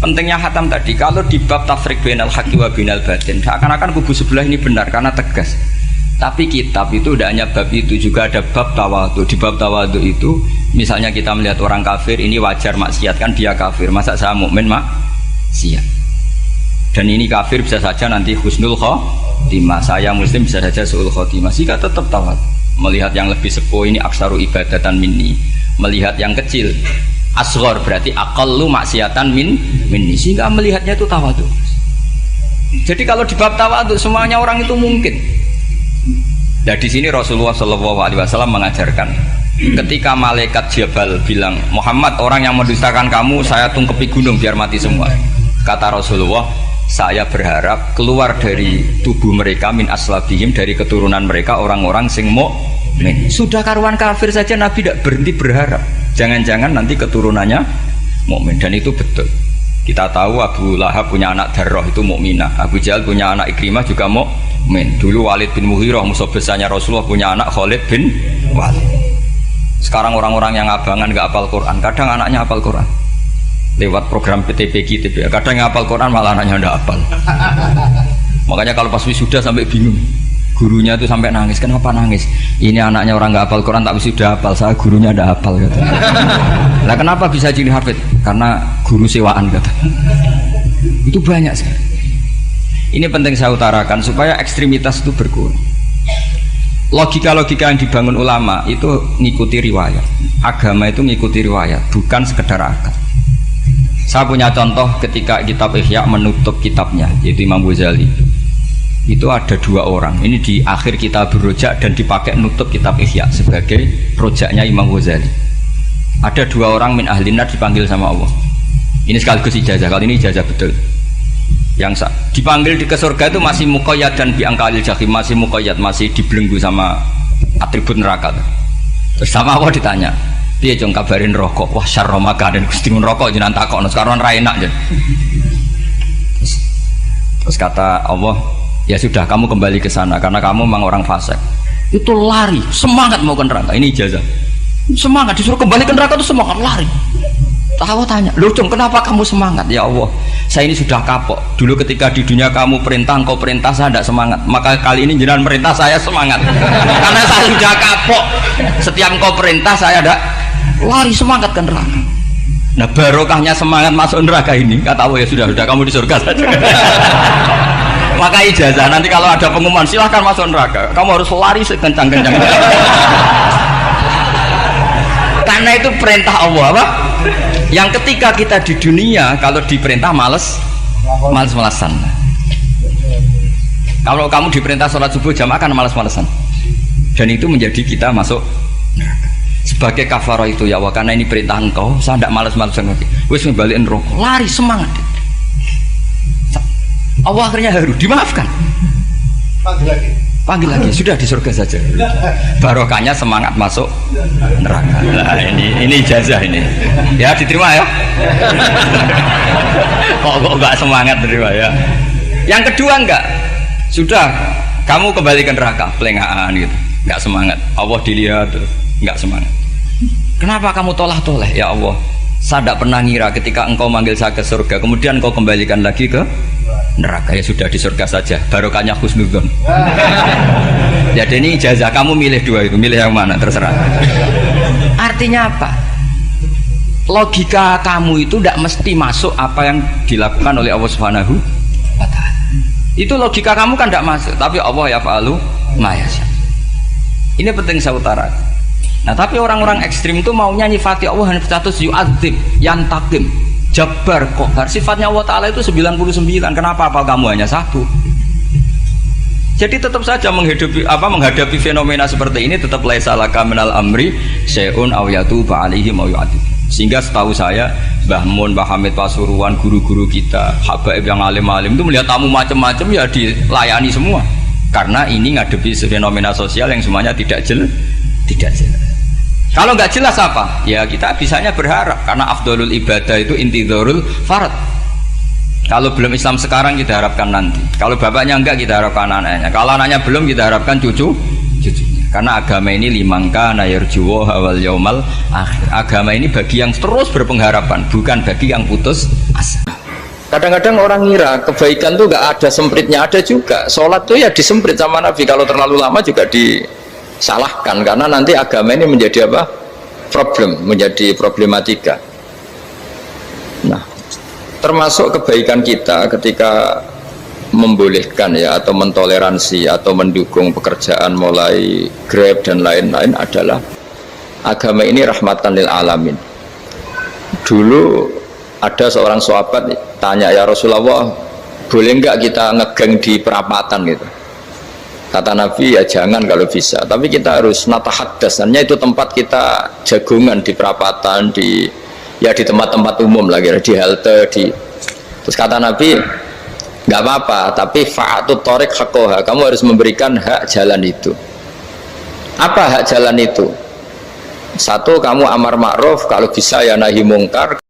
Pentingnya khatam tadi, kalau di bab tafriq bainal haqqi wa bainal batin, seakan-akan kubu sebelah ini benar karena tegas. Tapi kitab itu tidak hanya bab itu, juga ada bab tawadhu. Di bab tawadhu itu, misalnya kita melihat orang kafir, ini wajar maksiat kan dia kafir. Masa saya mukmin maksiat? Dan ini kafir bisa saja nanti husnul khotimah. Saya muslim bisa saja su'ul khotimah. Jika tetap tawadhu, melihat yang lebih sepuh ini aksaru ibadatan minni, melihat yang kecil asghar berarti aqallu maksiatan minni, sehingga melihatnya itu tawadhu. Jadi kalau di bab tawadhu semuanya orang itu mungkin. Nah di sini Rasulullah SAW mengajarkan, ketika malaikat Jabal bilang Muhammad, orang yang mendustakan kamu saya tungkepi gunung biar mati semua. Kata Rasulullah, saya berharap keluar dari tubuh mereka min aslabihim, dari keturunan mereka orang-orang sing mukmin. Sudah karuan kafir saja Nabi tidak berhenti berharap. Jangan-jangan nanti keturunannya mukmin, dan itu betul. Kita tahu Abu Lahab punya anak Darrah itu mukminah. Abu Jahal punya anak Ikrimah juga mukmin. Dulu Walid bin Mughirah musuh besarnya Rasulullah punya anak Khalid bin Walid. Sekarang orang-orang yang abangan nggak hafal Quran, kadang anaknya hafal Quran. Lewat program PTPQ, kadang yang hafal Quran malah anaknya nggak hafal. Makanya kalau pas wisuda sampai bingung. Gurunya itu sampai nangis. Kenapa nangis? Ini anaknya orang nggak hafal Quran tapi sudah hafal, saya gurunya tidak hafal kata. Lah kenapa bisa jadi hafid? Karena guru sewaan kata. Itu banyak sekali. Ini penting saya utarakan supaya ekstremitas itu berkurang. Logika-logika yang dibangun ulama itu ngikuti riwayat. Agama itu ngikuti riwayat, bukan sekedar akal. Saya punya contoh ketika kitab Ihya menutup kitabnya, yaitu Imam Ghazali. Itu ada dua orang, ini di akhir kitab Rojak dan dipakai nutup kitab Ihya sebagai rojaknya Imam Ghazali. Ada dua orang min ahlinar dipanggil sama Allah. Ini sekaligus ijazah, kali ini ijazah betul. Yang dipanggil ke surga itu masih muqayyad dan biangkalil jahim, masih muqayyad, masih dibelenggu sama atribut neraka. Terus sama Allah ditanya, dia jong kabarin rokok, wah syarra makanan, Gusti rokok jenengan takokno sekarang ra enak. Terus kata Allah, ya sudah kamu kembali ke sana karena kamu memang orang fasik. Itu lari semangat mau ke neraka. Ini ijazah, semangat disuruh kembali ke neraka itu semangat lari. Tahu tanya, loh Cung, kenapa kamu semangat? Ya Allah, saya ini sudah kapok. Dulu ketika di dunia kamu perintah, engkau perintah, saya tidak semangat. Maka kali ini jenengan perintah saya semangat. Karena saya sudah kapok. Setiap engkau perintah saya ada lari semangat ke neraka. Nah barokahnya semangat masuk neraka ini, kata Allah, ya sudah kamu di surga saja. Maka ijazah nanti kalau ada pengumuman silahkan masuk neraka, kamu harus lari sekencang-kencangnya. Karena itu perintah Allah apa? Yang ketika kita di dunia kalau diperintah males-malesan. Kalau kamu diperintah sholat subuh jamaah kan males-malesan. Dan itu menjadi kita masuk neraka. Sebagai kafarah itu ya Allah, karena ini perintah engkau, saya tidak males-malesan lagi. Wis ngebalikin rokok, lari semangat. Allah akhirnya haru, dimaafkan. Panggil lagi, sudah di surga saja. Barokahnya semangat masuk neraka. Nah, ini ijazah ini. Ya diterima ya. Kok enggak semangat terima ya. Yang kedua enggak. Sudah kamu kembali ke neraka, pelengahan gitu. Enggak semangat. Allah dilihat terus enggak semangat. Kenapa kamu tolah-toleh? Ya Allah, Saya tidak pernah ngira ketika engkau manggil saya ke surga, kemudian engkau kembalikan lagi ke neraka. Ya sudah, di surga saja, barokahnya husnudzon. Jadi ini ijazah, kamu milih dua itu, milih yang mana terserah. Artinya apa? Logika kamu itu tidak mesti masuk apa yang dilakukan oleh Allah Subhanahu wa Ta'ala. Itu logika kamu kan tidak masuk, tapi Allah yaf'alu ma yasha. Ini penting saya utarakan. Nah, tapi orang-orang ekstrim itu maunya nyifati Allah hanya status yu'adzib, yantakim, jabbar, kohar. Sifatnya Allah Ta'ala itu 99. Kenapa apa kamu hanya satu? Jadi tetap saja menghadapi fenomena seperti ini tetap laisa laka minal amri syai'un aw yatuba alaihim aw yu'adzib. Sehingga setahu saya Mbah Mun, Mbah Hamid Pasuruan, guru-guru kita, habaib yang alim-alim itu melihat tamu macam-macam ya dilayani semua. Karena ini ngadepi fenomena sosial yang semuanya tidak jelas. Kalau nggak jelas apa? Ya kita bisanya berharap karena afdolul ibadah itu intidharul farad. Kalau belum Islam sekarang kita harapkan nanti. Kalau bapaknya enggak kita harapkan anaknya. Kalau anaknya belum kita harapkan cucunya. Karena agama ini limangka nayarjuwa wal yaumal akhir. Agama ini bagi yang terus berpengharapan, bukan bagi yang putus asa. Kadang-kadang orang ngira kebaikan tuh nggak ada sempritnya, ada juga. Sholat tuh ya disemprit sama Nabi. Kalau terlalu lama juga disalahkan karena nanti agama ini menjadi apa? Menjadi problematika. Nah, termasuk kebaikan kita ketika membolehkan ya atau mentoleransi atau mendukung pekerjaan mulai Grab dan lain-lain adalah agama ini rahmatan lil alamin. Dulu ada seorang sahabat tanya, ya Rasulullah, boleh enggak kita ngegeng di perapatan gitu? Kata Nabi, ya jangan kalau bisa, tapi kita harus natahaddas, itu tempat kita jagungan di perapatan, di tempat-tempat umum lagi, di halte, terus kata Nabi, nggak apa-apa, tapi fa'atut thoriq haqqaha, kamu harus memberikan hak jalan itu. Apa hak jalan itu? Satu, kamu amar ma'ruf, kalau bisa ya nahi mungkar.